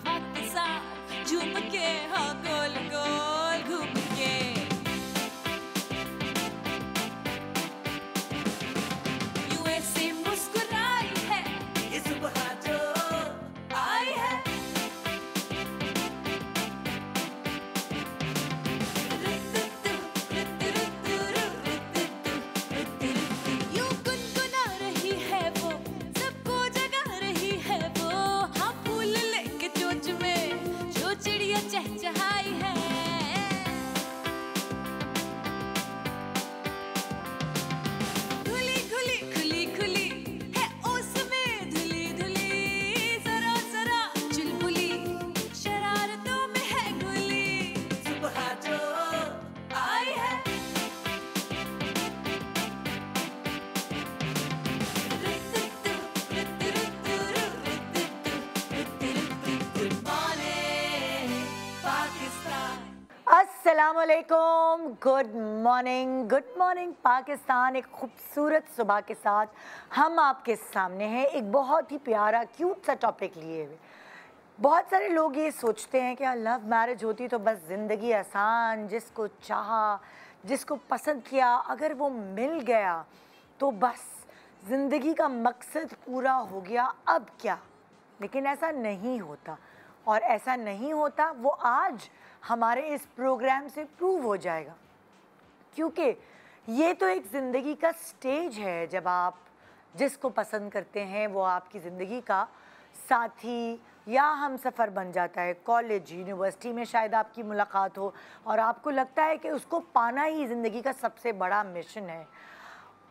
हवा के साथ झूम के, हाँ गोल गोल घूम के। यूं ऐसे मुस्कुराई है ये सुबह जो आई है। यूं गुनगुना रही है वो, सबको जगा रही है वो, हाँ फूल लेके चोंच में जो चिड़िया चहचहाई है। धुली खुली खुली खुली है उसमें धुली धुली, जरा जरा चुलबुली शरारतों में है घुली, सुबह जो आई है। Good morning Pakistan. अस्सलामुअलैकुम, गुड मॉर्निंग पाकिस्तान। एक खूबसूरत सुबह के साथ हम आपके सामने हैं, एक बहुत ही प्यारा क्यूट सा टॉपिक लिए हुए। बहुत सारे लोग ये सोचते हैं कि लव मैरिज होती तो बस ज़िंदगी आसान, जिसको चाहा जिसको पसंद किया अगर वो मिल गया तो बस ज़िंदगी का मकसद पूरा हो गया, अब क्या। लेकिन ऐसा नहीं होता, और ऐसा नहीं होता वो आज हमारे इस प्रोग्राम से प्रूव हो जाएगा। क्योंकि ये तो एक ज़िंदगी का स्टेज है जब आप जिसको पसंद करते हैं वो आपकी ज़िंदगी का साथी या हम सफ़र बन जाता है। कॉलेज यूनिवर्सिटी में शायद आपकी मुलाकात हो और आपको लगता है कि उसको पाना ही ज़िंदगी का सबसे बड़ा मिशन है।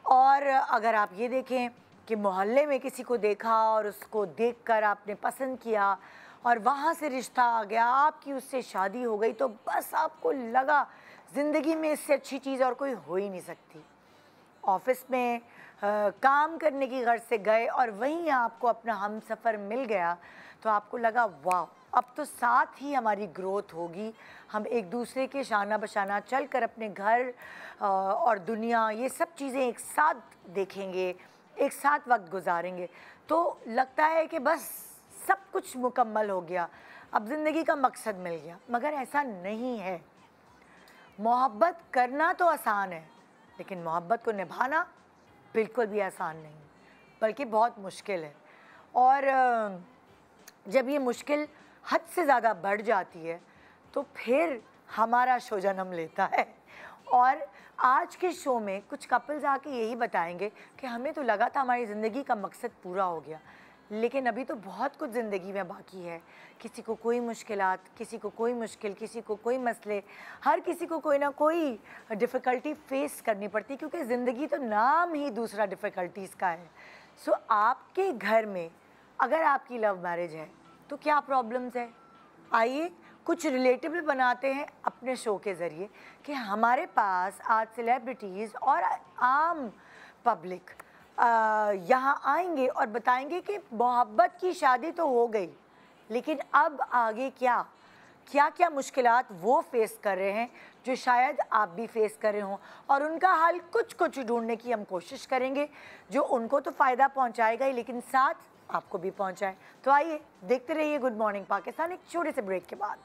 और अगर आप ये देखें कि मोहल्ले में किसी को देखा और उसको देखकर आपने पसंद किया और वहाँ से रिश्ता आ गया, आपकी उससे शादी हो गई, तो बस आपको लगा ज़िंदगी में इससे अच्छी चीज़ और कोई हो ही नहीं सकती। ऑफिस में काम करने की गर्ज से गए और वहीं आपको अपना हमसफ़र मिल गया, तो आपको लगा वाह, अब तो साथ ही हमारी ग्रोथ होगी, हम एक दूसरे के शाना बशाना चल कर अपने घर और दुनिया ये सब चीज़ें एक साथ देखेंगे, एक साथ वक्त गुजारेंगे। तो लगता है कि बस सब कुछ मुकम्मल हो गया, अब ज़िंदगी का मकसद मिल गया। मगर ऐसा नहीं है। मोहब्बत करना तो आसान है, लेकिन मोहब्बत को निभाना बिल्कुल भी आसान नहीं, बल्कि बहुत मुश्किल है। और जब ये मुश्किल हद से ज़्यादा बढ़ जाती है तो फिर हमारा शो जन्म लेता है। और आज के शो में कुछ कपल्स आके यही बताएंगे कि हमें तो लगा था हमारी ज़िंदगी का मकसद पूरा हो गया, लेकिन अभी तो बहुत कुछ ज़िंदगी में बाकी है। किसी को कोई मुश्किलात, किसी को कोई मुश्किल, किसी को कोई मसले, हर किसी को कोई ना कोई डिफ़िकल्टी फेस करनी पड़ती, क्योंकि ज़िंदगी तो नाम ही दूसरा डिफ़िकल्टीज़ का है। सो आपके घर में अगर आपकी लव मैरिज है तो क्या प्रॉब्लम्स है? आइए कुछ रिलेटेबल बनाते हैं अपने शो के ज़रिए कि हमारे पास आज सेलिब्रिटीज़ और आम पब्लिक यहाँ आएंगे और बताएंगे कि मोहब्बत की शादी तो हो गई, लेकिन अब आगे क्या क्या क्या मुश्किलात वो फेस कर रहे हैं जो शायद आप भी फेस कर रहे हों, और उनका हल कुछ कुछ ढूंढने की हम कोशिश करेंगे जो उनको तो फ़ायदा पहुंचाएगा ही, लेकिन साथ आपको भी पहुंचाए। तो आइए देखते रहिए गुड मॉर्निंग पाकिस्तान, एक छोटे से ब्रेक के बाद।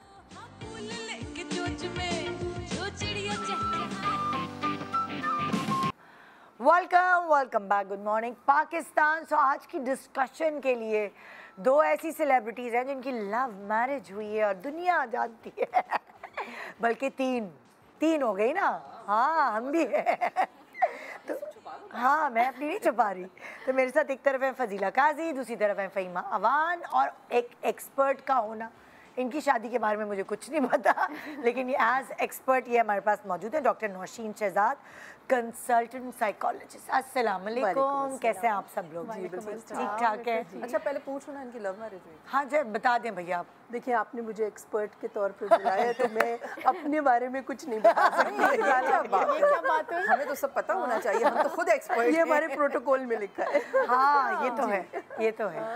Welcome back, good morning Pakistan. So आज की डिस्कशन के लिए दो ऐसी सेलिब्रिटीज़ हैं जिनकी लव मैरिज हुई है और दुनिया जानती है बल्कि तीन हो गई ना। हाँ, हम भी हैं तो हाँ, मैं अपनी नहीं छुपा रही। तो मेरे साथ एक तरफ है फजीला काजी, दूसरी तरफ है फ़हीमा अवान, और एक एक्सपर्ट का होना। इनकी शादी के बारे में मुझे कुछ नहीं पता, लेकिन ये एज एक्सपर्ट ये हमारे पास मौजूद है, doctor Nausheen Shahzad, consultant psychologist. अस्सलाम वालेकुम, कैसे हैं आप सब लोग? जी बिल्कुल ठीक ठाक है। अच्छा, पहले पूछो ना, इनकी लव मैरिज हुई? हाँ जी, बता दें भैया आप। देखिए, आपने मुझे एक्सपर्ट के तौर पे बुलाया है तो मैं अपने बारे में कुछ नहीं बता सकती। ये क्या बात है? हमें तो सब पता होना चाहिए, हम तो खुद एक्सपर्ट, ये हमारे प्रोटोकॉल में लिखा है। हाँ, ये तो है, ये तो है।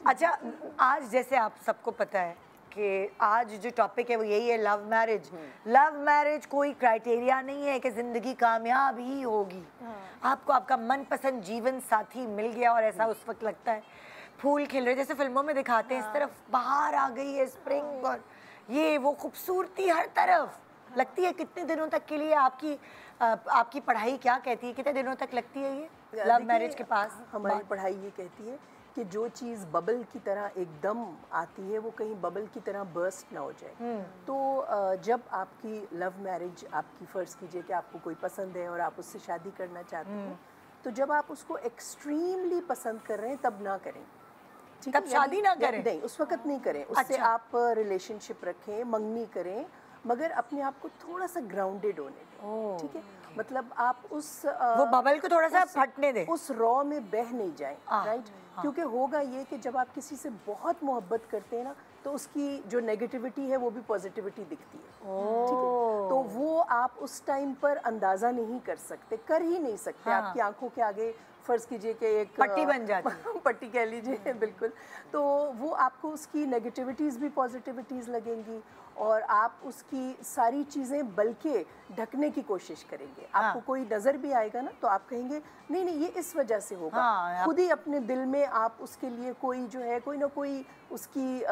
अच्छा, आज जैसे आप सबको पता है कि आज जो टॉपिक है वो यही है, लव मैरिज। लव मैरिज कोई क्राइटेरिया नहीं है कि ज़िंदगी कामयाब ही होगी। आपको आपका मनपसंद जीवन साथी मिल गया और ऐसा उस वक्त लगता है, फूल खिल रहे, जैसे फिल्मों में दिखाते हैं, इस तरफ बाहर आ गई है स्प्रिंग, और ये वो खूबसूरती हर तरफ लगती है। कितने दिनों तक के लिए आपकी पढ़ाई क्या कहती है, कितने दिनों तक लगती है ये लव मैरिज के पास? हमारी पढ़ाई ये कहती है कि जो चीज़ बबल की तरह एकदम आती है वो कहीं बबल की तरह बर्स्ट ना हो जाए। तो जब आपकी लव मैरिज, आपकी फ़र्ज़ कीजिए कि आपको कोई पसंद है और आप उससे शादी करना चाहते हैं, तो जब आप उसको एक्सट्रीमली पसंद कर रहे हैं तब ना करें, ठीक है? तब शादी ना करें? नहीं, उस वक्त नहीं करें। उससे अच्छा। आप रिलेशनशिप रखें, मंगनी करें, मगर अपने आप को थोड़ा सा ग्राउंडेड होने दें, ठीक है? मतलब आप उस वो बबल को थोड़ा सा फटने दें, उस रॉ में बह नहीं जाएं, राइट? क्योंकि होगा ये कि जब आप किसी से बहुत मोहब्बत करते हैं ना, तो उसकी जो नेगेटिविटी है वो भी पॉजिटिविटी दिखती है, ठीक है? तो वो आप उस टाइम पर अंदाज़ा नहीं कर सकते, कर ही नहीं सकते। आपकी आंखों के आगे फ़र्ज़ कीजिए कि एक पट्टी बन जाती है। पट्टी कह लीजिए, बिल्कुल। तो वो आपको उसकी नेगेटिविटीज़ भी पॉजिटिविटीज़ लगेंगी, और आप उसकी सारी चीज़ें बल्कि ढकने की कोशिश करेंगे। आपको कोई नज़र भी आएगा ना, तो आप कहेंगे नहीं नहीं, ये इस वजह से होगा। खुद ही अपने दिल में आप उसके लिए कोई जो है, कोई ना कोई उसकी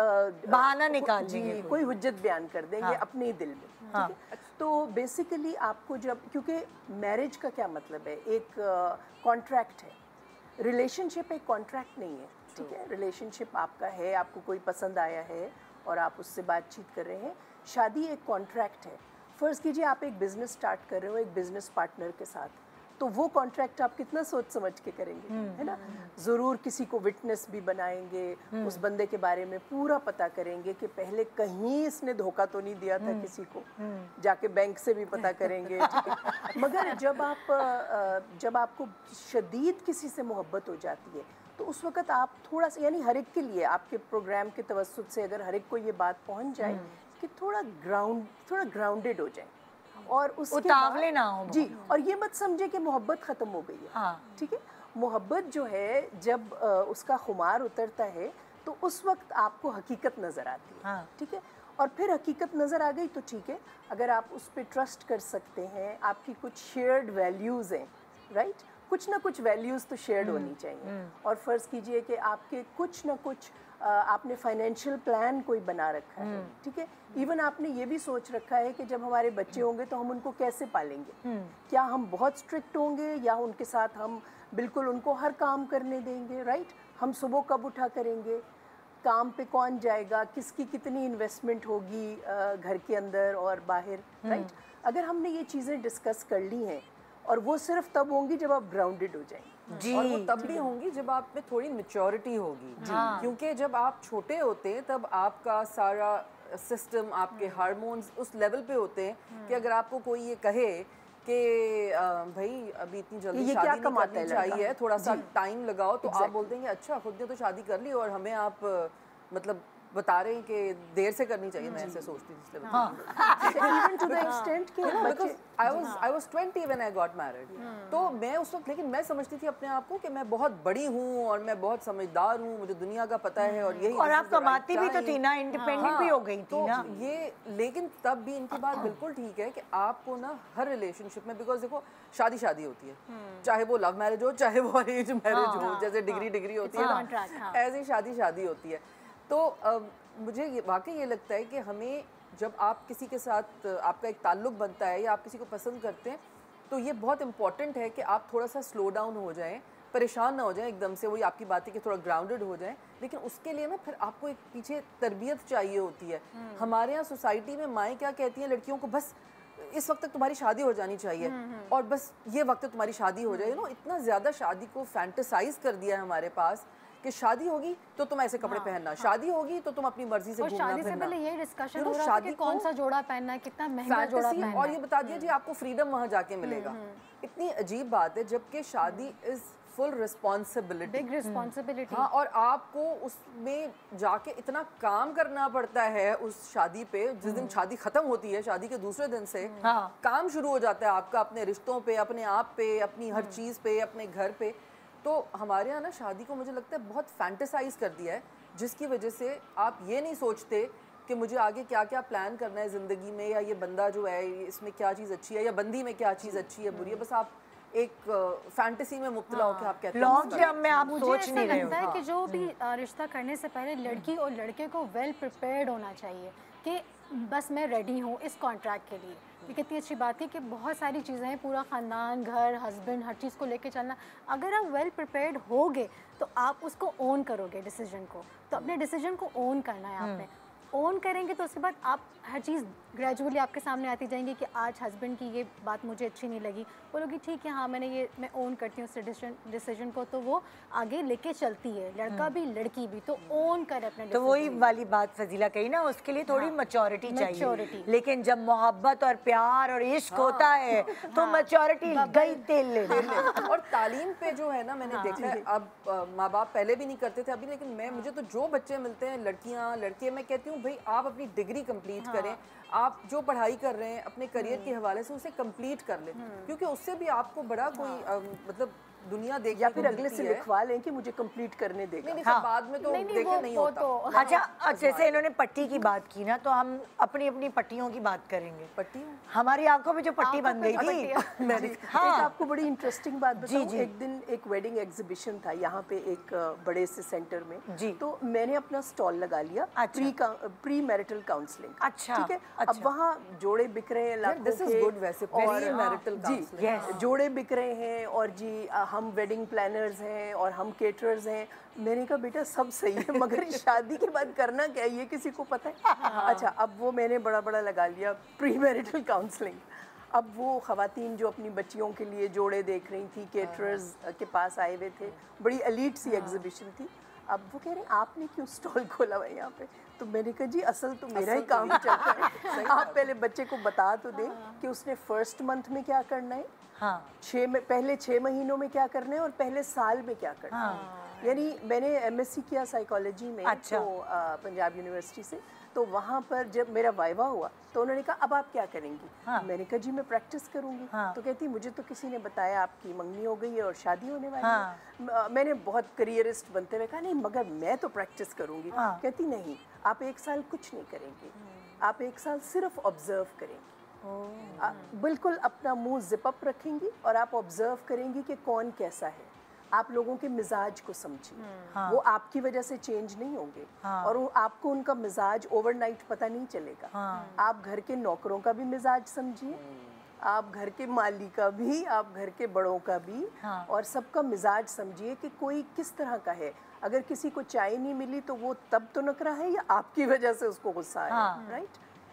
बहाना निकाल देंगे, कोई हुज्जत बयान कर देंगे अपने ही दिल में, ठीक है? तो बेसिकली आपको जब, क्योंकि मैरिज का क्या मतलब है, एक कॉन्ट्रैक्ट है। रिलेशनशिप एक कॉन्ट्रैक्ट नहीं है, ठीक है? रिलेशनशिप आपका है, आपको कोई पसंद आया है और आप उससे बातचीत कर रहे हैं। शादी एक कॉन्ट्रैक्ट है। फ़र्ज़ कीजिए आप एक बिज़नेस स्टार्ट कर रहे हो एक बिज़नेस पार्टनर के साथ, तो वो कॉन्ट्रैक्ट आप कितना सोच समझ के करेंगे, है ना? ज़रूर किसी को विटनेस भी बनाएंगे, उस बंदे के बारे में पूरा पता करेंगे कि पहले कहीं इसने धोखा तो नहीं दिया था किसी को, जाके बैंक से भी पता करेंगे, ठीक है? मगर जब आपको शदीद किसी से मोहब्बत हो जाती है, तो उस वक़्त आप थोड़ा सा, यानी हर एक के लिए आपके प्रोग्राम के तवज्जुद से अगर हर एक को ये बात पहुंच जाए कि थोड़ा ग्राउंडेड हो जाए, और उसके उतावले ना हो जी, और ये मत समझे कि मोहब्बत ख़त्म हो गई है, ठीक है? मोहब्बत जो है जब उसका खुमार उतरता है तो उस वक्त आपको हकीकत नज़र आती है, ठीक है? और फिर हकीकत नज़र आ गई तो ठीक है, अगर आप उस पर ट्रस्ट कर सकते हैं, आपकी कुछ शेयर्ड वैल्यूज़ हैं, राइट? कुछ ना कुछ वैल्यूज़ तो शेयर्ड होनी चाहिए। और फ़र्ज़ कीजिए कि आपके कुछ ना कुछ आपने फाइनेंशियल प्लान कोई बना रखा है, ठीक है? इवन आपने ये भी सोच रखा है कि जब हमारे बच्चे होंगे तो हम उनको कैसे पालेंगे। क्या हम बहुत स्ट्रिक्ट होंगे या उनके साथ हम बिल्कुल उनको हर काम करने देंगे, राइट? हम सुबह कब उठा करेंगे, काम पे कौन जाएगा, किसकी कितनी इन्वेस्टमेंट होगी घर के अंदर और बाहर, राइट? अगर हमने ये चीज़ें डिस्कस कर ली हैं, और वो सिर्फ तब होंगी जब आप ग्राउंडेड हो जाएंगे। जी, और वो तब भी होंगी जब आप में थोड़ी मैच्योरिटी होगी, क्योंकि जब आप छोटे होते हैं तब आपका सारा सिस्टम, आपके हार्मोन्स उस लेवल पे होते हैं कि अगर आपको कोई ये कहे कि भाई अभी इतनी जल्दी शादी नहीं करनी चाहिए, थोड़ा सा टाइम लगाओ, तो आप बोलते हैं कि अच्छा खुद ने तो शादी कर ली और हमें आप मतलब बता रहे हैं कि देर से करनी चाहिए। मैं ऐसे सोचती थी इवन टू द एक्सटेंट कि I was 20 when I got married. तो मैं उस वक्त, लेकिन मैं समझती थी अपने आप को कि मैं बहुत बड़ी हूँ और मैं बहुत समझदार हूँ, मुझे दुनिया का पता है, और यही, और आप कमाती भी तो थी ना, इंडिपेंडेंट भी हो गई थी ना ये। लेकिन तब भी इनकी बात बिल्कुल ठीक है कि आपको ना हर रिलेशनशिप में, बिकॉज देखो शादी होती है, चाहे वो लव मैरिज हो चाहे वो अरेंज मैरिज हो, जैसे डिग्री होती है ना, ऐसी शादी होती है। तो मुझे वाकई ये लगता है कि हमें, जब आप किसी के साथ आपका एक ताल्लुक़ बनता है या आप किसी को पसंद करते हैं, तो ये बहुत इम्पॉर्टेंट है कि आप थोड़ा सा स्लो डाउन हो जाएं, परेशान ना हो जाएं एकदम से। वही आपकी बात है कि थोड़ा ग्राउंडेड हो जाएं, लेकिन उसके लिए ना फिर आपको एक पीछे तरबियत चाहिए होती है। हमारे यहाँ सोसाइटी में माएँ क्या कहती हैं लड़कियों को, बस इस वक्त तक तुम्हारी शादी हो जानी चाहिए और बस ये वक्त तक तुम्हारी शादी हो जाए। इतना ज़्यादा शादी को फैंटेसाइज कर दिया है हमारे पास कि शादी होगी तो तुम ऐसे कपड़े पहनना, शादी होगी तो तुम अपनी मर्जी से घूमना फिरना। शादी से पहले यही डिस्कशन हो रहा था कि कौन सा जोड़ा पहनना है, कितना महंगा जोड़ा पहनना है, और ये बता दिया जी आपको फ्रीडम वहाँ जाके मिलेगा। इतनी अजीब बात है, जबकि शादी is full responsibility, big responsibility. हाँ, और आपको उसमें जाके इतना काम करना पड़ता है उस शादी पे। जिस दिन शादी खत्म होती है, शादी के दूसरे दिन से काम शुरू हो जाता है आपका, अपने रिश्तों पे, अपने आप पे, अपनी हर चीज़ पे, अपने घर पे। तो हमारे यहाँ ना शादी को मुझे लगता है बहुत फैंटेसाइज कर दिया है, जिसकी वजह से आप ये नहीं सोचते कि मुझे आगे क्या क्या प्लान करना है ज़िंदगी में, या ये बंदा जो है इसमें क्या चीज़ अच्छी है, या बंदी में क्या चीज़ अच्छी है बुरी है। बस आप एक फैंटेसी में मुब्तला हो के आप कहते हैं लॉन्ग टर्म में आप मुझे सोच ऐसा नहीं रहे लगता हो। है कि जो भी रिश्ता करने से पहले लड़की और लड़के को वेल प्रिपेयर्ड होना चाहिए कि बस मैं रेडी हूँ इस कॉन्ट्रैक्ट के लिए। ये कितनी अच्छी बात है कि बहुत सारी चीज़ें हैं, पूरा ख़ानदान, घर, हस्बैंड, हर चीज़ को लेके चलना। अगर आप वेल प्रिपेयर्ड होगे तो आप उसको ओन करोगे डिसीजन को। तो अपने डिसीजन को ओन करना है आपने। ओन करेंगे तो उसके बाद आप हर चीज़ ग्रेजुअली आपके सामने आती जाएंगी कि आज हस्बैंड की ये बात मुझे अच्छी नहीं लगी, बोलोगी ठीक है हाँ मैं ओन करती हूँ उस डिसीजन को, तो वो आगे लेके चलती है। लड़का भी लड़की भी तो ओन करे अपने तो वही वाली बात फजीला कही ना, उसके लिए थोड़ी मैच्योरिटी चाहिए। maturity। लेकिन जब मोहब्बत और प्यार और इश्क होता है तो मैच्योरिटी गई तेल ले। और तालीम पे जो है ना, मैंने देखा है अब माँ बाप पहले भी नहीं करते थे अभी, लेकिन मुझे तो जो बच्चे मिलते हैं लड़कियाँ लड़के, मैं कहती हूँ भाई आप अपनी डिग्री कंप्लीट करें, आप जो पढ़ाई कर रहे हैं अपने करियर के हवाले से उसे कंप्लीट कर लें, क्योंकि उससे भी आपको बड़ा कोई मतलब दुनिया देख या फिर अगले से लिखवा लें कि मुझे कंप्लीट करने देगा। नहीं, बाद में तो देखे नहीं होता। अच्छा, जैसे इन्होंने पट्टी की बात की ना, तो हम अपनी अपनी पट्टियों की बात करेंगे। पट्टी हमारी आंखों में जो पट्टी बन गई थी। हाँ, आपको बड़ी इंटरेस्टिंग बात बताऊं, एक दिन एक वेडिंग एग्जीबिशन था यहाँ पे एक बड़े से सेंटर में जी। तो मैंने अपना स्टॉल लगा लिया। Pre marital counselling. अच्छा, ठीक है। अब वहाँ जोड़े बिक रहे हैं लाखों के, और जोड़े बिक रहे हैं, और जी हम वेडिंग प्लानर्स हैं और हम केटरर्स हैं। मैंने कहा बेटा सब सही है, मगर शादी के बाद करना क्या है ये किसी को पता है? अच्छा, अब वो मैंने बड़ा लगा लिया प्री मैरिटल काउंसलिंग। अब वो ख़वातीन जो अपनी बच्चियों के लिए जोड़े देख रही थी, केटरर्स के पास आए हुए थे, बड़ी एलीट सी एग्जीबिशन थी। अब वो कह रहे हैं आपने क्यों स्टॉल खोला हुआ है यहाँ पे? तो मैंने कहा जी असल तो मेरा ही काम चलता है। आप पहले बच्चे को बता तो दें कि उसने फर्स्ट मंथ में क्या करना है, पहले 6 महीनों में क्या करना है, और पहले साल में क्या करना है। यानी मैंने MSc किया साइकोलॉजी में, तो पंजाब यूनिवर्सिटी से। तो वहाँ पर जब मेरा वाइवा हुआ तो उन्होंने कहा अब आप क्या करेंगी? मैंने कहा जी मैं प्रैक्टिस करूँगी। तो कहती मुझे तो किसी ने बताया आपकी मंगनी हो गई है और शादी होने वाली है। मैंने बहुत करियरिस्ट बनते हुए कहा नहीं मगर मैं तो प्रैक्टिस करूँगी। कहती नहीं, आप 1 साल कुछ नहीं करेंगे, आप 1 साल सिर्फ ऑब्जर्व करेंगी। बिल्कुल अपना मुंह जिप अप रखेंगी और आप ऑब्जर्व करेंगी कि कौन कैसा है। आप लोगों के मिजाज को समझिए। वो आपकी वजह से चेंज नहीं होंगे, और आपको उनका मिजाज ओवरनाइट पता नहीं चलेगा। आप घर के नौकरों का भी मिजाज समझिए, आप घर के माली का भी, आप घर के बड़ों का भी, और सबका मिजाज समझिए कि कोई किस तरह का है। अगर किसी को चाय नहीं मिली तो वो तब तो नखरा है या आपकी वजह से उसको गुस्सा है, राइट?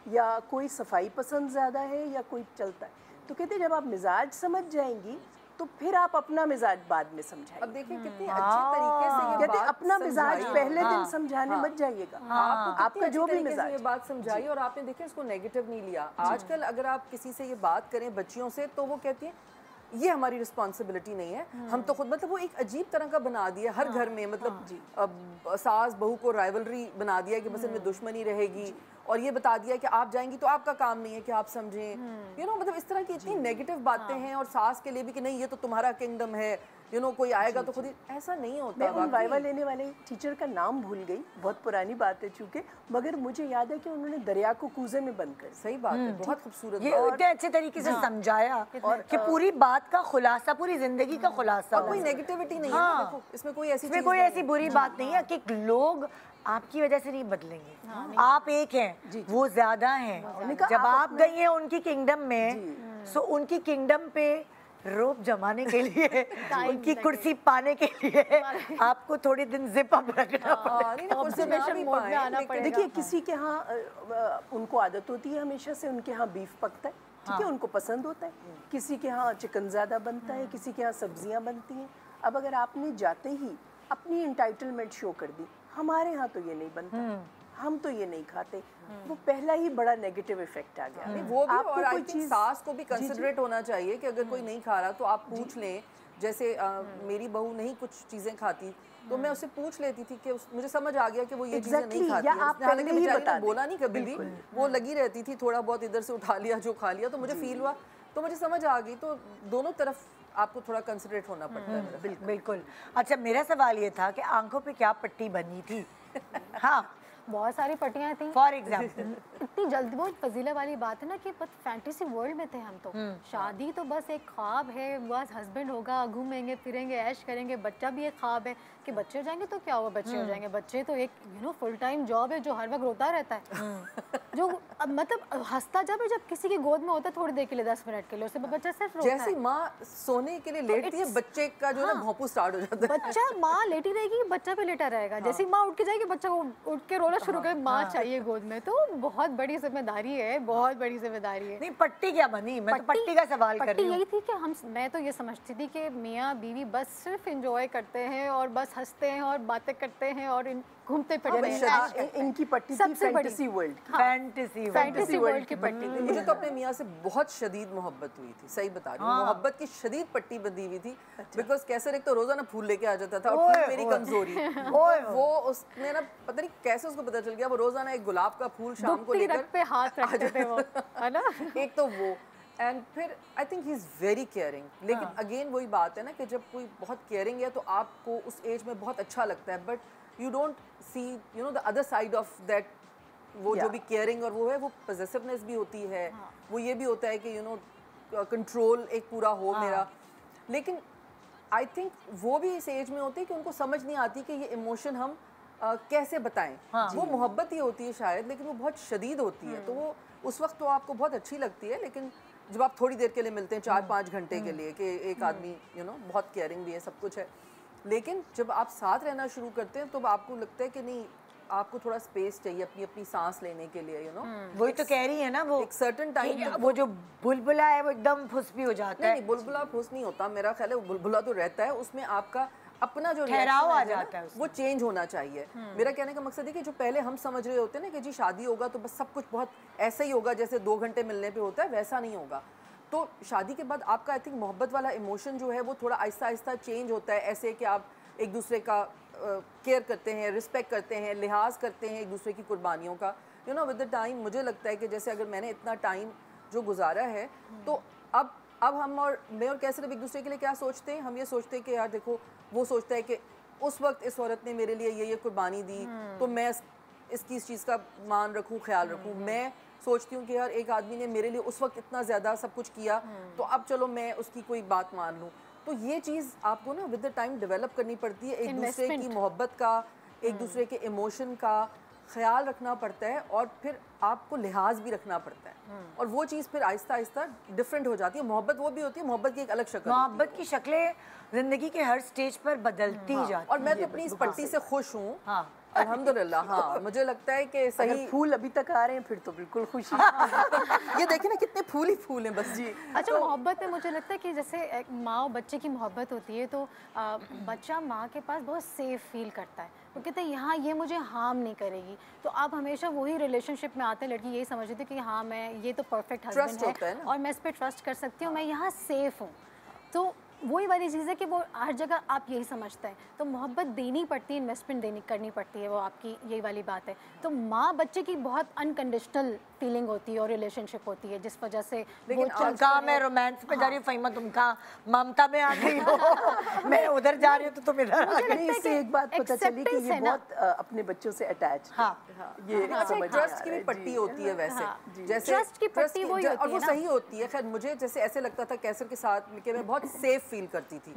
या कोई सफाई पसंद ज़्यादा है या कोई चलता है। तो कहते हैं जब आप मिजाज समझ जाएंगी तो फिर आप अपना मिजाज बाद में समझाइए। अब देखिए कितनी अच्छी तरीके से ये कहते अपना मिजाज पहले दिन समझाने मत जाइएगा। आपका जो भी मिजाज, ये बात समझाई और आपने देखिए इसको नेगेटिव नहीं लिया। आजकल अगर आप किसी से ये बात करें बच्चियों से, तो वो कहती है ये हमारी रिस्पॉन्सिबिलिटी नहीं है, हम तो खुद, मतलब वो एक अजीब तरह का बना दिया हर घर में, मतलब सास बहू को राइवलरी बना दिया कि बस इनमें दुश्मनी रहेगी, और ये बता दिया कि आप जाएंगी तो आपका काम नहीं है कि आप समझें, यू नो, मतलब इस तरह की इतनी नेगेटिव बातें हैं। और सास के लिए भी कि नहीं ये तो तुम्हारा किंगडम है, यू नो, कोई आएगा तो खुद ही, ऐसा नहीं होता। मैं उन वाइवा लेने वाले टीचर का नाम भूल गई, बहुत पुरानी बात है चूंकि, मगर मुझे याद है कि उन्होंने दरिया को कूजे में बंद कर। सही बात है, बहुत खूबसूरत, ये इतने अच्छे तरीके से समझाया और कि पूरी बात का खुलासा, पूरी जिंदगी का खुलासा, कोई नेगेटिविटी नहीं है। देखो इसमें कोई ऐसी बुरी बात नहीं है कि लोग आपकी वजह से नहीं बदलेंगे। आप एक हैं, वो ज्यादा हैं। जब आप गई हैं उनकी किंगडम में, सो उनकी किंगडम पे रोप जमाने के लिए, उनकी कुर्सी पाने के लिए आपको थोड़े दिन जिप अप रखना पड़ेगा। देखिए किसी के यहाँ उनको आदत होती है हमेशा से उनके यहाँ बीफ पकता है, ठीक है, उनको पसंद होता है। किसी के यहाँ चिकन ज़्यादा बनता है, किसी के यहाँ सब्जियाँ बनती हैं। अब अगर आपने जाते ही अपनी इंटाइटलमेंट शो कर दी, हमारे यहाँ तो ये नहीं बनता, हम तो ये नहीं खाते, वो पहला ही बड़ा नेगेटिव इफेक्ट आ गया। वो भी, और आई थिंक सास को भी कंसिडरेट होना चाहिए कि अगर कोई नहीं खा रहा तो आप पूछ लें। जैसे मेरी बहू नहीं कुछ चीज़ें खाती, तो मैं उससे पूछ लेती थी कि मुझे समझ आ गया कि वो ये चीज़ें नहीं खाती है। हालांकि बेचारी ने बोला नहीं कभी भी, वो लगी रहती थी, थोड़ा बहुत इधर से उठा लिया जो खा लिया, तो मुझे फील हुआ, तो मुझे समझ आ गई। तो दोनों तरफ आपको थोड़ा कंसिडरेट होना पड़ता है। बिल्कुल। अच्छा, मेरा सवाल ये था कि आंखों पे क्या पट्टी बनी थी? हाँ, बहुत सारी पट्टियाँ थी। फॉर एग्जाम्पल इतनी जल्दी, बहुत फजीला वाली बात है ना कि बस फैंटेसी वर्ल्ड में थे हम तो। शादी तो बस एक ख्वाब है, बस हस्बैंड होगा, घूमेंगे फिरेंगे, ऐश करेंगे, बच्चा भी एक ख्वाब है कि बच्चे हो जाएंगे तो क्या हुआ, बच्चे हो जाएंगे। बच्चे तो एक फुल टाइम जॉब है जो हर वक्त रोता रहता है, जो मतलब हंसता जब किसी की गोद में होता है थोड़ी देर के लिए, 10 मिनट के लिए, उससे बच्चा सिर्फ रोता है। जैसी माँ सोने के लिए लेटती है, बच्चे का जो है ना भौंपू स्टार्ट हो जाता है। बच्चा, माँ लेटी रहेगी, बच्चा भी लेटा रहेगा। जैसे माँ उठ के जाएगी, बच्चा उठ के रोना शुरू करे, माँ चाहिए गोद में। तो बहुत बड़ी जिम्मेदारी है, बहुत बड़ी जिम्मेदारी है। नहीं, पट्टी क्या बनी? मैं तो पट्टी का सवाल कर रही हूँ। यही थी कि मैं तो ये समझती थी कि मियाँ बीवी बस सिर्फ एंजॉय करते हैं और बस हंसते हैं और बातें करते हैं और घूमते फिरते हैं। इनकी पट्टी थी फैंटेसी वर्ल्ड, फैंटेसी वर्ल्ड की पट्टी। मुझे तो अपने मियाँ से बहुत शदीद मोहब्बत हुई थी, सही बता रही हूँ। मोहब्बत की शदीद पट्टी बंधी हुई थी, बिकॉज कैसे एक तो रोजाना फूल लेके आ जाता था और फूल मेरी कमजोरी। वो उसने ना पता नहीं कैसे उसको पता चल गया, वो रोजाना एक गुलाब का फूल शाम को लेकर पे हाथ रखते थे वो, है ना। एक तो वो, एंड फिर आई think he is very caring. लेकिन अगेन वही बात है ना कि जब कोई बहुत केयरिंग है तो आपको उस एज में बहुत अच्छा लगता है, but you don't see the other side of that. वो जो भी केयरिंग और वो है, वो पॉसेसिवनेस भी होती है, वो ये भी होता है कि कंट्रोल एक पूरा हो मेरा। लेकिन आई थिंक वो भी इस एज में होती है कि उनको समझ नहीं आती कि ये इमोशन हम कैसे बताएं। वो मोहब्बत ही होती है शायद, लेकिन वो बहुत शदीद होती है। तो वो उस वक्त तो आपको बहुत अच्छी लगती है, लेकिन जब आप थोड़ी देर के लिए मिलते हैं, 4-5 घंटे के लिए, कि एक आदमी बहुत केयरिंग भी है, सब कुछ है, लेकिन जब आप साथ रहना शुरू करते हैं तो आपको लगता है कि नहीं, आपको थोड़ा स्पेस चाहिए अपनी अपनी सांस लेने के लिए। वही तो कह रही है ना, वो एक सर्टेन टाइम, वो जो बुलबुला है वो एकदम फुस भी हो जाता है। नहीं, बुलबुला फुस नहीं होता, मेरा ख्याल है बुलबुला तो रहता है, उसमें आपका अपना जो ठहराव आ जाता है, वो चेंज होना चाहिए। मेरा कहने का मकसद है कि जो पहले हम समझ रहे होते हैं ना कि जी शादी होगा तो बस सब कुछ बहुत ऐसा ही होगा जैसे 2 घंटे मिलने पे होता है, वैसा नहीं होगा। तो शादी के बाद आपका आई थिंक मोहब्बत वाला इमोशन जो है वो थोड़ा आहिस्ता आहिस्ता चेंज होता है, ऐसे कि आप एक दूसरे का केयर करते हैं, रिस्पेक्ट करते हैं, लिहाज करते हैं एक दूसरे की कुर्बानियों का। विद द टाइम मुझे लगता है कि जैसे अगर मैंने इतना टाइम जो गुजारा है, तो अब हम और मैं और कैसे एक दूसरे के लिए क्या सोचते हैं, हम ये सोचते हैं कि यार देखो, वो सोचता है कि उस वक्त इस औरत ने मेरे लिए ये कुर्बानी दी, तो मैं इसकी इस चीज़ का मान रखूँ, ख्याल रखूँ। मैं सोचती हूँ कि यार एक आदमी ने मेरे लिए उस वक्त इतना ज़्यादा सब कुछ किया, तो अब चलो मैं उसकी कोई बात मान लूँ। तो ये चीज़ आपको ना विद द टाइम डेवलप करनी पड़ती है, एक दूसरे की मोहब्बत का, एक दूसरे के इमोशन का ख्याल रखना पड़ता है, और फिर आपको लिहाज भी रखना पड़ता है, और वो चीज़ फिर आहिस्ता आहिस्ता डिफरेंट हो जाती है। मोहब्बत वो भी होती है, मोहब्बत की एक अलग शक्ल, मोहब्बत की शक्लें जिंदगी के हर स्टेज पर बदलती ही जाती। और मैं तो अपनी इस पट्टी से खुश हूँ, अल्हम्दुलिल्लाह। हाँ, मुझे लगता है कि सही फूल अभी तक आ रहे हैं फिर तो बिल्कुल खुशी। ये देखें ना कितने फूल ही फूल हैं बस जी। अच्छा, मोहब्बत में मुझे लगता है कि जैसे माँ और बच्चे की मोहब्बत होती है तो बच्चा माँ के पास बहुत सेफ फील करता है, वो कहते हैं यहाँ ये मुझे हार्म नहीं करेगी। तो आप हमेशा वही रिलेशनशिप में आते हैं, लड़की यही समझती थी कि हाँ मैं ये तो परफेक्ट हस्बैंड है और मैं इस पर ट्रस्ट कर सकती हूँ, मैं यहाँ सेफ हूँ। तो वही वाली चीज़ है कि वो हर जगह आप यही समझते हैं, तो मोहब्बत देनी पड़ती है, इन्वेस्टमेंट करनी पड़ती है, वो आपकी यही वाली बात है। तो माँ बच्चे की बहुत अनकंडीशनल फीलिंग होती है और रिलेशनशिप होती है, जिस वजह से लेकिन कहाँ मैं रोमांस में जा रही हूँ, फहीमा तुम कहाँ ममता में आ गई हो, मैं उधर जा रही हूँ तो तुम इधर आ गई। इससे एक बात पता चली कि ये बहुत अपने बच्चों से अटैच। ये ट्रस्ट की भी पट्टी होती है वैसे, जैसे ट्रस्ट की पट्टी वही होती है और वो सही होती है। खैर मुझे जैसे ऐसे लगता था कैसर के साथ कि मैं बहुत सेफ फील करती थी,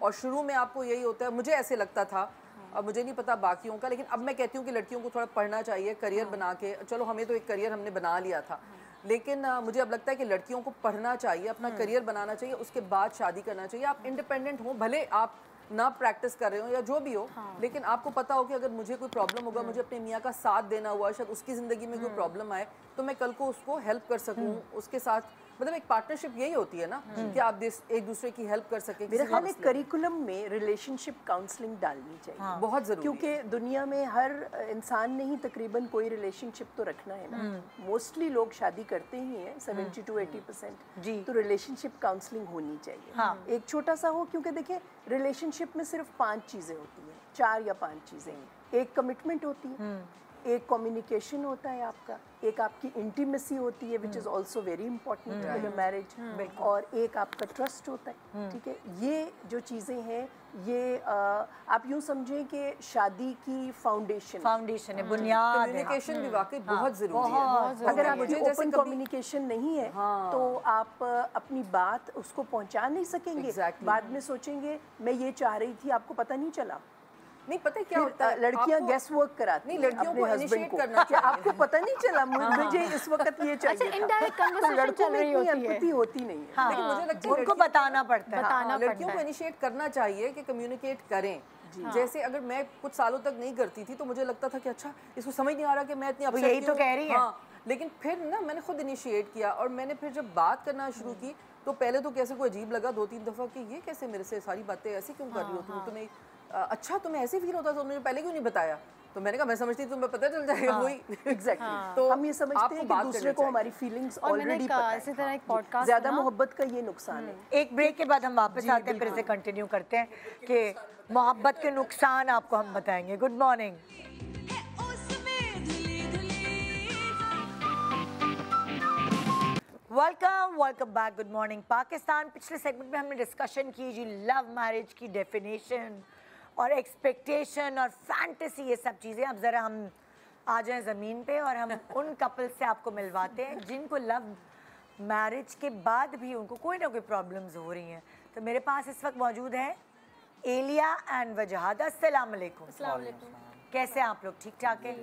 और शुरू में आपको यही होता है, मुझे ऐसे लगता था, अब मुझे नहीं पता बाकियों का, लेकिन अब मैं कहती हूँ कि लड़कियों को थोड़ा पढ़ना चाहिए, करियर बना के, चलो हमें तो एक करियर हमने बना लिया था, लेकिन मुझे अब लगता है कि लड़कियों को पढ़ना चाहिए, अपना करियर बनाना चाहिए, उसके बाद शादी करना चाहिए। आप इंडिपेंडेंट हो, भले आप ना प्रैक्टिस कर रहे हो या जो भी हो, लेकिन आपको पता हो कि अगर मुझे कोई प्रॉब्लम होगा, मुझे अपने मियाँ का साथ देना हुआ, शायद उसकी ज़िंदगी में कोई प्रॉब्लम आए तो मैं कल को उसको हेल्प कर सकूँ, उसके साथ, मतलब एक पार्टनरशिप यही होती है ना कि आप एक दूसरे की हेल्प कर सके। मेरे ख्याल में करिकुलम में रिलेशनशिप काउंसलिंग डालनी चाहिए, बहुत ज़रूरी, क्योंकि दुनिया में हर इंसान ने ही तकरीबन कोई रिलेशनशिप तो रखना है ना। मोस्टली लोग शादी करते ही हैं, 70 to 80%, तो रिलेशनशिप काउंसलिंग होनी चाहिए। एक छोटा सा हो, क्योंकि देखिए रिलेशनशिप में सिर्फ 5 चीज़ें होती हैं, 4 या 5 चीज़ें। एक कमिटमेंट होती है, एक कम्युनिकेशन होता है आपका, एक आपकी इंटीमेसी होती है which is also very important in a marriage, और एक आपका ट्रस्ट होता है, ठीक है। ये जो चीज़ें हैं ये आप यूँ समझें कि शादी की फाउंडेशन है, बुनियाद है। कम्युनिकेशन भी वाकई बहुत ज़रूरी है। अगर आपकी ओपन कम्युनिकेशन नहीं है तो आप अपनी बात उसको पहुंचा नहीं सकेंगे। बाद में सोचेंगे मैं ये चाह रही थी, आपको पता नहीं चला। नहीं पता क्या होता है, लड़कियां गैस वर्क कराती नहीं, हैं लड़कियों अपने को हस्बैंड इनिशिएट को करना कि आपको पता नहीं चला मुझे इस वक्त ये चाहिए था। indirect तो conversation लड़कों चल में रही इतनी होती है। एम्पैथी होती नहीं है। लेकिन मुझे लगता है उनको बताना पड़ता है। लड़कियों को इनिशिएट करना चाहिए कि कम्युनिकेट करें। जैसे अगर मैं कुछ सालों तक नहीं करती थी तो मुझे लगता था कि अच्छा इसको समझ नहीं आ रहा कि मैं इतनी अपसेट यही तो कह रही है। लेकिन फिर ना मैंने खुद इनिशिएट किया, और मैंने फिर जब बात करना शुरू की तो पहले तो कैसे कोई अजीब लगा 2-3 दफ़ा कि ये कैसे मेरे से सारी बातें ऐसी क्यों कर रही हो तुम, तुम्हें अच्छा तुम्हें ऐसे फील होता था, तुमने पहले क्यों नहीं बताया। तो मैंने कहा मैं समझती तुम्हें पता चल जाएगा। वही एग्जैक्टली तो हम ये समझते हैं कि दूसरे को हमारी फीलिंग्स ऑलरेडी पता है। इसी तरह एक पॉडकास्ट ज़्यादा मोहब्बत का ये नुकसान है। एक ब्रेक के बाद हम वापस आते हैं, फिर से कंटिन्यू करते हैं कि मोहब्बत के नुकसान आपको हम बताएंगे। Good morning. Welcome back. Good morning Pakistan. पिछले सेगमेंट में हमने डिस्कशन की जी लव मैरिज की डेफिनेशन और एक्सपेक्टेशन और फैंटेसी, ये सब चीज़ें। अब ज़रा हम आ जाएं ज़मीन पे और हम उन कपल से आपको मिलवाते हैं जिनको लव मैरिज के बाद भी उनको कोई ना कोई प्रॉब्लम्स हो रही हैं। तो मेरे पास इस वक्त मौजूद है एलिया एंड वजहाद। अस्सलाम वालेकुम। कैसे हैं आप लोग? ठीक ठाक है?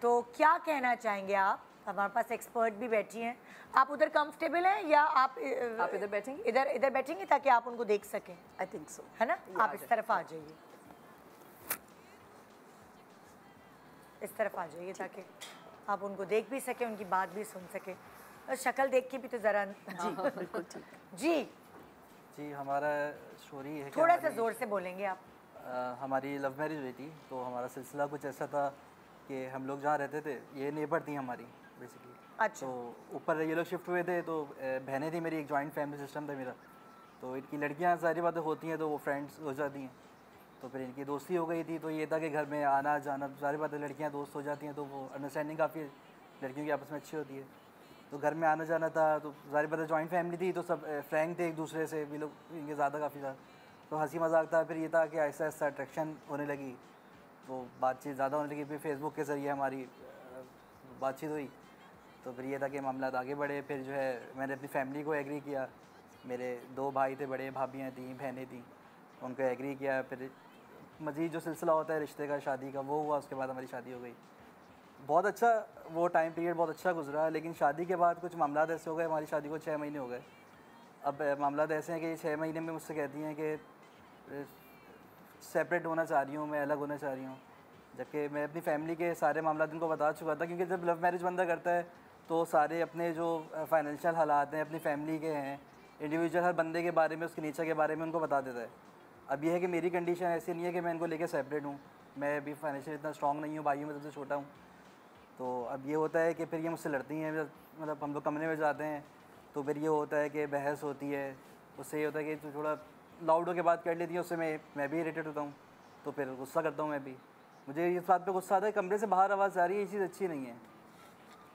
तो क्या कहना चाहेंगे आप? हमारे पास एक्सपर्ट भी बैठी हैं। आप उधर कंफर्टेबल हैं या आप इधर बैठेंगे? इधर बैठेंगे ताकि आप उनको देख सकें। आई थिंक सो, है ना? आप इस तरफ आ जाइए, इस तरफ आ जाइए ताकि आप उनको देख भी सकें, उनकी बात भी सुन सकें। और शक्ल देख के भी तो ज़रा जी बिल्कुल ठीक। जी हमारा स्टोरी है। थोड़ा सा ज़ोर से बोलेंगे आप। हमारी लव मैरिज हुई थी, तो हमारा सिलसिला कुछ ऐसा था कि हम लोग जहाँ रहते थे, ये नेबर थी हमारी बेसिकली। अच्छा। तो ऊपर ये लोग शिफ्ट हुए थे, तो बहनें थी मेरी, एक जॉइंट फैमिली सिस्टम था मेरा। तो इनकी लड़कियाँ सारी बातें होती हैं तो वो फ्रेंड्स हो जाती हैं, तो फिर इनकी दोस्ती हो गई थी। तो ये था कि घर में आना जाना सारी बातें, लड़कियाँ दोस्त हो जाती हैं तो वो अंडरस्टैंडिंग काफ़ी लड़कियों की आपस में अच्छी होती है। तो घर में आना जाना था, तो सारी बातें, जॉइंट फैमिली थी तो सब फ्रैंक थे एक दूसरे से, भी लोग इनके ज़्यादा काफ़ी ज़्यादा, तो हंसी मजाक था। फिर ये था कि ऐसा ऐसा अट्रैक्शन होने लगी, तो बातचीत ज़्यादा होने लगी। फिर फेसबुक के ज़रिए हमारी बातचीत हुई, तो फिर ये था कि मामला आगे बढ़े। फिर जो है मैंने अपनी फैमिली को एग्री किया, मेरे 2 भाई थे, बड़े भाभियाँ थी, बहनें थी, उनको एग्री किया। फिर मज़ीद जो सिलसिला होता है रिश्ते का, शादी का, वो हुआ। उसके बाद हमारी शादी हो गई। बहुत अच्छा वो टाइम पीरियड बहुत अच्छा गुजरा। लेकिन शादी के बाद कुछ मामला ऐसे हो गए, हमारी शादी को 6 महीने हो गए। अब मामला ऐसे हैं कि 6 महीने में मुझसे कहती हैं कि सेपरेट होना चाह रही हूँ, मैं अलग होना चाह रही हूँ, जबकि मैं अपनी फैमिली के सारे मामला इनको बता चुका था। क्योंकि जब लव मैरिज बंदा करता है तो सारे अपने जो फाइनेंशियल हालात हैं अपनी फैमिली के हैं, इंडिविजुअल हर बंदे के बारे में, उसके नेचर के बारे में उनको बता देता है। अब ये है कि मेरी कंडीशन ऐसी नहीं है कि मैं इनको लेकर सेपरेट हूँ, मैं अभी फाइनेंशियल इतना स्ट्रॉन्ग नहीं हूँ, भाइयों में सबसे छोटा हूँ। तो अब ये होता है कि फिर ये मुझसे लड़ती हैं, मतलब हम लोग कमरे में जाते हैं तो फिर ये होता है कि बहस होती है, उससे ये होता है कि तो थोड़ा लाउड होकर बात कर लेती है, उससे मैं भी इरिटेट होता हूँ, तो फिर गुस्सा करता हूँ मैं भी। मुझे इस बात पे गुस्सा आता है कमरे से बाहर आवाज़ आ रही है, ये चीज़ अच्छी नहीं है।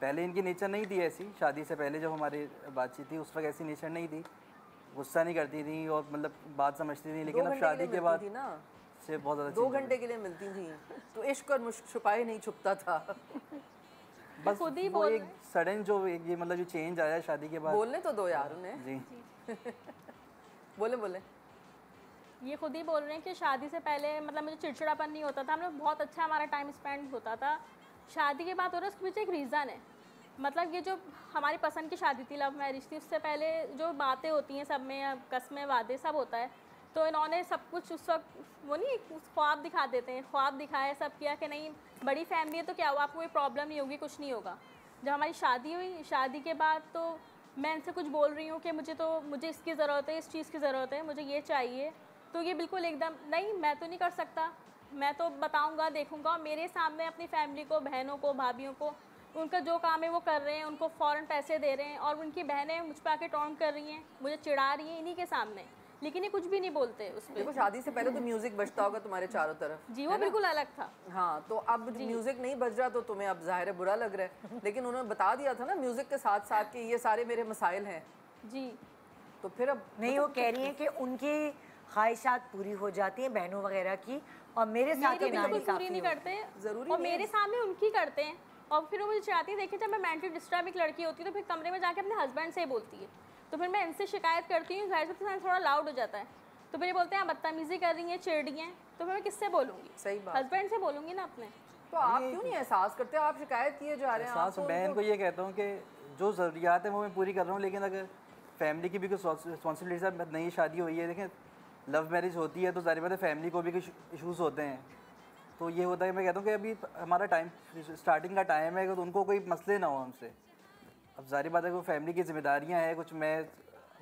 पहले इनकी नेचर नहीं थी ऐसी, शादी से पहले जब हमारी बातचीत थी उस वक्त ऐसी नेचर नहीं थी, गुस्सा नहीं करती थी और मतलब बात समझती थी। लेकिन अब शादी के बाद से बहुत ज़्यादा 2 घंटे के लिए मिलती थी तो इश्क और छुपाए नहीं छुपता था। बस वो एक सडन जो ये मतलब जो चेंज आया शादी के बाद। बोलने तो दो यार उन्हें। जी बोले ये खुद ही बोल रहे हैं कि शादी से पहले मतलब मुझे चिड़चिड़ापन नहीं होता था, हम लोग बहुत अच्छा हमारा टाइम स्पेंड होता था। शादी के बाद हो रहा है उसके पीछे एक रीज़न है, मतलब ये जो हमारी पसंद की शादी थी, लव मैरिज थी, उससे पहले जो बातें होती हैं सब में, कस्में वादे सब होता है, तो इन्होंने सब कुछ उस वक्त वो नहीं ख्वाब दिखा देते हैं, ख्वाब दिखाया, सब किया कि नहीं बड़ी फैमिली है तो क्या हुआ, आपको कोई प्रॉब्लम नहीं होगी, कुछ नहीं होगा। जब हमारी शादी हुई, शादी के बाद तो मैं इनसे कुछ बोल रही हूँ कि मुझे इसकी ज़रूरत है, इस चीज़ की ज़रूरत है, मुझे ये चाहिए, तो ये बिल्कुल एकदम नहीं, मैं तो नहीं कर सकता, मैं तो बताऊंगा, देखूंगा। और मेरे सामने अपनी फैमिली को, बहनों को, भाभीयों को, उनका जो काम है वो कर रहे हैं, उनको फ़ौरन पैसे दे रहे हैं और उनकी बहनें मुझ पर आके टॉन्ट कर रही हैं, मुझे चिढ़ा रही हैं इन्हीं के सामने लेकिन ये कुछ भी नहीं बोलते उस पे। देखो शादी से पहले तो म्यूजिक बजता होगा तुम्हारे चारों तरफ। जी वो बिल्कुल अलग था। हाँ, तो अब म्यूजिक नहीं बज रहा तो तुम्हें अब जाहिर है बुरा लग रहा है, लेकिन उन्होंने बता दिया था ना म्यूजिक के साथ साथ कि ये सारे मेरे मसाइल हैं। जी तो फिर अब नहीं, वो कह रही हैं कि उनकी ख्वाहिशात पूरी हो जाती हैं बहनों वगैरह की, और मेरे साथ ये बिल्कुल पूरी नहीं करते, जरूरी और मेरे सामने उनकी करते हैं। और फिर वो मुझे चाहती है, देखिए जब मैं मेंटली डिस्टर्ब एक लड़की होती है तो फिर कमरे में जाके अपने हस्बैंड से ही बोलती है, तो फिर मैं इनसे शिकायत करती हूँ, जाहिर सी थोड़ा लाउड हो जाता है, तो फिर ये बोलते हैं आप बदतमीजी कर रही हैं, चिढ़ रही हैं, तो फिर मैं किससे बोलूँगी? सही बात, हस्बैंड से बोलूँगी ना अपने। तो आप क्यों नहीं एहसास करते? आप शिकायत किए जा रहे हैं। मैं इनको ये कहता हूँ कि जो ज़रूरियात है वो मैं पूरी कर रहा हूँ, लेकिन अगर फैमिली की भी कुछ रिस्पॉन्सिबिलिटी है, नई शादी हुई है, देखें लव मैरिज होती है तो जाहिर बात है फैमिली को भी कुछ इशूज़ होते हैं। तो ये होता है, मैं कहता हूँ कि अभी हमारा टाइम स्टार्टिंग का टाइम है, तो उनको कोई मसले ना हो हमसे। अब जाहिर बात है कि फैमिली की जिम्मेदारियाँ हैं कुछ, मैं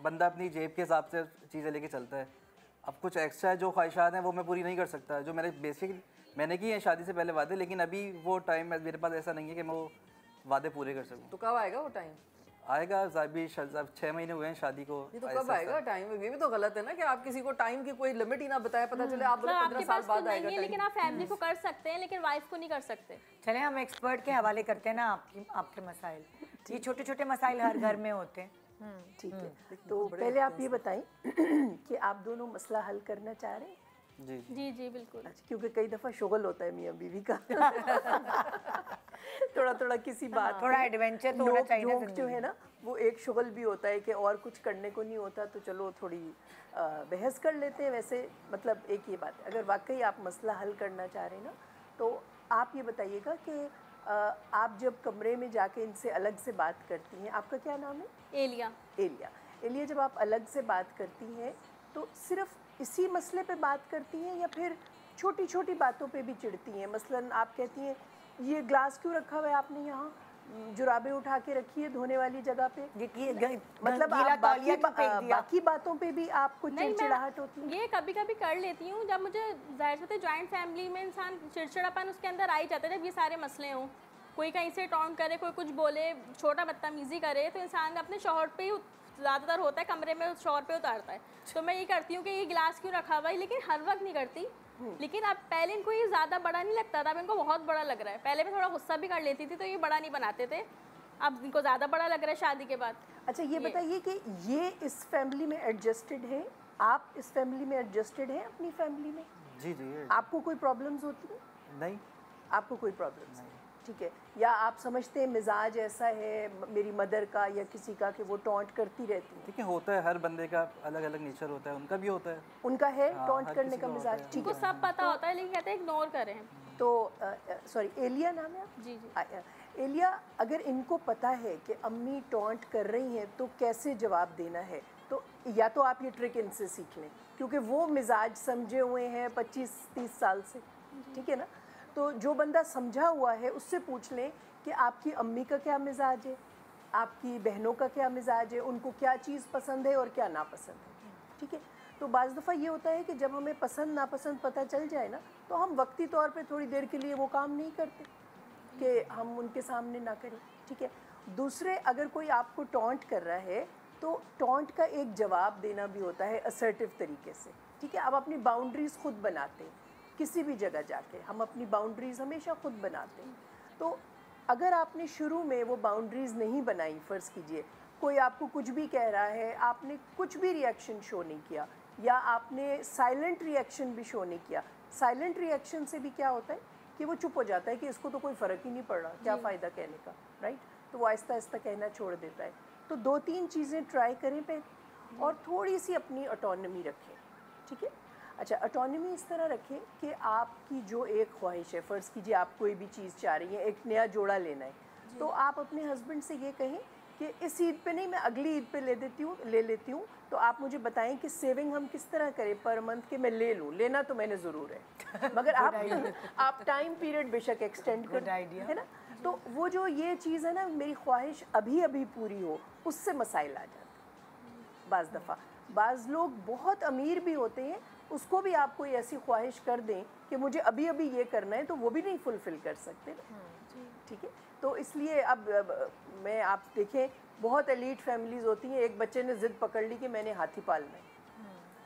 बंदा अपनी जेब के हिसाब से चीज़ें लेके चलता है। अब कुछ एक्स्ट्रा जो ख्वाहिशात हैं वो मैं पूरी नहीं कर सकता, जो मैंने की है शादी से पहले वादे, लेकिन अभी वो टाइम मेरे पास ऐसा नहीं है कि मैं वो वादे पूरे कर सकूँ। तो कब आएगा वो टाइम? आएगा, अभी 6 महीने हुए हैं शादी को। ये तो कब आएगा टाइम? ये भी तो गलत है ना कि आप किसी को टाइम की कोई लिमिट ही ना बताए, पता चले आप 15 साल बाद आएगा टाइम। लेकिन आप फैमिली को कर सकते हैं, लेकिन वाइफ को नहीं कर सकते। चले हम एक्सपर्ट के हवाले करते हैं ना आपके मसाइल। ये छोटे छोटे मसाइल हर घर में होते हैं। ठीक है, तो पहले आप ये बताएं कि आप दोनों मसला हल करना चाह रहे हैं? जी जी जी बिल्कुल। अच्छा, क्योंकि कई दफ़ा शुगल होता है मियाँ बीवी का थोड़ा थोड़ा किसी बात, थोड़ा एडवेंचर तो होना चाहिए ना जो है ना, वो एक शुगल भी होता है कि और कुछ करने को नहीं होता तो चलो थोड़ी बहस कर लेते हैं। वैसे मतलब एक ये बात है, अगर वाकई आप मसला हल करना चाह रहे हैं ना, तो आप ये बताइएगा कि आप जब कमरे में जाके इनसे अलग से बात करती हैं, आपका क्या नाम है? एलिया। एलिया, जब आप अलग से बात करती हैं तो सिर्फ इसी मसले पे बात करती हैं या फिर छोटी छोटी बातों पे भी चिढ़ती हैं? मसलन आप कहती हैं ये ग्लास क्यों रखा हुआ है आपने यहाँ, जुराबें उठा के रखी है धोने वाली जगह पे, मतलब आप बाकी बातों पे भी आपको चिड़चिड़ाहट होती है? ये कभी कभी कर लेती हूँ, जब मुझे जाहिर सी जॉइंट फैमिली में इंसान चिड़चिड़ापन उसके अंदर आ ही जाता है। जब ये सारे मसले हों, कोई कहीं से टॉन्ट करे, कोई कुछ बोले, छोटा बदतमीजी करे, तो इंसान अपने शौहर पे ही ज़्यादातर होता है, कमरे में शौहर पे उतारता है। तो मैं ये करती हूँ कि ये गिलास क्यों रखा हुआ है, लेकिन हर वक्त नहीं करती। लेकिन अब पहले इनको ये ज़्यादा बड़ा नहीं लगता था, अब इनको बहुत बड़ा लग रहा है। पहले मैं थोड़ा गुस्सा भी कर लेती थी तो ये बड़ा नहीं बनाते थे, अब इनको ज़्यादा बड़ा लग रहा है शादी के बाद। अच्छा, ये बताइए कि ये इस फैमिली में एडजस्टेड है, आप इस फैमिली में एडजस्टेड हैं अपनी फैमिली में? जी जी। आपको कोई प्रॉब्लम्स होती है? नहीं, आपको कोई प्रॉब्लम्स नहीं, ठीक है। या आप समझते हैं मिजाज ऐसा है मेरी मदर का या किसी का कि वो टॉन्ट करती रहती है? ठीक है, होता है, हर बंदे का अलग अलग नेचर होता है, उनका भी होता है। उनका है टॉन्ट हर करने किसी का का मिजाज? होता है। ठीक उनको सब पता होता है, लेकिन कहते हैं इग्नोर करें। तो सॉरी, एलिया नाम है आप? जी जी। एलिया, अगर इनको पता है कि अम्मी टॉन्ट कर रही हैं तो कैसे जवाब देना है, तो या तो आप ये ट्रिक इनसे सीख लें, क्योंकि वो मिजाज समझे हुए हैं 25-30 साल से, ठीक है ना। तो जो बंदा समझा हुआ है उससे पूछ लें कि आपकी अम्मी का क्या मिजाज है, आपकी बहनों का क्या मिजाज है, उनको क्या चीज़ पसंद है और क्या नापसंद है, ठीक है। तो बाज़ दफ़ा ये होता है कि जब हमें पसंद नापसंद पता चल जाए ना, तो हम वक्ती तौर पे थोड़ी देर के लिए वो काम नहीं करते कि हम उनके सामने ना करें, ठीक है। दूसरे, अगर कोई आपको टॉन्ट कर रहा है तो टॉन्ट का एक जवाब देना भी होता है असर्टिव तरीके से, ठीक है। आप अपनी बाउंड्रीज़ खुद बनाते हैं, किसी भी जगह जाके हम अपनी बाउंड्रीज़ हमेशा खुद बनाते हैं। तो अगर आपने शुरू में वो बाउंड्रीज़ नहीं बनाई, फ़र्ज़ कीजिए कोई आपको कुछ भी कह रहा है, आपने कुछ भी रिएक्शन शो नहीं किया, या आपने साइलेंट रिएक्शन भी शो नहीं किया। साइलेंट रिएक्शन से भी क्या होता है कि वो चुप हो जाता है कि इसको तो कोई फ़र्क ही नहीं पड़ रहा, क्या फ़ायदा कहने का, राइट। तो वो आहिस्ता आहिस्ता कहना छोड़ देता है। तो 2-3 चीज़ें ट्राई करें पहले, और थोड़ी सी अपनी ऑटोनमी रखें, ठीक है। अच्छा, ऑटोनमी इस तरह रखें कि आपकी जो एक ख्वाहिश है, फ़र्ज़ कीजिए आप कोई भी चीज़ चाह रही हैं, एक नया जोड़ा लेना है, तो आप अपने हस्बैंड से ये कहें कि इस ईद पे नहीं, मैं अगली ईद पे ले लेती हूँ, तो आप मुझे बताएं कि सेविंग हम किस तरह करें पर मंथ के मैं ले लूँ। लेना तो मैंने ज़रूर है, मगर आप टाइम पीरियड बेशक एक्सटेंड कर, है ना। तो वो जो ये चीज़ है ना, मेरी ख्वाहिश अभी अभी पूरी हो, उससे मसाइल आ जाते हैं बाज़ दफ़ा। बाज़ लोग बहुत अमीर भी होते हैं, उसको भी आप कोई ऐसी ख्वाहिश कर दें कि मुझे अभी अभी ये करना है, तो वो भी नहीं फुलफ़िल कर सकते ना, ठीक है। तो इसलिए अब मैं, आप देखें बहुत एलीट फैमिलीज़ होती हैं, एक बच्चे ने ज़िद पकड़ ली कि मैंने हाथी पालना है,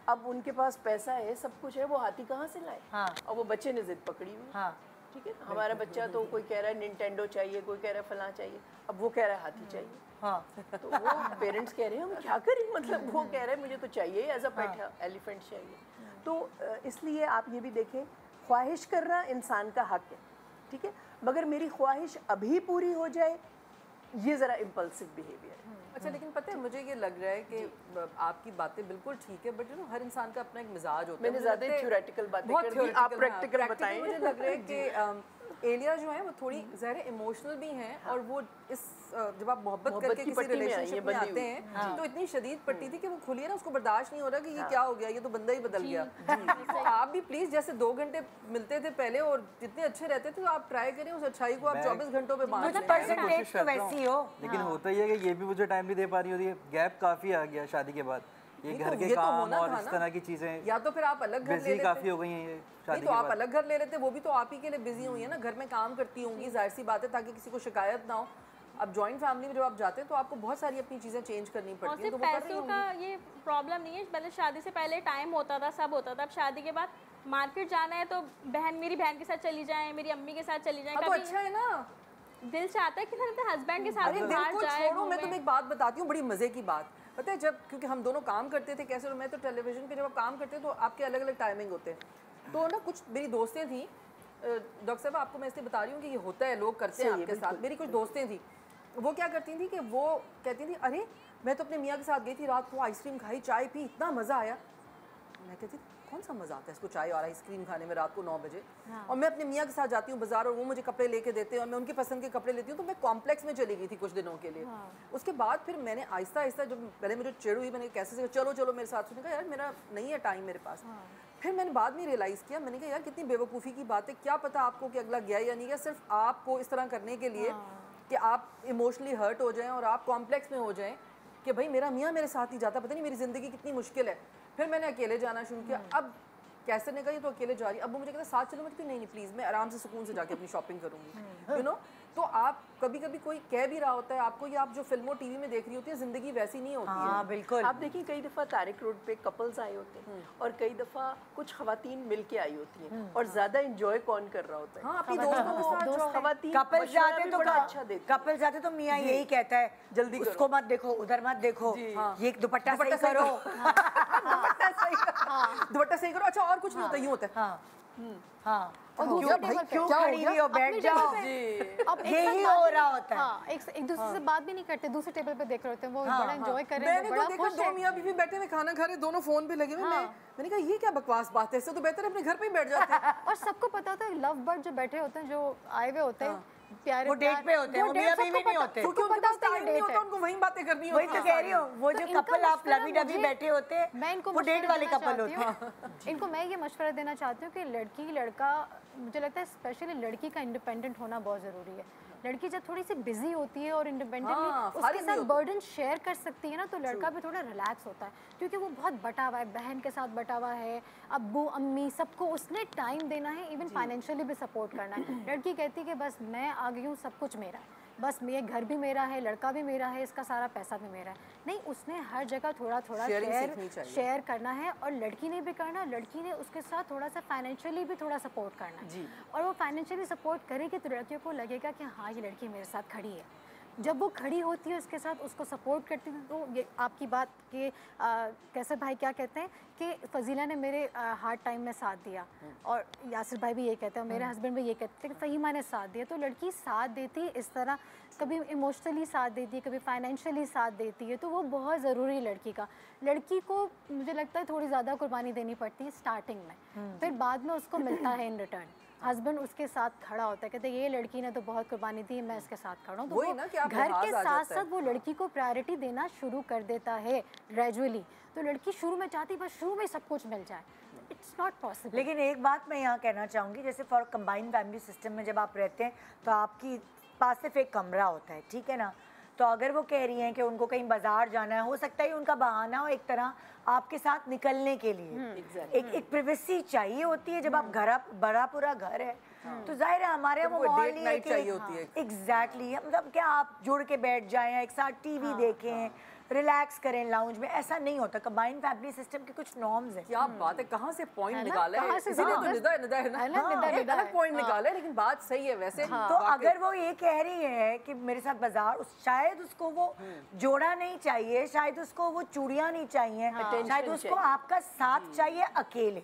अब उनके पास पैसा है, सब कुछ है, वो हाथी कहाँ से लाए? हाँ। और वो बच्चे ने जिद पकड़ी हुई। हाँ ठीक है, हमारा बच्चा तो कोई कह रहा है निंटेंडो चाहिए, कोई कह रहा है फलां चाहिए, अब वो कह रहा है हाथी चाहिए। हाँ तो वो पेरेंट्स कह रहे हैं हम क्या करें, मतलब वो कह रहे हैं मुझे तो चाहिए एज अ पेट है, एलिफेंट चाहिए। तो इसलिए आप ये भी देखें, ख्वाहिश करना इंसान का हक है, ठीक है, मगर मेरी ख्वाहिश अभी पूरी हो जाए, ये ज़रा इम्पल्सिव बिहेवियर है। अच्छा, लेकिन पता है मुझे ये लग रहा है कि आपकी बातें बिल्कुल ठीक है, बट हर इंसान का अपना एक मिजाज होता है। मैंने ज़्यादा थ्योरेटिकल बातें कर दी, आप प्रैक्टिकल बताएं। मुझे लग रहा है कि एलिया जो है वो थोड़ी ज़्यादा इमोशनल भी हैं, और वो इस जब आप मोहब्बत करके किसी रिलेशनशिप में आते हैं तो इतनी शदीद पट्टी थी कि वो खुली है ना, उसको बर्दाश्त नहीं हो रहा कि ये क्या हो गया, ये तो बंदा ही बदल गया। तो आप भी प्लीज़, जैसे 2 घंटे मिलते थे पहले और जितने अच्छे रहते थे, तो आप ट्राई करें उस अच्छाई को आप 24 घंटों पे बांट लें। परसेंटेज तो वैसी हो, लेकिन होता ही है कि ये भी मुझे टाइम नहीं दे पा रही होती है। गैप काफ़ी आ गया शादी के बाद, ये घर के काम और इस तरह की चीज़ें, या तो फिर आप अलग घर ले बिजी लेते, काफ़ी हो गई हैं ये शादी तो के आप बाद। अलग घर ले लेते, वो भी तो आप ही के लिए बिजी हुई है ना, घर में काम करती होंगी, जाहिर सी बात है, ताकि किसी को शिकायत ना हो। अब जॉइंट फैमिली में जब आप जाते हैं तो आपको बहुत सारी अपनी चीज़ें चेंज करनी और पड़ती हैं, सिर्फ तो वो कर रही पैसों का ये प्रॉब्लम नहीं है, पहले शादी से पहले टाइम होता था, सब होता था। अब शादी के बाद मार्केट जाना है तो मेरी बहन के साथ चली जाए, मेरी अम्मी के साथ चली जाए, तो अच्छा है ना, दिल चाहता है कि हम हस्बैंड के साथ अरे भी दिल बाहर को जाए, छोड़ो, मैं तुम्हें एक बात बताती हूँ, बड़ी मज़े की बात। पता है, जब क्योंकि हम दोनों काम करते थे कैसे, और मैं तो टेलीविज़न पे जब आप काम करते हैं तो आपके अलग अलग टाइमिंग होते हैं, तो ना कुछ मेरी दोस्तें थी, डॉक्टर साहब आपको मैं इसलिए बता रही हूँ कि ये होता है, लोग करते हैं आपके साथ। मेरी कुछ दोस्तें थी, वो क्या करती थी कि वो कहती थी, अरे मैं तो अपने मियाँ के साथ गई थी, रात को आइसक्रीम खाई, चाय पी, इतना मज़ा आया। मैं कहती थी कौन सा मज़ा आता है इसको चाय और आइसक्रीम खाने में रात को 9 बजे। और मैं अपने मियाँ के साथ जाती हूँ बाजार, और वो मुझे कपड़े लेके देते हैं और मैं उनकी पसंद के कपड़े लेती हूँ। तो मैं कॉम्प्लेक्स में चली गई थी कुछ दिनों के लिए। उसके बाद फिर मैंने आहिस्ता आहिस्ता, जब पहले मुझे चिढ़ हुई, मैंने कैसे चलो चलो मेरे साथ, उसने कहा यार मेरा नहीं है टाइम मेरे पास। फिर मैंने बाद में रियलाइज़ किया, मैंने कहा यार कितनी बेवकूफ़ी की बात है, क्या पता आपको कि अगला गया या नहीं गया, सिर्फ आपको इस तरह करने के लिए कि आप इमोशनली हर्ट हो जाएं और आप कॉम्प्लेक्स में हो जाएं कि भाई मेरा मियाँ मेरे साथ नहीं जाता, पता नहीं मेरी ज़िंदगी कितनी मुश्किल है। फिर मैंने अकेले जाना शुरू किया। अब कैसे ने कहा ये तो अकेले जा रही, अब वो मुझे कहता साथ चलो, मैं कहती नहीं प्लीज़, मैं आराम से सुकून से जाके अपनी शॉपिंग करूँगी, यू नो। तो आप कभी कभी कोई कह भी रहा होता है आपको, या आप जो फिल्मों टीवी में देख रही होती है, ज़िंदगी वैसी नहीं होती है। बिल्कुल। आप देखिए कई दफ़ा तारिक रोड पे कपल्स आए होते हैं, और कई दफ़ा कुछ खवातीन मिल के आई होती हैं, और ज़्यादा इंजॉय कौन कर रहा होता है? हाँ, अपनी दोस्तों के साथ जो खवातीन कपल जाते तो बड़ा अच्छा देते हैं। कपल जाते तो मियाँ यही कहता है, जल्दी उसको मत देखो, उधर मत देखो, ये दुपट्टा सही करो, दुपट्टा सही करो। अच्छा, और कुछ नहीं होता, यूँ होता है। हाँ और दूसरे टेबल पे क्यों खड़ी हुई हो, बैठ जाओ, अब एक यही साथ हो बात रहा भी- होता है। हाँ, एक दूसरे से बात भी नहीं करते, दूसरे टेबल पे देख रहे होते हैं, वो बड़ा एंजॉय कर रहे हैं, मैंने वो तो बड़ा देखा खुश दो है। मियाँ बीवी बैठे हुए खाना खा रहे, दोनों फोन पे लगे हुए। मैंने कहा ये क्या बकवास बात है, इससे तो बेहतर है अपने घर पे ही बैठ जाते हैं। और सबको पता होता है, लव बर्ड जो बैठे होते हैं, जो आए हुए होते हैं, प्यारे वो डेट पे होते हैं, वो मियाँ बीवी नहीं होते, क्योंकि उनके पास टाइम नहीं होता, उनको वही बातें करनी वही होती तो हैं। कह रही हूँ, वो जो इनका कपल आप मशवरा लवी डबी मुझे- बैठे होते हैं, मैं इनको वो डेट मशवरा वाले देना कपल चाहती होते हैं। हूँ। इनको मैं ये मशवरा देना चाहती हूँ कि लड़की लड़का, मुझे लगता है स्पेशली लड़की का इंडिपेंडेंट होना बहुत ज़रूरी है। लड़की जब थोड़ी सी बिजी होती है और इंडिपेंडेंटली उसके फारिग साथ नहीं बर्डन शेयर कर सकती है ना, तो लड़का भी थोड़ा रिलैक्स होता है, क्योंकि वो बहुत बटा हुआ है, बहन के साथ बटा हुआ है, अब्बू अम्मी सबको उसने टाइम देना है, इवन फाइनेंशियली भी सपोर्ट करना है। लड़की कहती है कि बस मैं आ गई हूँ, सब कुछ मेरा है, बस मेरे घर भी मेरा है, लड़का भी मेरा है, इसका सारा पैसा भी मेरा है। नहीं, उसने हर जगह थोड़ा थोड़ा शेयर करना है, और लड़की ने भी करना, लड़की ने उसके साथ थोड़ा सा फाइनेंशियली भी थोड़ा सपोर्ट करना है। और वो फाइनेंशियली सपोर्ट करेगी तो लड़कियों को लगेगा कि हाँ ये लड़की मेरे साथ खड़ी है। जब वो खड़ी होती है उसके साथ, उसको सपोर्ट करती है, तो ये आपकी बात के कैसे भाई क्या कहते हैं कि फजीला ने मेरे हार्ड टाइम में साथ दिया, और यासिर भाई भी ये कहते हैं, मेरे हस्बैंड भी ये कहते हैं कि फ़हीमा ने साथ दिया। तो लड़की साथ देती है इस तरह, कभी इमोशनली साथ देती है, कभी फाइनेंशियली साथ देती है, तो वो बहुत ज़रूरी है लड़की का। लड़की को मुझे लगता है थोड़ी ज़्यादा कुर्बानी देनी पड़ती है स्टार्टिंग में, फिर बाद में उसको मिलता है इन रिटर्न। हस्बैंड उसके साथ खड़ा होता है, कहते हैं ये लड़की ने तो बहुत कुर्बानी दी, मैं इसके साथ खड़ा हूँ। तो वही ना कि आप घर लिहाज के आ साथ जाता है। साथ वो लड़की को प्रायोरिटी देना शुरू कर देता है ग्रेजुअली। तो लड़की शुरू में चाहती बस शुरू में सब कुछ मिल जाए, इट्स नॉट पॉसिबल। लेकिन एक बात मैं यहाँ कहना चाहूँगी, जैसे फॉर कंबाइंड फैमिली सिस्टम में जब आप रहते हैं तो आपकी पास सिर्फ एक कमरा होता है, ठीक है ना। तो अगर वो कह रही हैं कि उनको कहीं बाजार जाना है, हो सकता है उनका बहाना हो एक तरह आपके साथ निकलने के लिए। एक प्राइवेसी चाहिए होती है जब आप घर, बड़ा पूरा घर है, तो जाहिर है हमारे यहाँ वो माहौल नहीं है कि चाहिए होती है। एग्जैक्टली, मतलब क्या आप जुड़ के बैठ जाएं, एक साथ टीवी देखें, रिलैक्स करें लाउंज में, ऐसा नहीं होता। कंबाइंड फैमिली सिस्टम के कुछ नॉर्म्स हैं। क्या बात है, कहाँ से पॉइंट है ना? निकाला है, कहाँ से इसीलिए तो हाँ। निदा निदा है ना, है ना? निदा एक निदा अलग है। पॉइंट निकाला है, लेकिन बात सही है वैसे। तो अगर वो ये कह रही है कि मेरे साथ बाजार, शायद उसको वो जोड़ा नहीं चाहिए, शायद उसको वो चूड़ियां नहीं चाहिए, शायद उसको आपका साथ चाहिए अकेले।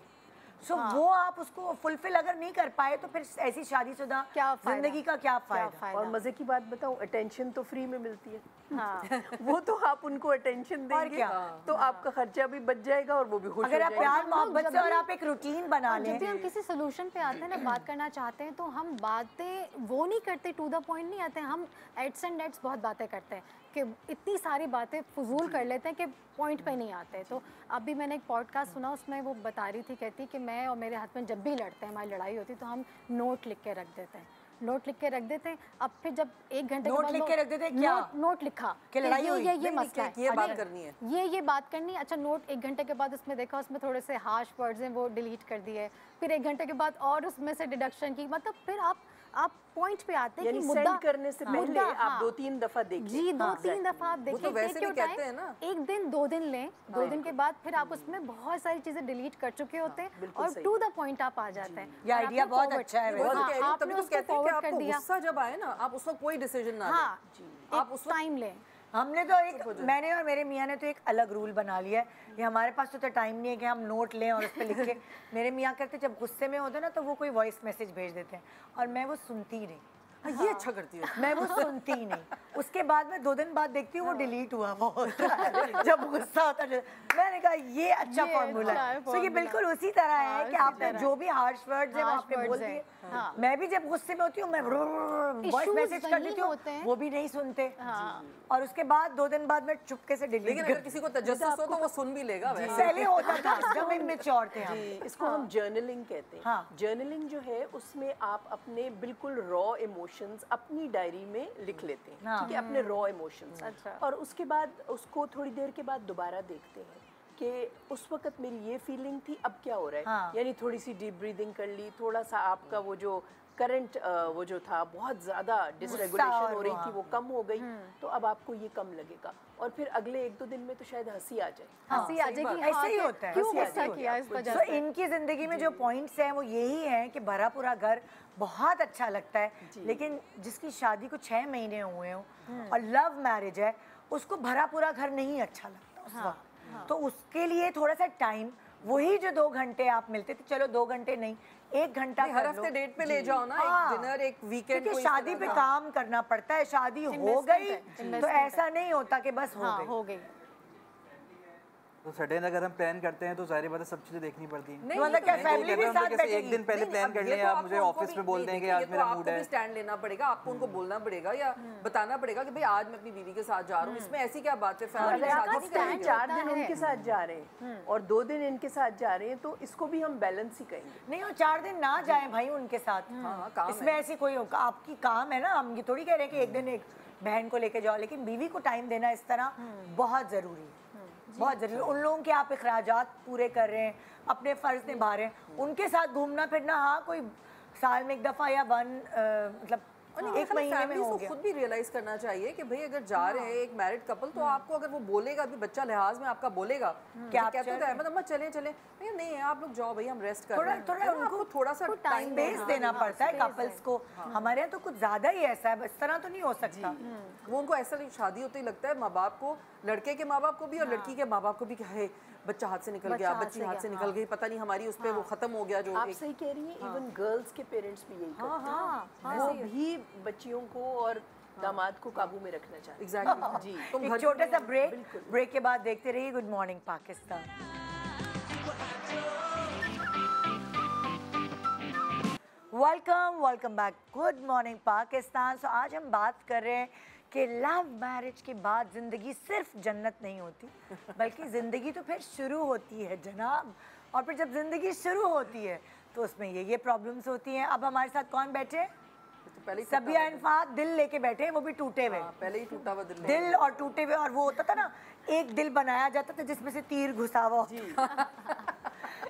सो वो आप उसको फुलफिल अगर नहीं कर पाए तो फिर ऐसी शादीशुदा जिंदगी का क्या फायदा। और मजे की बात बताऊं, अटेंशन तो फ्री में मिलती है। हाँ। वो तो आप उनको अटेंशन देंगे क्या? तो आपका खर्चा भी बच जाएगा और वो भी खुश अगर हो आप जाएंगे। प्यार मोहब्बत से और आप एक रूटीन बना और जब लें। भी हम किसी सोल्यूशन पे आते हैं ना, बात करना चाहते हैं, तो हम बातें वो नहीं करते, टू द पॉइंट नहीं आते हैं, हम एड्स एंड डेट्स बहुत बातें करते हैं कि इतनी सारी बातें फजूल कर लेते हैं कि पॉइंट पे नहीं आते। तो अभी मैंने एक पॉडकास्ट सुना, उसमें वो बता रही थी, कहती कि मैं और मेरे हस्बैंड जब भी लड़ते हैं, हमारी लड़ाई होती तो हम नोट लिख के रख देते हैं, नोट लिख के रख देते हैं। अब फिर जब 1 घंटे नोट लिख के रख देते हैं, क्या? नोट लिखा कि लड़ाई हुई? ये मसला है, ये बात करनी है, ये बात करनी है। अच्छा, नोट 1 घंटे के बाद उसमें देखा, उसमें थोड़े से हार्श वर्ड्स हैं, वो डिलीट कर दिए। फिर 1 घंटे के बाद और उसमें से डिडक्शन की, मतलब फिर आप पॉइंट पे आते हैं कि यानी मुद्दा सेंड करने से पहले मुद्दा, आप हाँ। 2-3 दफा देखिए। जी, 2-3 दफा आप वो देखिए, तो वैसे take your भी कहते time। हैं ना। 1 दिन 2 दिन लें, 2 दिन के बाद फिर आप उसमें बहुत सारी चीजें डिलीट कर चुके होते हैं और टू द पॉइंट आप आ जाते हैं। ये आइडिया बहुत अच्छा है। बहुत वैसे। कह रही हूँ, आपने तभी तो उसको कहते हैं कि forward कर आपको दिया। गुस्सा जब आए ना, आप उस वक्त कोई डिसीजन ना हाँ, लें, आप उस वक्त टाइम लें। हमने तो मैंने और मेरे मियाँ ने तो एक अलग रूल बना लिया है। ये हमारे पास तो टाइम नहीं है कि हम नोट लें और उस पर लिख के। मेरे मियाँ करते जब गुस्से में होते ना तो वो कोई वॉइस मैसेज भेज देते हैं और मैं वो सुनती ही नहीं। ये अच्छा करती है। मैं वो सुनती ही नहीं। उसके बाद मैं 2 दिन बाद देखती हूँ वो डिलीट हुआ वो होता है। जब गुस्सा होता है मैंने कहा ये अच्छा फॉर्मूला है। तो ये बिल्कुल उसी तरह है कि आपने जो भी हार्श वर्ड्स हैं वो आपने बोल दिए। मैं भी जब गुस्से में होती हूँ मैं वॉइस मैसेज कर देती हूँ, वो भी नहीं सुनते और उसके बाद 2 दिन बाद मैं चुपके से डिलीट। लेकिन अगर किसी को तजस्सुस हो तो वो सुन भी लेगा वैसे। पहले होता था जब इमेच्योर थे हम। इसको हम जर्नलिंग कहते हैं। जर्नलिंग जो है उसमें आप अपने बिल्कुल रॉ इमोशंस अपनी डायरी में लिख लेते हैं, ठीक है, अपने रॉ इमोशंस। और उसके बाद उसको थोड़ी देर के बाद दोबारा देखते हैं कि उस वक्त मेरी ये फीलिंग थी, अब क्या हो रहा है। यानी थोड़ी सी डीप ब्रीदिंग कर ली, थोड़ा सा आपका वो जो करंट वो जो था बहुत ज़्यादा डिसरेगुलेशन हो रही थी वो कम हो गई, तो अब आपको ये कम लगेगा और फिर अगले 1-2 दिन में तो शायद हंसी आ जाए। हंसी आ जाएगी। ऐसे ही होता है। क्यों गुस्सा किया इस वजह से? इनकी जिंदगी में जो पॉइंट्स हैं वो यही हैं कि भरा पूरा घर बहुत अच्छा लगता है, लेकिन जिसकी शादी को 6 महीने हुए हों और लव मैरिज है उसको भरा पूरा घर नहीं अच्छा लगता उस वक्त। तो उसके लिए थोड़ा सा टाइम, वही जो 2 घंटे आप मिलते थे, चलो 2 घंटे नहीं 1 घंटा हर हफ्ते डेट पे ले जाओ ना, एक डिनर, एक वीकेंड। क्योंकि शादी पे काम करना पड़ता है। शादी हो गई तो ऐसा नहीं होता कि बस हो गई। तो सडन अगर हम प्लान करते हैं तो सारी बातें सब चीजें देखनी पड़ती हैं। नहीं, मतलब क्या फैमिली भी साथ बैठेगी? एक दिन पहले प्लान कर लें, आप मुझे ऑफिस में बोल देंगे आज मेरा मूड है। स्टैंड लेना पड़ेगा, आपको उनको बोलना पड़ेगा या बताना पड़ेगा कि भाई आज मैं अपनी बीवी के साथ जा रहा हूँ। इसमें ऐसी क्या बात है, फैमिली शादी 4 दिन उनके साथ जा रहे हैं और 2 दिन इनके साथ जा रहे हैं, तो इसको भी हम बैलेंस ही कहेंगे। नहीं, वो 4 दिन ना जाएं भाई उनके साथ। इसमें ऐसी कोई आपकी काम है ना, हम ये थोड़ी कह रहे हैं कि एक दिन एक बहन को लेके जाओ, लेकिन बीवी को टाइम देना इस तरह बहुत जरूरी है, बहुत जरूरी। उन लोगों के आप अखराजात पूरे कर रहे हैं, अपने फर्ज निभा रहे हैं, उनके साथ घूमना फिरना हाँ कोई साल में 1 दफा या मतलब 1 महीने में हो गया। खुद भी रियलाइज करना चाहिए कि भाई अगर जा रहे हैं एक मैरिड कपल, तो आपको अगर वो बोलेगा अभी बच्चा लिहाज में आपका बोलेगा क्या कहते हैं अहमद अम्मा चले भैया नहीं आप लोग जाओ भाई हम रेस्ट कर रहे हैं, थोड़ा उनको थोड़ा सा टाइम स्पेस देना पड़ता है कपल्स को। हमारे यहाँ तो कुछ ज्यादा ही ऐसा है, इस तरह तो नहीं हो सकता। वो उनको ऐसा शादी होते ही लगता है माँ बाप को, लड़के के माँ बाप को भी और लड़की के माँ बाप को भी, है बच्चा हाथ से निकल गया, बच्ची हाथ से निकल गई, पता नहीं हमारी उस पर वो खत्म हो गया। जो आप सही कह रही हैं, इवन गर्ल्स के पेरेंट्स भी यही करते हैं, वो भी बच्चियों को और दामाद को काबू में रखना चाहते हैं। एग्जैक्टली जी। एक छोटा सा ब्रेक के बाद देखते रहिए good morning Pakistan. Welcome back, good morning Pakistan. So आज हम बात कर रहे हैं कि लव मैरिज के बाद ज़िंदगी सिर्फ जन्नत नहीं होती, बल्कि ज़िंदगी तो फिर शुरू होती है जनाब। और फिर जब ज़िंदगी शुरू होती है तो उसमें ये प्रॉब्लम्स होती हैं। अब हमारे साथ कौन बैठे हैं? सबिया इनफात दिल लेके बैठे हैं, वो भी टूटे हुए। पहले ही टूटा हुआ दिल और टूटे हुए। और वो होता था ना, एक दिल बनाया जाता था जिसमें से तीर घुसा हुआ।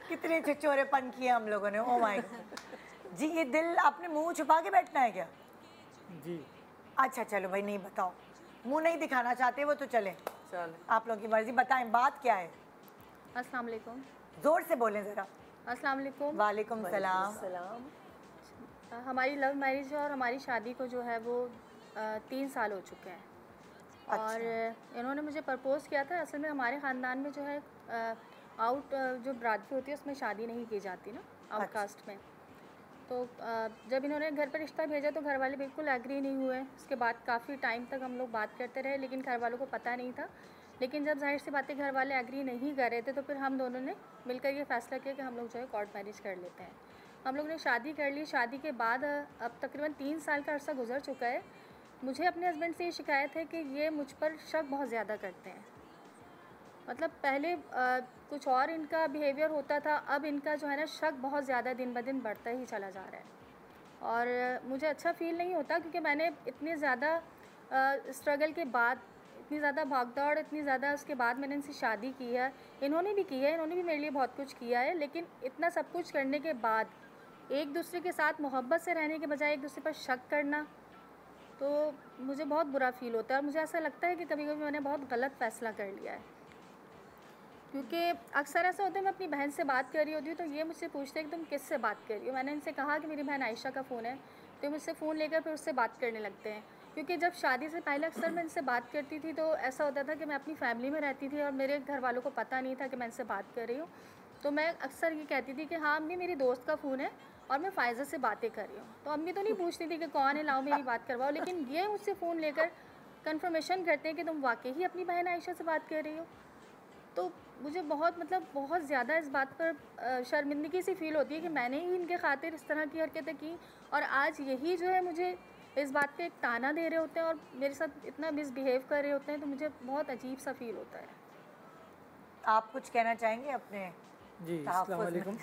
कितने छिछोरेपन किए हम लोगों ने। ओ माय गॉड जी। ये दिल आपने मुंह छुपा के बैठना है क्या? जी। अच्छा चलो भाई, नहीं बताओ, मुंह नहीं दिखाना चाहते वो तो चले। चल आप लोगों की मर्जी, बताएं बात क्या है। अस्सलाम वालेकुम। जोर से बोलें ज़रा। अस्सलाम वालेकुम। वालेकुम सलाम। सलाम। हमारी लव मैरिज है और हमारी शादी को जो है वो 3 साल हो चुके हैं। और इन्होंने मुझे प्रपोज़ किया था। असल में हमारे ख़ानदान में जो है आउट जो बरादरी होती है उसमें शादी नहीं की जाती ना, आउटकास्ट में। तो जब इन्होंने घर पर रिश्ता भेजा तो घर वाले बिल्कुल एग्री नहीं हुए। उसके बाद काफ़ी टाइम तक हम लोग बात करते रहे, लेकिन घर वालों को पता नहीं था। लेकिन जब जाहिर सी बातें घर वाले एग्री नहीं कर रहे थे तो फिर हम दोनों ने मिलकर ये फ़ैसला किया कि हम लोग जो है कोर्ट मैरिज कर लेते हैं। हम लोग ने शादी कर ली। शादी के बाद अब तकरीबन 3 साल का अरसा गुजर चुका है। मुझे अपने हस्बैंड से ये शिकायत है कि ये मुझ पर शक बहुत ज़्यादा करते हैं। मतलब पहले कुछ और इनका बिहेवियर होता था, अब इनका जो है ना शक बहुत ज़्यादा दिन ब दिन बढ़ता ही चला जा रहा है। और मुझे अच्छा फ़ील नहीं होता क्योंकि मैंने इतने ज़्यादा स्ट्रगल के बाद, इतनी ज़्यादा भागदौड़, इतनी ज़्यादा उसके बाद मैंने इनसे शादी की है। इन्होंने भी की है, इन्होंने भी मेरे लिए बहुत कुछ किया है। लेकिन इतना सब कुछ करने के बाद एक दूसरे के साथ मोहब्बत से रहने के बजाय एक दूसरे पर शक करना, तो मुझे बहुत बुरा फ़ील होता है। और मुझे ऐसा लगता है कि कभी कभी मैंने बहुत गलत फ़ैसला कर लिया है। क्योंकि अक्सर ऐसा होता है, मैं अपनी बहन से बात कर रही होती हूँ तो ये मुझसे पूछते हैं कि तुम किससे बात कर रही हो। मैंने इनसे कहा कि मेरी बहन आयशा का फ़ोन है, तो मुझसे फ़ोन लेकर फिर उससे बात करने लगते हैं। क्योंकि जब शादी से पहले अक्सर मैं इनसे बात करती थी तो ऐसा होता था कि मैं अपनी फैमिली में रहती थी और मेरे घर वालों को पता नहीं था कि मैं इनसे बात कर रही हूँ। तो मैं अक्सर ये कहती थी कि हाँ अम्मी मेरी दोस्त का फ़ोन है और मैं फ़ायज़ा से बातें कर रही हूँ। तो अम्मी तो नहीं पूछती थी कि कौन है, लाओ मेरी बात करवाओ। लेकिन ये मुझसे फ़ोन लेकर कंफर्मेशन करते हैं कि तुम वाकई ही अपनी बहन आयशा से बात कर रही हो। तो मुझे बहुत ज़्यादा इस बात पर शर्मिंदगी सी फ़ील होती है कि मैंने ही इनके खातिर इस तरह की हरकतें की और आज यही जो है मुझे इस बात पे एक ताना दे रहे होते हैं और मेरे साथ इतना मिसबिहेव कर रहे होते हैं। तो मुझे बहुत अजीब सा फ़ील होता है। आप कुछ कहना चाहेंगे अपने? जी अस्सलाम वालेकुम।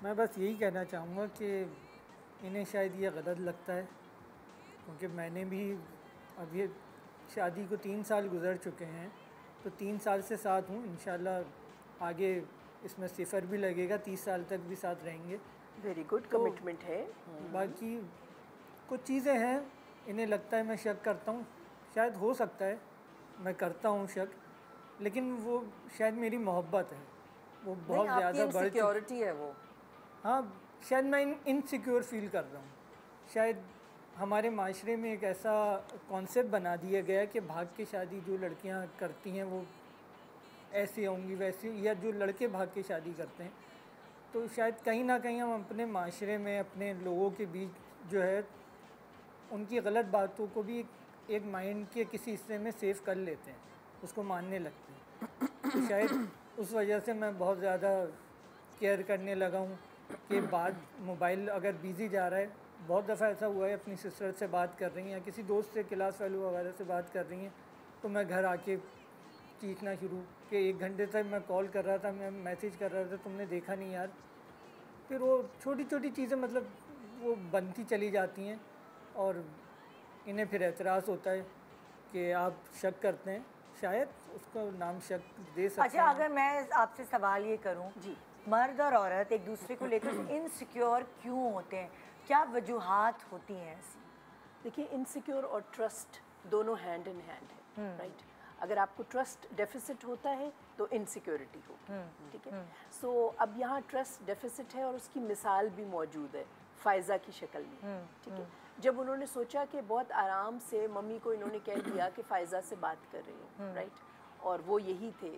मैं बस यही कहना चाहूँगा कि इन्हें शायद ये गलत लगता है, क्योंकि मैंने भी अब ये शादी को 3 साल गुजर चुके हैं, तो 3 साल से साथ हूँ। इंशाल्लाह आगे इसमें सिफर भी लगेगा, 30 साल तक भी साथ रहेंगे। वेरी गुड कमिटमेंट है। बाकी कुछ चीज़ें हैं इन्हें लगता है मैं शक करता हूँ, शायद हो सकता है मैं करता हूँ शक, लेकिन वो शायद मेरी मोहब्बत है वो बहुत ज़्यादा बढ़ सिक्योरिटी है वो। हाँ शायद मैं इनसिक्योर फील कर रहा हूँ। शायद हमारे माशरे में एक ऐसा कॉन्सेप्ट बना दिया गया कि भाग के शादी जो लड़कियाँ करती हैं वो ऐसी होंगी वैसी, या जो लड़के भाग के शादी करते हैं। तो शायद कहीं ना कहीं हम अपने माशरे में अपने लोगों के बीच जो है उनकी गलत बातों को भी एक माइंड के किसी हिस्से में सेव कर लेते हैं, उसको मानने लगते हैं। तो शायद उस वजह से मैं बहुत ज़्यादा केयर करने लगा हूँ कि बाद मोबाइल अगर बिज़ी जा रहा है, बहुत दफ़ा ऐसा हुआ है अपनी सिस्टर से बात कर रही हैं या किसी दोस्त से, क्लास फेलो वगैरह से बात कर रही हैं, तो मैं घर आके चीखना शुरू कि 1 घंटे तक मैं कॉल कर रहा था, मैं मैसेज कर रहा था, तुमने देखा नहीं यार। फिर वो छोटी छोटी चीज़ें मतलब वो बनती चली जाती हैं और इन्हें फिर एतराज़ होता है कि आप शक करते हैं, शायद उसका नाम शक दे सकते हैं। अच्छा, अगर मैं आपसे सवाल ये करूं, जी, मर्द और औरत एक दूसरे को लेकर इनसिक्योर क्यों होते हैं, क्या वजूहात होती हैं ऐसी? देखिए, इनसिक्योर और ट्रस्ट दोनों हैंड इन हैंड है, राइट। अगर आपको ट्रस्ट डेफिसिट होता है तो इनसिक्योरिटी होगी, ठीक है। सो अब यहाँ ट्रस्ट डेफिसिट है और उसकी मिसाल भी मौजूद है फ़ायज़ा की शक्ल में, ठीक है। जब उन्होंने सोचा कि बहुत आराम से मम्मी को इन्होंने कह दिया कि फ़ायज़ा से बात कर रही हूँ, राइट, और वो यही थे,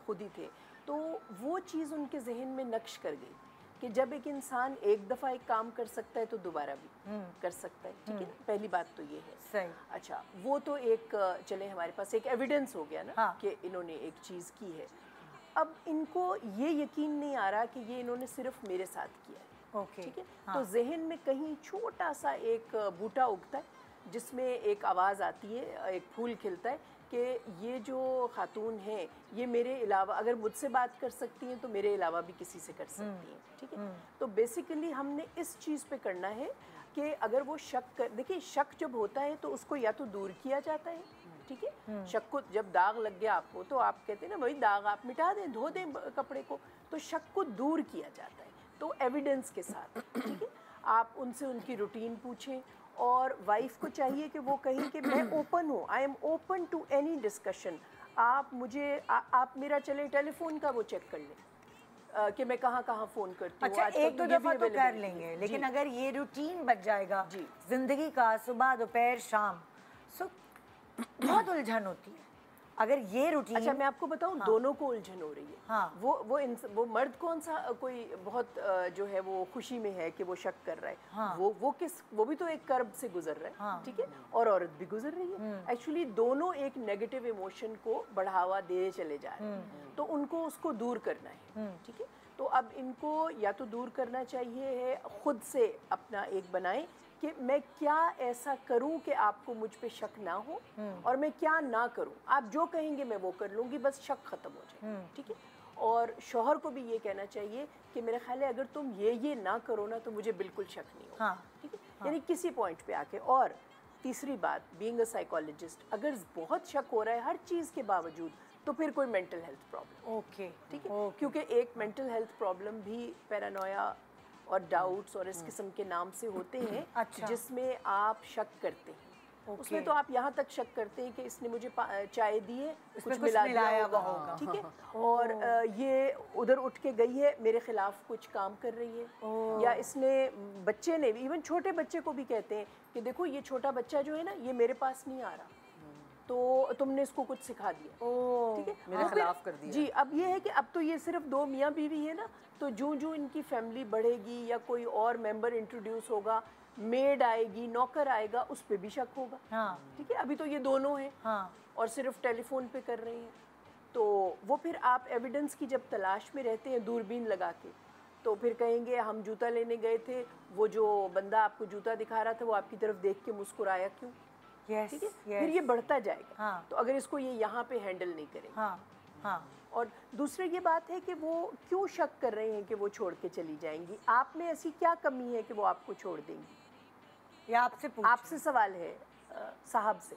खुद ही थे, तो वो चीज़ उनके जहन में नक्श कर गई कि जब एक इंसान एक दफ़ा एक काम कर सकता है तो दोबारा भी कर सकता है, ठीक है ना। पहली बात तो ये है। सही। अच्छा, वो तो एक चले हमारे पास एक एविडेंस हो गया ना, हाँ, कि इन्होंने एक चीज़ की है। अब इनको ये यकीन नहीं आ रहा कि ये इन्होंने सिर्फ मेरे साथ किया है, ठीक है। हाँ। तो जहन में कहीं छोटा सा एक बूटा उगता है जिसमें एक आवाज़ आती है, एक फूल खिलता है कि ये जो खातून है ये मेरे अलावा अगर मुझसे बात कर सकती हैं तो मेरे अलावा भी किसी से कर सकती हैं, ठीक है। तो बेसिकली हमने इस चीज़ पे करना है कि अगर वो शक कर, देखिए शक जब होता है तो उसको या तो दूर किया जाता है, ठीक है। शक को जब दाग लग गया आपको तो आप कहते हैं ना वही दाग आप मिटा दें, धो दें कपड़े को, तो शक को दूर किया जाता है तो एविडेंस के साथ, ठीक है। आप उनसे उनकी रूटीन पूछें और वाइफ को चाहिए कि वो कहें कि मैं ओपन हूँ, I am open to any discussion. आप मुझे आप मेरा चले टेलीफोन का वो चेक कर लें कि मैं कहाँ कहाँ फ़ोन करती हूँ। अच्छा, आजकल एक दो तो ये दफ़ा भी तो कर available लेंगे, है। लेकिन जी। अगर ये रूटीन बच जाएगा जी। जिंदगी का, सुबह दोपहर शाम, सो बहुत उलझन होती है अगर ये रूटीन। अच्छा, मैं आपको बताऊं, दोनों को उलझन हो रही है। हाँ। वो मर्द कौन सा कोई बहुत जो है वो खुशी में है कि वो शक कर रहा है। हाँ। वो भी तो एक कर्ब से गुजर रहा है। हाँ। ठीक है, और औरत भी गुजर रही है। एक्चुअली दोनों एक नेगेटिव इमोशन को बढ़ावा दे चले जा रहे हैं, तो उनको उसको दूर करना है। ठीक है, तो अब इनको या तो दूर करना चाहिए है, खुद से अपना एक बनाएं कि मैं क्या ऐसा करूं कि आपको मुझ पे शक ना हो, और मैं क्या ना करूं। आप जो कहेंगे मैं वो कर लूंगी, बस शक खत्म हो जाए। ठीक है, और शौहर को भी ये कहना चाहिए कि मेरे ख्याल है अगर तुम ये ना करो ना तो मुझे बिल्कुल शक नहीं होगा। हाँ। ठीक है, यानी किसी पॉइंट पे आके। और तीसरी बात, बीइंग अ साइकोलॉजिस्ट, अगर बहुत शक हो रहा है हर चीज़ के बावजूद, तो फिर कोई मेंटल हेल्थ प्रॉब्लम। ओके, ठीक है, क्योंकि एक मेंटल हेल्थ प्रॉब्लम भी पैरानोया और डाउट्स और इस किस्म के नाम से होते हैं। अच्छा। जिसमें आप शक करते हैं। उसमें तो आप यहाँ तक शक करते हैं कि इसने मुझे चाय दी है, कुछ मिलाया हुआ होगा। ठीक है, और ये उधर उठ के गई है, मेरे खिलाफ कुछ काम कर रही है। या इसने, बच्चे ने, इवन छोटे बच्चे को भी कहते हैं कि देखो ये छोटा बच्चा जो है ना, ये मेरे पास नहीं आ रहा, तो तुमने इसको कुछ सिखा दिया। ठीक है, मेरे खिलाफ कर दिया। जी, अब ये है कि अब तो ये सिर्फ दो मियाँ बीवी है ना, तो जो इनकी फैमिली बढ़ेगी या कोई और मेंबर इंट्रोड्यूस होगा, मेड आएगी, नौकर आएगा, उस पर भी शक होगा। हाँ। ठीक है, अभी तो ये दोनों हैं। हाँ। और सिर्फ टेलीफोन पे कर रही हैं, तो वो फिर आप एविडेंस की जब तलाश में रहते हैं दूरबीन लगा के, तो फिर कहेंगे हम जूता लेने गए थे, वो जो बंदा आपको जूता दिखा रहा था वो आपकी तरफ देख के मुस्कुराया क्यों। यस, ठीक है, फिर ये बढ़ता जाएगा। हाँ। तो अगर इसको ये यहाँ पे हैंडल नहीं करेंगे। हाँ। हाँ। और दूसरी ये बात है कि वो क्यों शक कर रहे हैं कि वो छोड़ के चली जाएंगी, आप में ऐसी क्या कमी है कि वो आपको छोड़ देंगी। या आपसे सवाल है साहब से,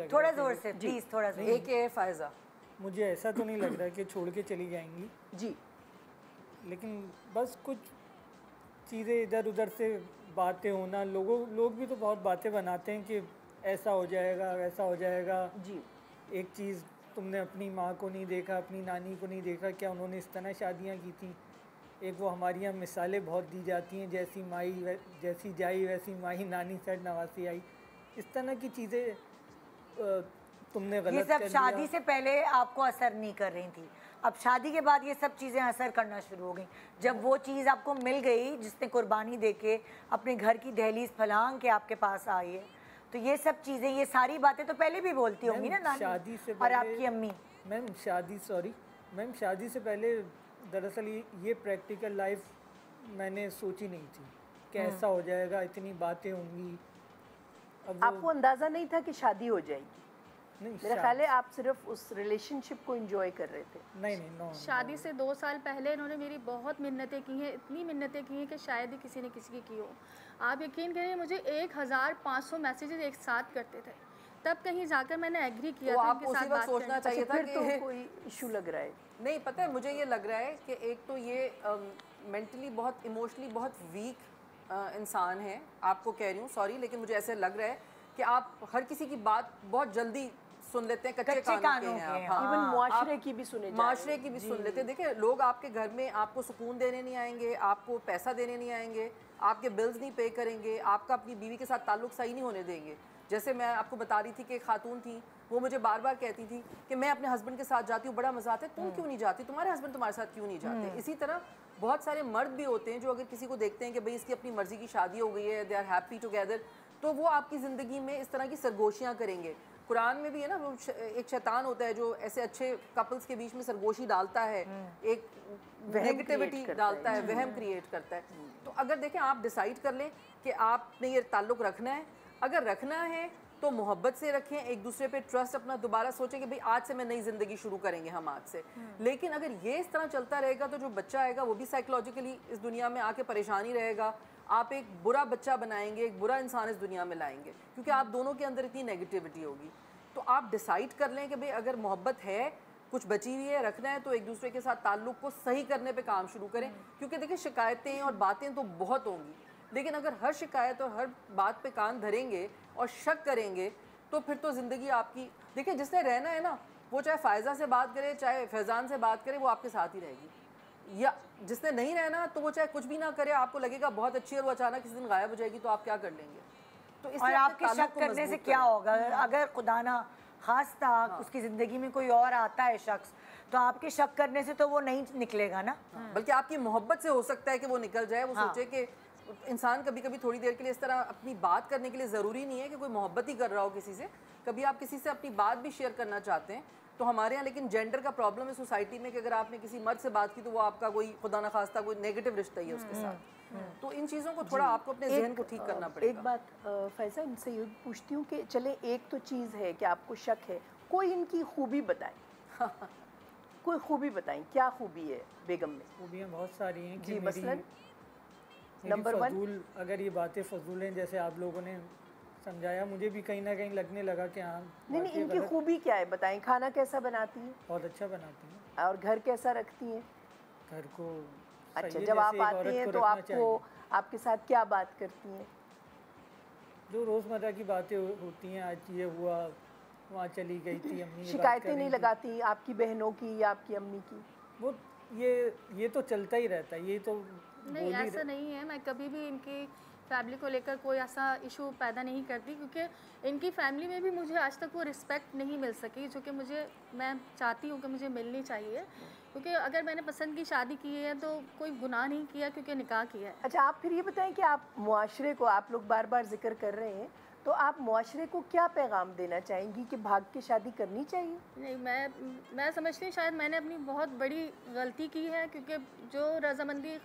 थोड़ा जोर से प्लीज, थोड़ा जोर। एक फायजा, मुझे ऐसा तो नहीं लग रहा कि छोड़ के चली जाएंगी जी, लेकिन बस कुछ चीज़ें इधर उधर से बातें होना, लोग भी तो बहुत बातें बनाते हैं कि ऐसा हो जाएगा वैसा हो जाएगा। जी, एक चीज़, तुमने अपनी माँ को नहीं देखा, अपनी नानी को नहीं देखा, क्या उन्होंने इस तरह शादियाँ की थी। एक वो हमारे यहाँ मिसालें बहुत दी जाती हैं, जैसी जाई वैसी माही, नानी सेड नवासी आई, इस तरह की चीज़ें तुमने गलत ये सब कर शादी लिया। से पहले आपको असर नहीं कर रही थी, अब शादी के बाद ये सब चीज़ें असर करना शुरू हो गई। जब वो चीज़ आपको मिल गई जिसने कुर्बानी देके अपने घर की दहलीज फलांग के आपके पास आई है, तो ये सब चीज़ें, ये सारी बातें तो पहले भी बोलती होंगी ना नानी शादी से और आपकी अम्मी। मैम शादी से पहले दरअसल ये प्रैक्टिकल लाइफ मैंने सोची नहीं थी कि ऐसा हो जाएगा, इतनी बातें होंगी। अब आपको अंदाजा नहीं था कि शादी हो जाएगी। नहीं, मेरा ख्याल है आप सिर्फ उस रिलेशनशिप को एंजॉय कर रहे थे। नहीं, नो। शादी से 2 साल पहले इन्होंने मेरी बहुत मिन्नतें की हैं, इतनी मिन्नतें की हैं कि शायद ही किसी ने किसी की की हो। आप यकीन करिए, मुझे 1500 मैसेजेस एक साथ करते थे, तब कहीं जाकर मैंने एग्री किया तो था आप इनके उसी साथ वक्त बात सोचना करने। चाहिए था फिर तो कि कोई इशू लग रहा है। नहीं, पता है मुझे ये लग रहा है कि एक तो ये मेंटली बहुत, इमोशनली बहुत वीक इंसान है। आपको कह रही हूँ सॉरी, लेकिन मुझे ऐसे लग रहा है कि आप हर किसी की बात बहुत जल्दी सुन लेते हैं, कच्चे कानों के हैं आप। हाँ, इवन मुआशरे की भी सुने जा माशरे की भी सुन लेते हैं। देखिए, लोग आपके घर में आपको सुकून देने नहीं आएंगे, आपको पैसा देने नहीं आएंगे, आपके बिल्स नहीं पे करेंगे, आपका अपनी बीवी के साथ ताल्लुक सही नहीं होने देंगे। जैसे मैं आपको बता रही थी कि एक खातून थी, वो मुझे बार बार कहती थी कि मैं अपने हस्बैंड के साथ जाती हूँ, बड़ा मजा आता है, तुम क्यों नहीं जाती, तुम्हारे हस्बैंड तुम्हारे साथ क्यों नहीं जाते। इसी तरह बहुत सारे मर्द भी होते हैं जो अगर किसी को देखते हैं कि भाई इसकी अपनी मर्जी की शादी हो गई है, दे आर हैप्पी टुगेदर, तो वो आपकी ज़िंदगी में इस तरह की सरगोशियाँ करेंगे। कुरान में भी है ना, वो एक शैतान होता है जो ऐसे अच्छे कपल्स के बीच में सरगोशी डालता है, एक नेगेटिविटी डालता है, वहम क्रिएट करता है। तो अगर देखें, आप डिसाइड कर लें कि आपने ये ताल्लुक़ रखना है, अगर रखना है तो मोहब्बत से रखें, एक दूसरे पे ट्रस्ट अपना दोबारा सोचें कि भाई आज से मैं नई ज़िंदगी शुरू करेंगे हम आज से। लेकिन अगर ये इस तरह चलता रहेगा तो जो बच्चा आएगा वो भी साइकोलॉजिकली इस दुनिया में आके परेशान ही रहेगा। आप एक बुरा बच्चा बनाएंगे, एक बुरा इंसान इस दुनिया में लाएंगे, क्योंकि आप दोनों के अंदर इतनी नेगेटिविटी होगी। तो आप डिसाइड कर लें कि भाई अगर मोहब्बत है, कुछ बची हुई है, रखना है, तो एक दूसरे के साथ ताल्लुक़ को सही करने पे काम शुरू करें। क्योंकि देखिए, शिकायतें और बातें तो बहुत होंगी, लेकिन अगर हर शिकायत और हर बात पे कान धरेंगे और शक करेंगे तो फिर तो ज़िंदगी आपकी, देखिए जिसने रहना है ना, वो चाहे फ़ायज़ा से बात करे चाहे फैज़ान से बात करे, वो आपके साथ ही रहेगी। या जिसने नहीं रहना तो वो चाहे कुछ भी ना करे, आपको लगेगा बहुत अच्छी है और वो अचानक किसी दिन गायब हो जाएगी, तो आप क्या कर लेंगे? तो और आपके शक करने से क्या होगा? अगर खुदा ना खास्ता उसकी ज़िंदगी में कोई और आता है शख्स, तो आपके शक करने से तो वो नहीं निकलेगा ना। बल्कि आपकी मोहब्बत से हो सकता है कि वो निकल जाए। वो सोचे कि इंसान कभी कभी थोड़ी देर के लिए इस तरह अपनी बात करने के लिए ज़रूरी नहीं है कि कोई मोहब्बत ही कर रहा हो किसी से, कभी आप किसी से अपनी बात भी शेयर करना चाहते हैं। तो हमारे यहाँ लेकिन जेंडर का प्रॉब्लम है सोसाइटी में कि अगर आपने किसी मर्द से बात की तो वो आपका कोई खुदा न खास्ता कोई नेगेटिव रिश्ता ही है उसके साथ। तो इन चीज़ों को थोड़ा आपको अपने जहन को ठीक करना पड़ेगा। एक बात फैज़ा इनसे ये पूछती हूँ कि चले एक तो चीज़ है कि आपको शक है, कोई इनकी खूबी बताएं कोई खूबी बताएं, क्या खूबी है बेगम में? खूबियाँ बहुत सारी हैं जी, कि मसलन नंबर 1, अगर ये बातें फजूल हैं जैसे आप लोगों ने समझाया, मुझे भी कहीं ना कहीं लगने लगा कि हाँ नहीं, इनकी खूबी क्या है बताएं। खाना कैसा बनाती हैं? बहुत अच्छा बनाती हैं। और घर कैसा रखती हैं? घर को अच्छा, जब आप आती हैं तो आपको आपके साथ क्या बात करती हैं? जो रोज़मर्रा की बातें होती हैं, आज ये हुआ, वहाँ चली गई थी अम्मी, शिकायतें नहीं लगाती आपकी बहनों की या आपकी अम्मी की? वो ये तो चलता ही रहता है, ये तो नहीं, ऐसा नहीं है। मैं कभी भी इनकी फैमिली को लेकर कोई ऐसा इशू पैदा नहीं करती, क्योंकि इनकी फैमिली में भी मुझे आज तक वो रिस्पेक्ट नहीं मिल सकी जो कि मैं चाहती हूँ कि मुझे मिलनी चाहिए। क्योंकि अगर मैंने पसंद की शादी की है तो कोई गुनाह नहीं किया क्योंकि निकाह किया है। अच्छा, आप फिर ये बताएं कि आप मुआशरे को, आप लोग बार बार जिक्र कर रहे हैं, तो आप मुआशरे को क्या पैगाम देना चाहेंगी कि भाग के शादी करनी चाहिए? नहीं, मैं समझती हूँ शायद मैंने अपनी बहुत बड़ी गलती की है, क्योंकि जो रजामंदी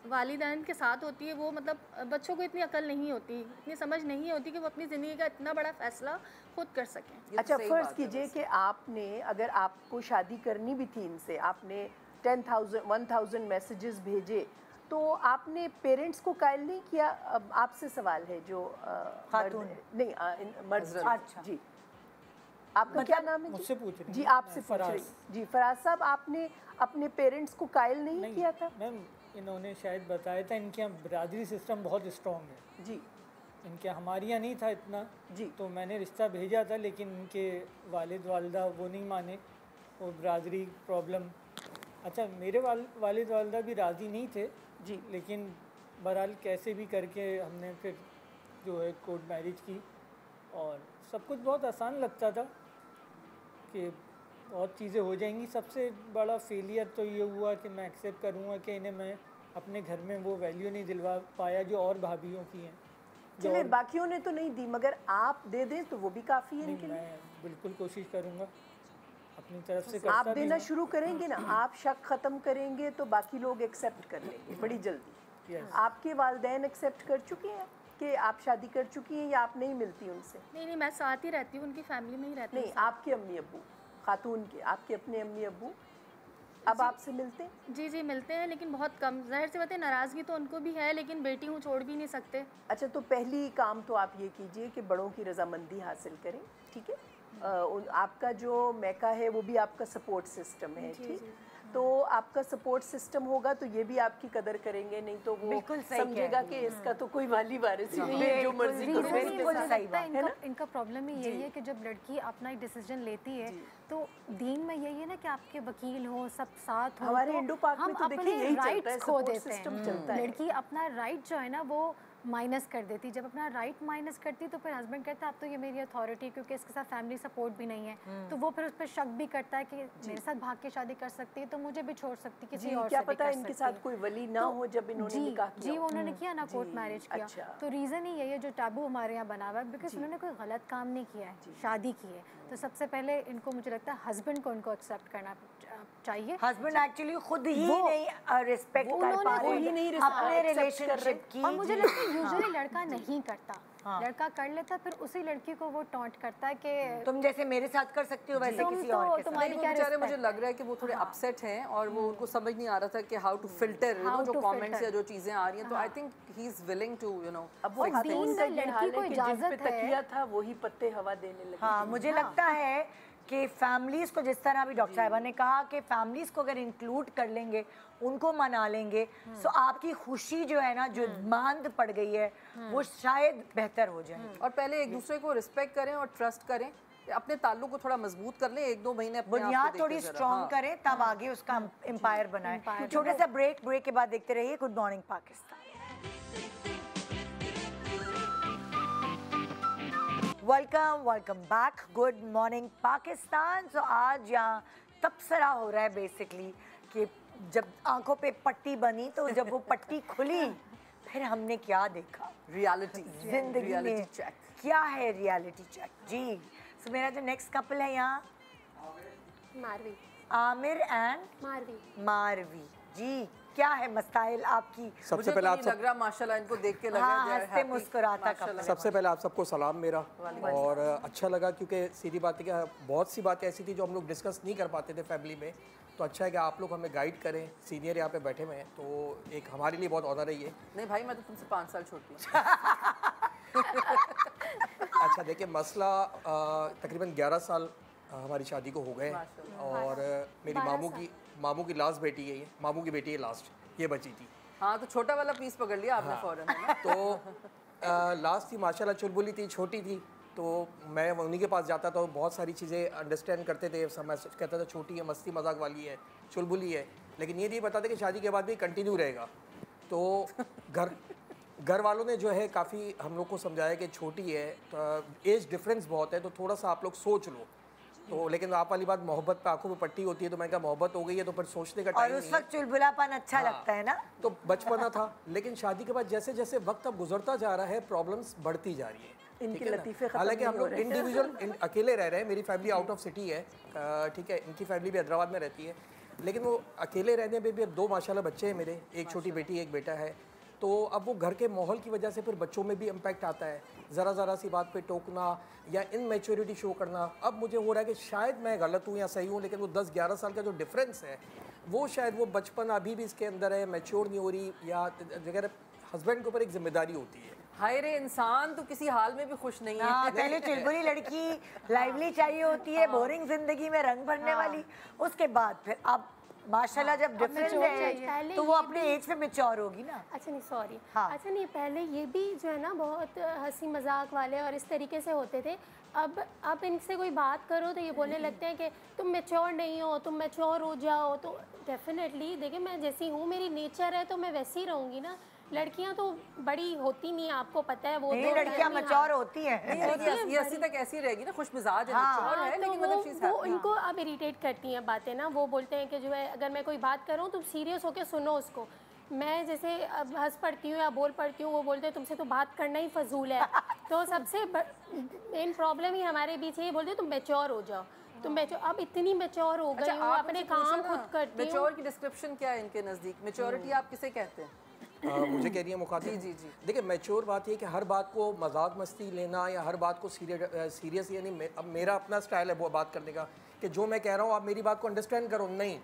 वालिदैन के साथ होती है वो मतलब बच्चों को इतनी अकल नहीं होती, इतनी समझ नहीं होती कि वो अपनी ज़िंदगी का इतना बड़ा फ़ैसला खुद कर सकें। अच्छा, फ़र्ज़ कीजिए कि आपने, अगर आपको शादी करनी भी थी इनसे, आपने 10,000 मैसेजेस भेजे, तो आपने पेरेंट्स को कायल नहीं किया? अब आपसे सवाल है जो खातून नहीं मर्द। अच्छा जी, आपका क्या नाम है? मुझसे पूछ रही हैं? जी, आपसे पूछ रही। जी, फराज साहब, आपने अपने पेरेंट्स को कायल नहीं किया था? मैम, इन्होंने शायद बताया था, इनके यहाँ बिरादरी सिस्टम बहुत स्ट्रॉन्ग है। जी, इनके हमारे यहाँ नहीं था इतना। जी, तो मैंने रिश्ता भेजा था, लेकिन इनके वालिद वालदा वो नहीं माने, वो बिरादरी प्रॉब्लम। अच्छा, मेरे वालिद वालदा भी राज़ी नहीं थे जी, लेकिन बहरहाल कैसे भी करके हमने फिर जो है कोर्ट मैरिज की, और सब कुछ बहुत आसान लगता था कि बहुत चीज़ें हो जाएंगी। सबसे बड़ा फेलियर तो ये हुआ कि मैं एक्सेप्ट करूँगा कि इन्हें मैं अपने घर में वो वैल्यू नहीं दिलवा पाया जो और भाभीियों की हैं। चलिए, बाकियों ने तो नहीं दी, मगर आप दे दें तो वो भी काफ़ी है इनके लिए। मैं बिल्कुल कोशिश करूँगा अपनी तरफ से। आप देना शुरू करेंगे ना, आप शक ख़त्म करेंगे तो बाकी लोग एक्सेप्ट कर लेंगे बड़ी जल्दी। आपके वालिदैन एक्सेप्ट कर चुके हैं कि आप शादी कर चुकी हैं या आप नहीं मिलती उनसे? नहीं, मैं साथ ही रहती हूँ, उनकी फैमिली में ही रहती हूँ। नहीं, आपके अम्मी अब्बू, खातून के आपके अपने अम्मी अब्बू अब आपसे मिलते हैं? जी, मिलते हैं, लेकिन बहुत कम। जाहिर सी बात है, नाराज़गी तो उनको भी है, लेकिन बेटी हूँ, छोड़ भी नहीं सकते। अच्छा, तो पहली काम तो आप ये कीजिए कि बड़ों की रजामंदी हासिल करें, ठीक है? आपका जो मैका है वो भी आपका सपोर्ट सिस्टम है, ठीक? तो आपका सपोर्ट सिस्टम होगा तो ये भी आपकी कदर करेंगे, नहीं तो वो समझेगा कि इसका तो कोई वाली वारिस ही नहीं है, जो मर्जी करो इसके साथ। इनका प्रॉब्लम ही यही है कि जब लड़की अपना एक डिसीजन लेती है तो दीन में यही है ना कि आपके वकील हो, सब साथ हो। हमारे इंडो पाक में तो देखिए यही चलता है, खो सपोर्ट देते सिस्टम हैं। चलता है। लड़की अपना राइट जो है ना वो माइनस कर देती। जब अपना राइट माइनस करती तो फिर हस्बैंड कहता है अब तो ये मेरी अथॉरिटी, क्योंकि इसके साथ फैमिली सपोर्ट भी नहीं है, तो वो फिर उस पर शक भी करता है कि मेरे साथ भाग के शादी कर सकती है तो मुझे भी छोड़ सकती, किसी और क्या से भी पता कर इनके सकती साथ है। कोई वली ना हो जब इन्होंने निकाह किया। जी, उन्होंने किया ना, कोर्ट मैरिज किया। अच्छा। तो रीज़न ही यही है जो टैबू हमारे यहाँ बना हुआ है, बिकॉज उन्होंने कोई गलत काम नहीं किया है, शादी की है। तो सबसे पहले इनको मुझे लगता है हस्बैंड को इनको एक्सेप्ट करना चाहिए। हस्बैंड एक्चुअली खुद ही नहीं रिस्पेक्ट कर पा रहे हैं अपने रिलेशनशिप की। और मुझे लगता है यूजुअली लड़का नहीं करता, लड़का कर लेता फिर उसी लड़की को वो टॉन्ट करता है कि तुम जैसे मेरे साथ कर सकती हो वैसे किसी और के साथ। तुम्हारी क्या बेचारे, मुझे लग रहा है कि वो थोड़े अपसेट हैं और वो उनको समझ नहीं आ रहा था कि हाउ टू फिल्टर जो कमेंट्स या जो चीजें आ रही हैं। तो I think he is willing to अब वो दीन में लड़की को इजाजत है, तकिया था वही पत्ते हवा देने लगे। हाँ, मुझे लगता है कि फैमिलीज़ को, जिस तरह अभी डॉक्टर साहिबा ने कहा कि फैमिलीज़ को अगर इंक्लूड कर लेंगे, उनको मना लेंगे, तो आपकी खुशी जो है ना, जो मांद पड़ गई है, वो शायद बेहतर हो जाए। और पहले एक दूसरे को रिस्पेक्ट करें और ट्रस्ट करें, अपने ताल्लुक को थोड़ा मजबूत कर लें, 1-2 महीने अपने आप को बुनियाद देखें थोड़ी जरा। स्ट्रॉन्ग करें, तब आगे उसका एम्पायर बनाए। छोटे सा ब्रेक के बाद देखते रहिए good morning Pakistan. Welcome back, good morning Pakistan. तो आज यहाँ तबसरा हो रहा है बेसिकली कि जब आंखों पे पट्टी बनी, तो जब वो पट्टी खुली, फिर हमने क्या देखा रियलिटी, जिंदगी में क्या है रियलिटी चेक जी। तो मेरा जो नेक्स्ट कपल है यहाँ, मारवी, आमिर एंड मारवी जी, क्या है मसाइल आपकी? सबसे पहले आप लग रहा माशाल्लाह इनको देख के लग रहा है हंसते मुस्कुराता कपल। सबसे पहले आप सबको सलाम मेरा, और अच्छा लगा क्योंकि सीधी बात है कि बहुत सी बातें ऐसी थी जो हम लोग डिस्कस नहीं कर पाते थे फैमिली में, तो अच्छा है कि आप लोग हमें गाइड करें, सीनियर यहाँ पे बैठे हुए हैं, तो एक हमारे लिए बहुत ऑनर है ये। नहीं भाई, मैं तो तुमसे 5 साल छोटी हूँ। अच्छा देखिए, मसला तकरीबन 11 साल हमारी शादी को हो गए, और मेरी मामू की लास्ट बेटी है, ये मामू की बेटी है लास्ट, ये बची थी। हाँ, तो छोटा वाला पीस पकड़ लिया आपने फौरन, है ना? तो लास्ट थी माशाल्लाह, चुलबुली थी, छोटी थी, तो मैं उन्हीं के पास जाता था, बहुत सारी चीज़ें अंडरस्टैंड करते थे। मैं कहता था छोटी है, मस्ती मजाक वाली है, चुलबुली है, लेकिन ये नहीं बताते कि शादी के बाद भी कंटिन्यू रहेगा। तो घर वालों ने जो है काफ़ी हम लोग को समझाया कि छोटी है, तो एज डिफरेंस बहुत है, तो थोड़ा सा आप लोग सोच लो। तो लेकिन आप वाली बात, मोहब्बत पे आंखों में पट्टी होती है, तो मैंने कहा मोहब्बत हो गई है तो फिर सोचने का टाइम नहीं है। और उस वक्त चुलबुलापन अच्छा लगता है ना, तो बचपना था, लेकिन शादी के बाद जैसे जैसे वक्त अब गुजरता जा रहा है, प्रॉब्लम्स बढ़ती जा रही है। इनके लतीफे खत्म हालांकि हम नहीं हो लोग रहे। इंडिविजुअल अकेले रह रहे हैं, मेरी फैमिली आउट ऑफ सिटी है, ठीक है, इनकी फैमिली भी हैदराबाद में रहती है, लेकिन वो अकेले रहने में भी अब 2 माशाल्लाह बच्चे हैं मेरे, एक छोटी बेटी एक बेटा है। तो अब वो घर के माहौल की वजह से फिर बच्चों में भी इम्पैक्ट आता है, ज़रा सी बात पे टोकना या इनमेच्योरिटी शो करना। अब मुझे हो रहा है कि शायद मैं गलत हूँ या सही हूँ, लेकिन वो 10-11 साल का जो डिफरेंस है, वो शायद वो बचपन अभी भी इसके अंदर है, मैच्योर नहीं हो रही, या अगर हस्बैंड के ऊपर एक जिम्मेदारी होती है। हाय रे, इंसान तो किसी हाल में भी खुश नहीं है। हाँ, पहले चुलबुली लड़की लाइवली चाहिए होती है, बोरिंग जिंदगी में रंग भरने वाली, उसके बाद फिर अब माशाल्लाह जब डिफरेंस है तो वो अपने एज पे मैच्योर होगी ना। अच्छा नहीं सॉरी, हाँ। अच्छा नहीं, पहले ये भी जो है ना बहुत हंसी मजाक वाले और इस तरीके से होते थे। अब इनसे कोई बात करो तो ये बोलने लगते हैं कि तुम मैच्योर नहीं हो, तुम मैच्योर हो जाओ। तो डेफिनेटली देखिए, मैं जैसी हूँ, मेरी नेचर है तो मैं वैसी ही रहूँगी ना। लड़कियां तो बड़ी होती नहीं, आपको पता है, वो नहीं, लड़कियां मैच्योर होती हैं। ये 80 तक ऐसी रहेगी ना, खुश मिजाज है, मैच्योर है, लेकिन मतलब चीज़ वो इनको अब इरिटेट करती हैं बातें ना। वो बोलते हैं कि जो है, अगर मैं कोई बात कर रहा हूँ तुम सीरियस होकर सुनो उसको। मैं जैसे अब हंस पड़ती हूँ या बोल पड़ती हूँ, वो बोलते हैं तुमसे तो बात करना ही फजूल है। तो सबसे मेन प्रॉब्लम ही हमारे बीच है, ये बोलते हैं तुम मैच्योर हो जाओ, तुम मैच्योर। अब इतनी मैच्योर हो गई हूँ, अपने काम खुद करती हूँ। मैच्योर की डिस्क्रिप्शन क्या है इनके नज़दीक? मैच्योरिटी आप किसे कहते हैं? मुझे कह रही है मुखातिब। जी। देखिए, मैच्योर बात ये कि हर बात को मजाक मस्ती लेना या हर बात को सीरियस, यानी अब मेरा अपना स्टाइल है वो बात करने का कि जो मैं कह रहा हूँ आप मेरी बात को अंडरस्टैंड करो। नहीं,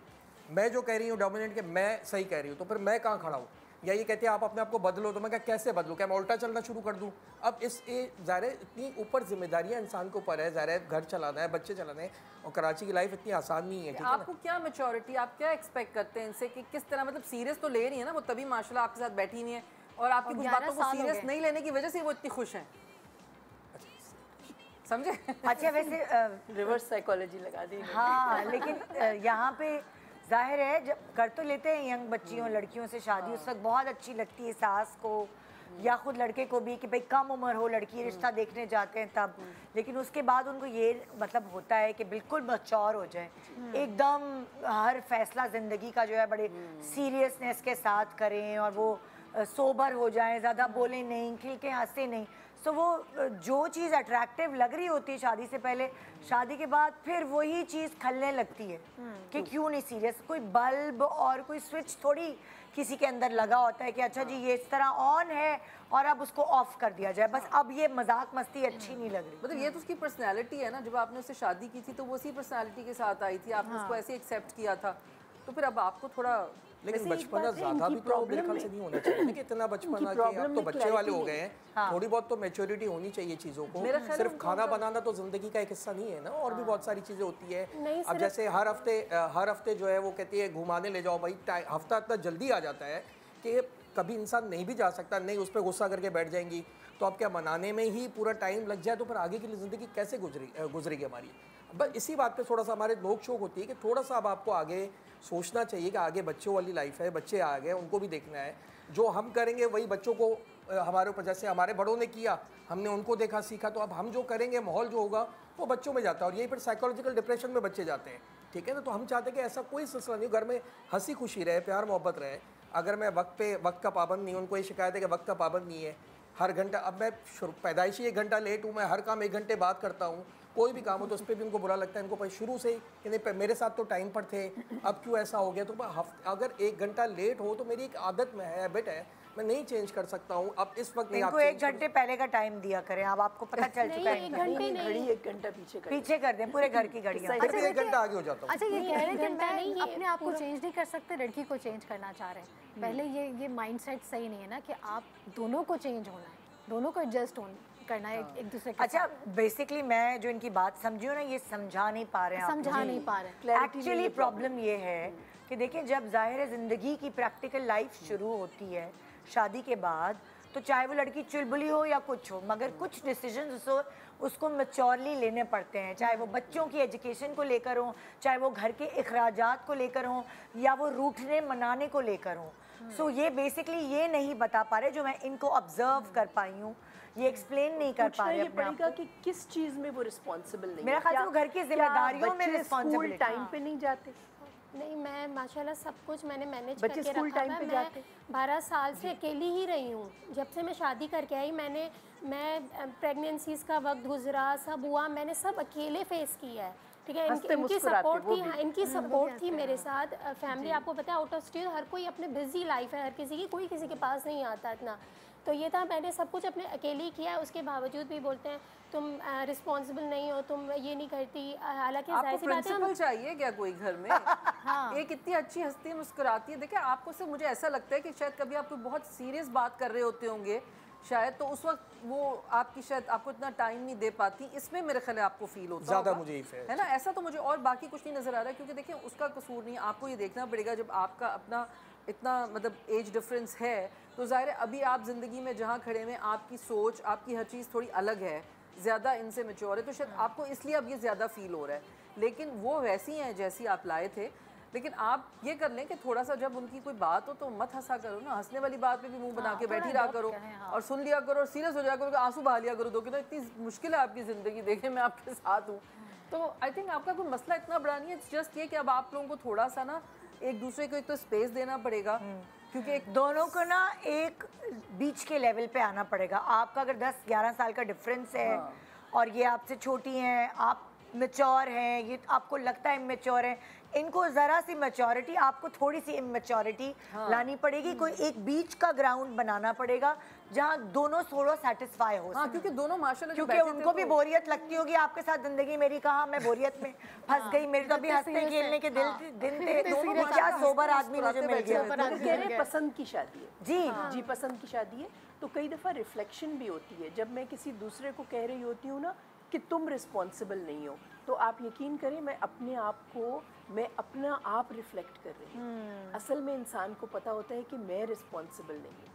मैं जो कह रही हूँ डोमिनेंट कि मैं सही कह रही हूँ, तो फिर मैं कहाँ खड़ा हूँ? या ये कहते हैं आप अपने आप को बदलो, तो मैं क्या कैसे बदलूँ? क्या मैं उल्टा चलना शुरू कर दूँ? अब इस ज़ाहिर है इतनी ऊपर जिम्मेदारियाँ इंसान के ऊपर है, ज़ाहिर है घर चलाना है, बच्चे चलाना है, और कराची की लाइफ इतनी आसान नहीं है। आपको क्या मैच्योरिटी, आप क्या एक्सपेक्ट करते हैं इनसे कि किस तरह, मतलब सीरियस तो ले रही है ना वो, तभी माशाल्लाह आपके साथ बैठी हुई है, और आपकी कुछ बातों को सीरियस नहीं लेने की वजह से वो इतनी खुश हैं, समझे? अच्छा, वैसे रिवर्स साइकोलॉजी लगा दी। हाँ, लेकिन यहाँ पे जाहिर है जब कर तो लेते हैं यंग बच्चियों लड़कियों से शादी, उस वक्त बहुत अच्छी लगती है सास को या खुद लड़के को भी कि भाई कम उम्र हो, लड़की रिश्ता देखने जाते हैं तब, लेकिन उसके बाद उनको ये मतलब होता है कि बिल्कुल मैच्योर हो जाए, एकदम हर फैसला ज़िंदगी का जो है बड़े सीरियसनेस के साथ करें, और वो सोबर हो जाएं, ज़्यादा बोलें नहीं, खिल के हंसे नहीं। सो वो जो चीज़ अट्रैक्टिव लग रही होती है शादी से पहले, शादी के बाद फिर वही चीज़ खलने लगती है कि क्यों नहीं सीरियस। कोई बल्ब और कोई स्विच थोड़ी किसी के अंदर लगा होता है कि अच्छा जी ये इस तरह ऑन है और अब उसको ऑफ कर दिया जाए, बस अब ये मजाक मस्ती अच्छी नहीं लग रही। मतलब ये तो उसकी पर्सनैलिटी है ना, जब आपने उससे शादी की थी तो वो उसी पर्सनैलिटी के साथ आई थी, आपने उसको ऐसे एक्सेप्ट किया था, तो फिर अब आपको थोड़ा लेकिन बचपना ज्यादा भी तो मेरे ख्याल से नहीं होना चाहिए कि इतना बचपना कि अब तो बच्चे वाले हो गए हैं, थोड़ी बहुत तो मैच्योरिटी होनी चाहिए चीज़ों को। सिर्फ खाना बनाना तो जिंदगी का एक हिस्सा नहीं है ना, और भी बहुत सारी चीज़ें होती है। अब जैसे हर हफ्ते जो है वो कहती है घुमाने ले जाओ भाई, हफ्ता इतना जल्दी आ जाता है कि कभी इंसान नहीं भी जा सकता, नहीं उस पर गुस्सा करके बैठ जाएंगी तो अब क्या मनाने में ही पूरा टाइम लग जाए तो फिर आगे की ज़िंदगी कैसे गुजरेगी हमारी। बस इसी बात पे थोड़ा सा हमारे नोक शोक होती है कि थोड़ा सा अब आपको आगे सोचना चाहिए कि आगे बच्चों वाली लाइफ है, बच्चे आ गए, उनको भी देखना है। जो हम करेंगे वही बच्चों को हमारे ऊपर, जैसे हमारे बड़ों ने किया हमने उनको देखा सीखा, तो अब हम जो करेंगे माहौल जो होगा वो बच्चों में जाता है, और यही फिर साइकोलॉजिकल डिप्रेशन में बच्चे जाते हैं। ठीक है ना, तो हम चाहते हैं कि ऐसा कोई सिलसिला नहीं, घर में हंसी खुशी रहे, प्यार मोहब्बत रहे। अगर मैं वक्त का पाबंद नहीं हूँ, उनको ये शिकायत है कि वक्त का पाबंद नहीं है, हर घंटा, अब मैं पैदाइशी 1 घंटा लेट हूँ, मैं हर काम 1 घंटे बाद करता हूँ, कोई भी काम हो तो उस पर भी उनको बुरा लगता है। इनको शुरू से ही कि नहीं मेरे साथ तो टाइम पर थे, अब क्यों ऐसा हो गया। तो अगर 1 घंटा लेट हो तो मेरी एक आदत में है, हैबिट है, मैं नहीं चेंज कर सकता हूँ। अब इस वक्त नहीं, इनको 1 घंटे पहले का टाइम दिया करें, अब आपको पता चल चुका है। घड़ी 1 घंटा पीछे कर दें, पूरे घर की घड़ियाँ। अच्छा, 1 घंटा आगे हो जाता हूँ। अच्छा, ये कह रहे हैं कि मैं अपने आप को चेंज नहीं कर सकते, लड़की को चेंज करना चाह रहे हैं। पहले ये माइंडसेट सही नहीं है ना कि आप दोनों को चेंज होना है, दोनों को एडजस्ट करना है एक दूसरे के। अच्छा, बेसिकली मैं जो इनकी बात समझी हूँ ना, ये समझा नहीं पा रहे हैं। एक्चुअली प्रॉब्लम ये है कि देखिए, जब ज़ाहिर है ज़िंदगी की प्रैक्टिकल लाइफ शुरू होती है शादी के बाद, तो चाहे वो लड़की चुलबुली हो या कुछ हो, मगर कुछ डिसीजंस उसको मैच्योरली लेने पड़ते हैं, चाहे वो बच्चों की एजुकेशन को लेकर हो, चाहे वो घर के अखराजात को लेकर हो, या वो रूठने मनाने को लेकर हो। सो ये बेसिकली ये नहीं बता पा रहे, जो मैं इनको ऑब्जर्व कर पाई हूँ, ये एक्सप्लेन नहीं कर पा रहे अपने आप को कि किस चीज़ में वो रिस्पॉन्सिबल नहीं। मेरा ख्याल से वो घर की जिम्मेदारियों में रिस्पॉन्सिबल टाइम पे नहीं जाते। नहीं, मैं माशाल्लाह सब कुछ मैंने मैनेज करके रखा हुआ है। मैं 12 साल से अकेली ही रही हूँ। जब से मैं शादी करके आई, मैं प्रेगनेंसीज़ का वक्त गुजरा, सब हुआ, मैंने सब अकेले फेस किया है। ठीक है, इनकी सपोर्ट थी, हाँ, इनकी सपोर्ट थी मेरे साथ। फैमिली आपको पता है आउट ऑफ स्टेट, हर कोई अपने बिजी लाइफ है हर किसी की, कोई किसी के पास नहीं आता इतना। तो ये था, मैंने सब कुछ अपने अकेले ही किया है। उसके बावजूद भी बोलते हैं तुम रिस्पॉन्सिबल नहीं हो, तुम ये नहीं करती। हालांकि जाहिर सी बात है, प्रिंसिपल चाहिए क्या कोई घर में? हाँ। एक इतनी अच्छी हस्ती मुस्कुराती है। देखिए, आपको से मुझे ऐसा लगता है कि शायद कभी आप कोई बहुत सीरियस बात कर रहे होते होंगे शायद, तो उस वक्त वो आपकी शायद आपको इतना टाइम नहीं दे पाती, इसमें मेरे ख्याल आपको फील होता ज़्यादा मुझे है ना। ऐसा तो मुझे और बाकी कुछ नहीं नज़र आ रहा है, क्योंकि देखिए उसका कसूर नहीं, आपको ये देखना पड़ेगा जब आपका अपना इतना मतलब एज डिफरेंस है, तो ज़ाहिर है अभी आप ज़िंदगी में जहाँ खड़े हुए, आपकी सोच, आपकी हर चीज़ थोड़ी अलग है, ज़्यादा इनसे मैच्योर है, तो शायद आपको इसलिए अब ये ज़्यादा फील हो रहा है। लेकिन वो वैसी हैं जैसी आप लाए थे। लेकिन आप ये कर लें कि थोड़ा सा जब उनकी कोई बात हो तो मत हंसा करो ना, हंसने वाली बात पे भी मुंह बना के बैठी रहा करो, और सुन लिया करो, और सीरियस हो जाया करो, आंसू बहा लिया करो। दो कि ना इतनी मुश्किल है आपकी ज़िंदगी, देखें मैं आपके साथ हूँ। तो आई थिंक आपका कोई मसला इतना बड़ा नहीं है, जस्ट ये कि अब आप लोगों को थोड़ा सा ना एक दूसरे को एक तो स्पेस देना पड़ेगा, क्योंकि एक दोनों को ना एक बीच के लेवल पे आना पड़ेगा। आपका अगर 10-11 साल का डिफरेंस है, और ये आपसे छोटी हैं, आप मैच्योर हैं, ये आपको लगता है इमेच्योर है, इनको ज़रा सी मैच्योरिटी, आपको थोड़ी सी इमेच्योरिटी लानी पड़ेगी। कोई एक बीच का ग्राउंड बनाना पड़ेगा जहाँ दोनों थोड़ा सेटिस्फाई हो। हाँ, क्योंकि दोनों माशाल्लाह, क्योंकि उनको भी बोरियत लगती होगी आपके साथ ज़िंदगी। मेरी कहाँ मैं बोरियत में फंस गई, मेरे तो अभी हंसने खेलने के दिन थे, क्या सोबर आदमी मुझे मिल गया। पसंद की शादी है जी, पसंद की शादी है, तो कई दफ़ा रिफ्लेक्शन भी होती है। जब मैं किसी दूसरे को कह रही होती हूँ ना कि तुम रिस्पॉन्सिबल नहीं हो, तो आप यकीन करें मैं अपने आप को, मैं अपना आप रिफ्लेक्ट कर रही हूँ। असल में इंसान को पता होता है कि मैं रिस्पॉन्सिबल नहीं हूँ।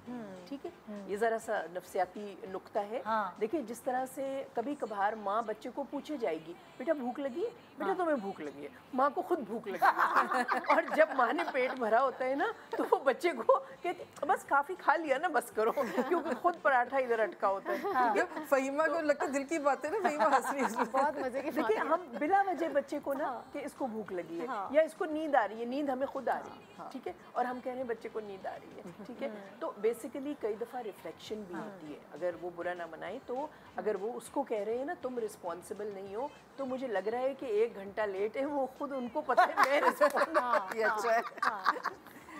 ठीक है, ये ज़रा सा नफ्सियाती नुक्ता है। देखिए, जिस तरह से कभी कभार माँ बच्चे को पूछे जाएगी, बेटा भूख लगी है? बेटा तुम्हें भूख लगी है? माँ को खुद भूख लगी है। और जब माँ ने पेट भरा होता है ना, तो वो बच्चे को कहती बस काफ़ी खा लिया ना, बस करो, क्योंकि खुद पराठा इधर अटका होता है। फहीमा को लगता है दिल की बात है ना, फहीमा हंस रही है, बहुत मजे की। देखिए, हम बिला वजह बच्चे को ना कि इसको भूख लगी है या इसको नींद आ रही है, नींद हमें खुद आ रही है, ठीक है, और हम कह रहे हैं बच्चे को नींद आ रही है, ठीक है। तो बेसिकली कई दफ़ा रिफ्लेक्शन भी होती है। अगर वो बुरा ना मनाए, तो अगर वो उसको कह रहे हैं ना तुम रिस्पॉन्सिबल नहीं हो, तो मुझे लग रहा है कि 1 घंटा लेट है, वो खुद उनको पता है मैं रिस्पॉन्सिबल। अच्छा है।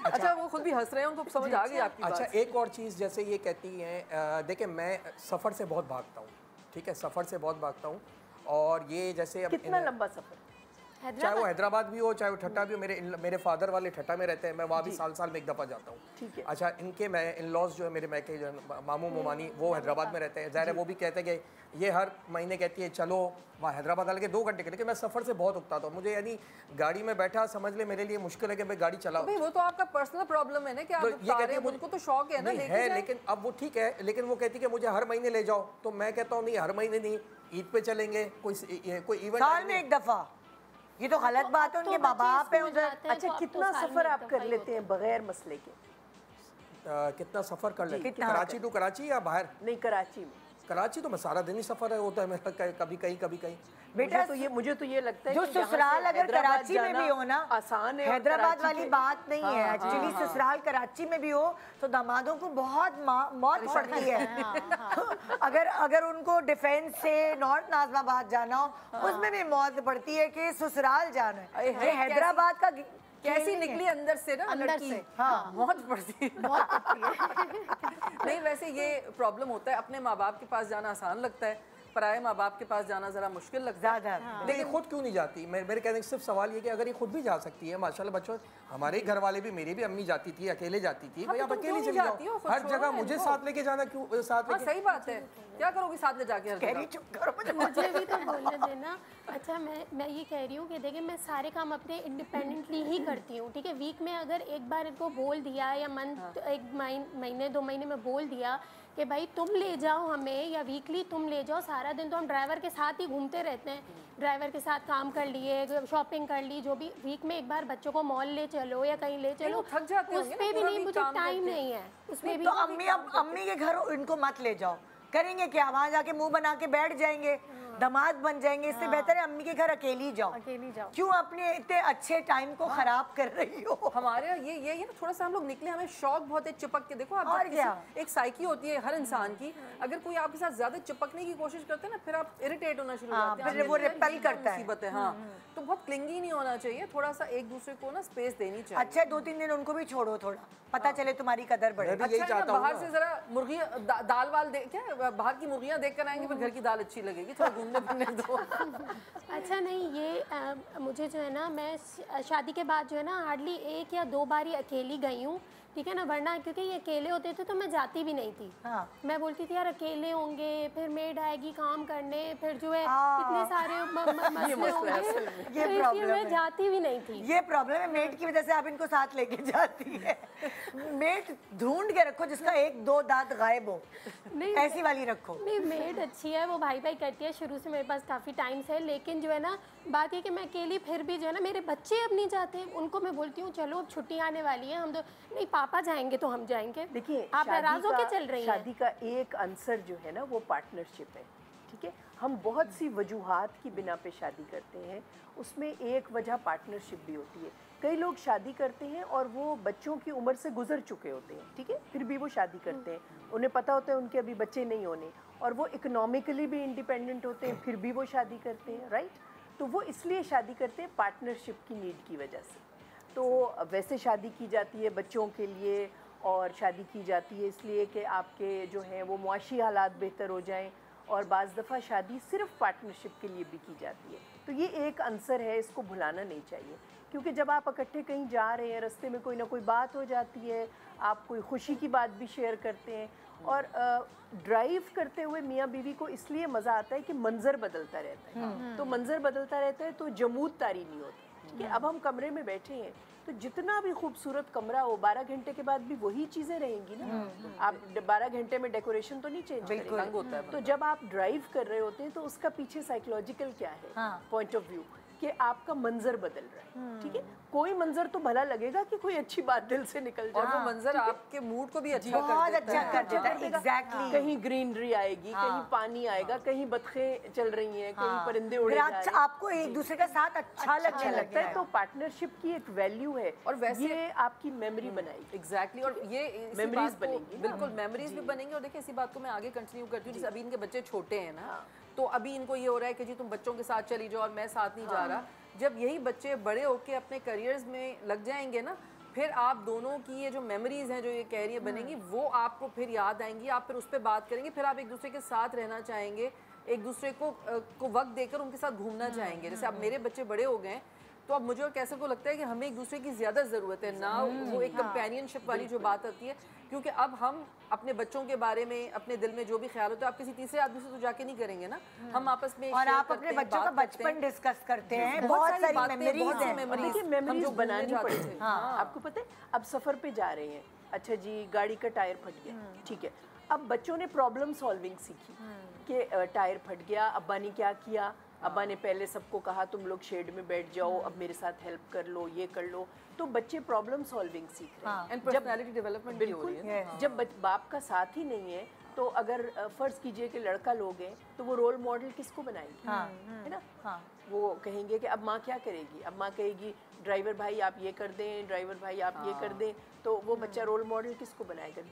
अच्छा, वो खुद भी हंस रहे हैं, उनको समझ आ गई आपकी बात। अच्छा, एक और चीज़, जैसे ये कहती हैं, देखिए मैं सफ़र से बहुत भागता हूँ, ठीक है, सफ़र से बहुत भागता हूँ, और ये जैसे अब कितना लंबा सफ़र चाहे वो हैदराबाद भी हो चाहे वो ठट्टा भी हो। मेरे फादर वाले ठट्टा में रहते हैं, मैं वहाँ भी साल में एक दफ़ा जाता हूँ। ठीक है। अच्छा, इनके मैं इन लॉज जो है मेरे मैके जो है मामू मोमानी वो हैदराबाद में रहते हैं। ज़ाहिर है वो भी कहते हैं कि ये हर महीने कहती है चलो वहाँ हैदराबाद वाले के 2 घंटे के, लेकिन मैं सफ़र से बहुत उकताता हूँ। मुझे यानी गाड़ी में बैठा समझ ले मेरे लिए मुश्किल है कि मैं गाड़ी चलाऊँ। वो तो आपका पर्सनल प्रॉब्लम है ना कि आप उनको तो शौक है ना है, लेकिन अब वो ठीक है, लेकिन वो कहती है कि मुझे हर महीने ले जाओ, तो मैं कहता हूँ नहीं हर महीने नहीं, ईद पे चलेंगे, कोई इवेंट साल में एक दफ़ा। ये तो गलत बात है, उनके माँ बाप है उधर। अच्छा, कितना सफ़र आप कर लेते हैं बगैर मसले के? कितना सफ़र कर लेते हैं? कराची टू कराची या बाहर? नहीं, कराची में। कराची तो मैं सारा दिन ही सफ़र है होता है मेरा, कभी कहीं कभी कहीं। बेटा मुझे तो ये लगता है जो ससुराल अगर कराची में भी हो ना, आसान है, हैदराबाद वाली बात नहीं है। एक्चुअली ससुराल कराची में भी हो तो दामादों को बहुत मौत पड़ती है। अगर उनको डिफेंस से नॉर्थ नाज़िमाबाद जाना हो उसमें भी मौत पड़ती है कि ससुराल जाना है। ये हैदराबाद का कैसी निकली अंदर से ना लड़की, हाँ बहुत पड़ती है, बहुत पड़ती है। नहीं वैसे ये प्रॉब्लम होता है, अपने माँ बाप के पास जाना आसान लगता है, पराए माँ बाप के पास जाना जरा मुश्किल लगता है। लेकिन खुद क्यों नहीं जाती? मेरे कहने का सिर्फ सवाल ये कि अगर ये खुद भी जा सकती है, माशाल्लाह बच्चों, हमारे घर वाले भी, मेरी भी अम्मी जाती थी, अकेले जाती थी। भाई आप अकेले चली जाओ, हर जगह मुझे साथ लेके जाना क्यों? साथ लेके सही बात है, क्या करोगी साथ ले जाके हर जगह? मुझे भी तो बोलने देना। अच्छा, मैं ये कह रही हूँ कि देखिए मैं सारे काम अपने इंडिपेंडेंटली ही करती हूँ, ठीक है। वीक में अगर एक बार इनको बोल दिया या मंथ एक महीने 2 महीने में बोल दिया कि भाई तुम ले जाओ हमें, या वीकली तुम ले जाओ, सारा दिन तो हम ड्राइवर के साथ ही घूमते रहते हैं, ड्राइवर के साथ काम कर लिए, शॉपिंग कर ली, जो भी। वीक में एक बार बच्चों को मॉल ले चलो या कहीं ले चलो, थक जाते उस पर भी नहीं, मुझे टाइम नहीं है उसमें भी। तो अम्मी के घर इनको मत ले जाओ, करेंगे क्या? वहाँ जाके मुंह बना के बैठ जाएंगे, दामाद बन जाएंगे। इससे बेहतर है अम्मी के घर अकेली जाओ। क्यों अपने इतने अच्छे टाइम को खराब कर रही हो? हमारे ये ना थोड़ा सा हम लोग निकले, हमें शौक बहुत है चिपक के। देखो आप, और क्या, एक साइकी होती है हर इंसान की, अगर कोई आपके साथ ज्यादा चिपकने की कोशिश करते हैं ना, फिर आप इरिटेट होना शुरू हो जाते हैं, फिर वो रिपेल करता है। मुसीबत है। हाँ, तो बहुत क्लिंगी नहीं होना चाहिए, थोड़ा सा एक दूसरे को ना स्पेस देनी चाहिए। अच्छा, 2-3 दिन उनको भी छोड़ो, थोड़ा पता चले तुम्हारी कदर बढ़े। अच्छा, बाहर से जरा मुर्गियाँ दाल वाल क्या बाहर की मुर्गियाँ देख कर आएंगे, फिर घर की दाल अच्छी लगेगी, थोड़ा घूमने फिरने दो। अच्छा नहीं, ये मुझे जो है ना, मैं शादी के बाद जो है ना हार्डली 1 या 2 बार ही अकेली गई हूँ, ठीक है ना। वरना क्योंकि ये अकेले होते थे तो मैं जाती भी नहीं थी। मैं बोलती थी यार अकेले होंगे, फिर मेड आएगी काम करने, फिर जो है इतने सारे मसले होंगे, ये प्रॉब्लम मैं जाती भी नहीं थी। ये प्रॉब्लम है, मेड की वजह से आप इनको साथ लेके जाती है। मेड ढूंढ के रखो जिसका 1-2 दांत गायब हो, नहीं ऐसी वाली रखो। नहीं, मेड अच्छी है, वो भाई करती है, शुरू से मेरे पास काफ़ी टाइम से। लेकिन जो है ना बात ये कि मैं अकेली, फिर भी जो है ना मेरे बच्चे अब नहीं जाते, उनको मैं बोलती हूँ चलो अब छुट्टी आने वाली है, हम तो नहीं पापा जाएंगे तो हम जाएंगे। देखिए, आप नाराज होके चल रही हैं। शादी का एक आंसर जो है ना वो पार्टनरशिप है, ठीक है। हम बहुत सी वजूहात की बिना पे शादी करते हैं, उसमें एक वजह पार्टनरशिप भी होती है। कई लोग शादी करते हैं और वो बच्चों की उम्र से गुजर चुके होते हैं, ठीक है, फिर भी वो शादी करते हैं, उन्हें पता होता है उनके अभी बच्चे नहीं होने, और वो इकोनॉमिकली भी इंडिपेंडेंट होते हैं, फिर भी वो शादी करते हैं, राइट। तो वो इसलिए शादी करते हैं पार्टनरशिप की नीड की वजह से। तो वैसे शादी की जाती है बच्चों के लिए, और शादी की जाती है इसलिए कि आपके जो हैं वो मुआशी हालात बेहतर हो जाएं, और बाज़ दफ़ा शादी सिर्फ पार्टनरशिप के लिए भी की जाती है। तो ये एक आंसर है, इसको भुलाना नहीं चाहिए, क्योंकि जब आप इकट्ठे कहीं जा रहे हैं, रास्ते में कोई ना कोई बात हो जाती है, आप कोई खुशी की बात भी शेयर करते हैं, और ड्राइव करते हुए मियाँ बीवी को इसलिए मज़ा आता है कि मंज़र बदलता रहता है। तो मंज़र बदलता रहता है तो जमूद तारी नहीं होती, ठीक है। अब हम कमरे में बैठे हैं तो जितना भी खूबसूरत कमरा हो, 12 घंटे के बाद भी वही चीज़ें रहेंगी ना। आप 12 घंटे में डेकोरेशन तो नहीं चेंज करेंगे। तो जब आप ड्राइव कर रहे होते हैं तो उसका पीछे साइकोलॉजिकल क्या है, पॉइंट ऑफ व्यू, कि आपका मंजर बदल रहा है, ठीक है। कोई मंजर तो भला लगेगा कि कोई अच्छी बात दिल से निकल जाए, और वो मंजर आपके मूड को भी अच्छा बहुत अच्छा कर देता है। एग्जैक्टली, कहीं ग्रीनरी आएगी, कहीं पानी आएगा, कहीं बतखें चल रही हैं, कहीं परिंदे उड़े जा रहे हैं, आपको एक दूसरे का साथ अच्छा लगता है। तो पार्टनरशिप की एक वैल्यू है, और वैसे ये आपकी मेमोरी बनाएगी। एग्जैक्टली, और ये मेमोरीज बनेंगी, बिल्कुल मेमोरीज भी बनेंगी। और देखिए इसी बात को मैं आगे कंटिन्यू करती हूँ। जैसे अभी इनके बच्चे छोटे हैं ना, तो अभी इनको ये हो रहा है कि जी तुम बच्चों के साथ चली जाओ और मैं साथ नहीं जा रहा। जब यही बच्चे बड़े होके अपने करियर्स में लग जाएंगे ना, फिर आप दोनों की ये जो मेमोरीज हैं, जो ये कह रही है बनेंगी, वो आपको फिर याद आएंगी, आप फिर उस पर बात करेंगे, फिर आप एक दूसरे के साथ रहना चाहेंगे। एक दूसरे को वक्त देकर उनके साथ घूमना चाहेंगे। जैसे अब मेरे बच्चे बड़े हो गए तो अब मुझे और कैसे को लगता है कि हमें एक दूसरे की ज़्यादा ज़रूरत है ना, वो एक कंपेनियनशिप वाली जो बात आती है, क्योंकि अब हम अपने बच्चों के बारे में अपने दिल में जो भी ख्याल होता है आप किसी तीसरे आदमी से तो जाके नहीं करेंगे ना, हम आपस में और आप अपने बच्चों का बचपन डिस्कस करते हैं, बहुत सारी मेमोरीज हैं। देखिए मेमोरीज बनानी पड़ती है। आपको पता है अब सफ़र पे जा रहे हैं, अच्छा जी गाड़ी का टायर फट गया, ठीक है, अब बच्चों ने प्रॉब्लम सॉल्विंग सीखी कि टायर फट गया, अब्बा ने क्या किया, अब्बा ने पहले सबको कहा तुम लोग शेड में बैठ जाओ, अब मेरे साथ हेल्प कर लो, ये कर लो, तो बच्चे प्रॉब्लम सॉल्विंग सीख रहे हैं। एंड पर्सनैलिटी डेवलपमेंट भी हो रही है। जब बाप का साथ ही नहीं है तो अगर फर्ज कीजिए कि लड़का लोग हैं तो वो रोल मॉडल किसको बनाएगी, है ना? वो कहेंगे कि अब माँ क्या करेगी, अब माँ कहेगी ड्राइवर भाई आप ये कर दें, ड्राइवर भाई आप ये कर दें, तो वो बच्चा रोल मॉडल किसको बनाएगा?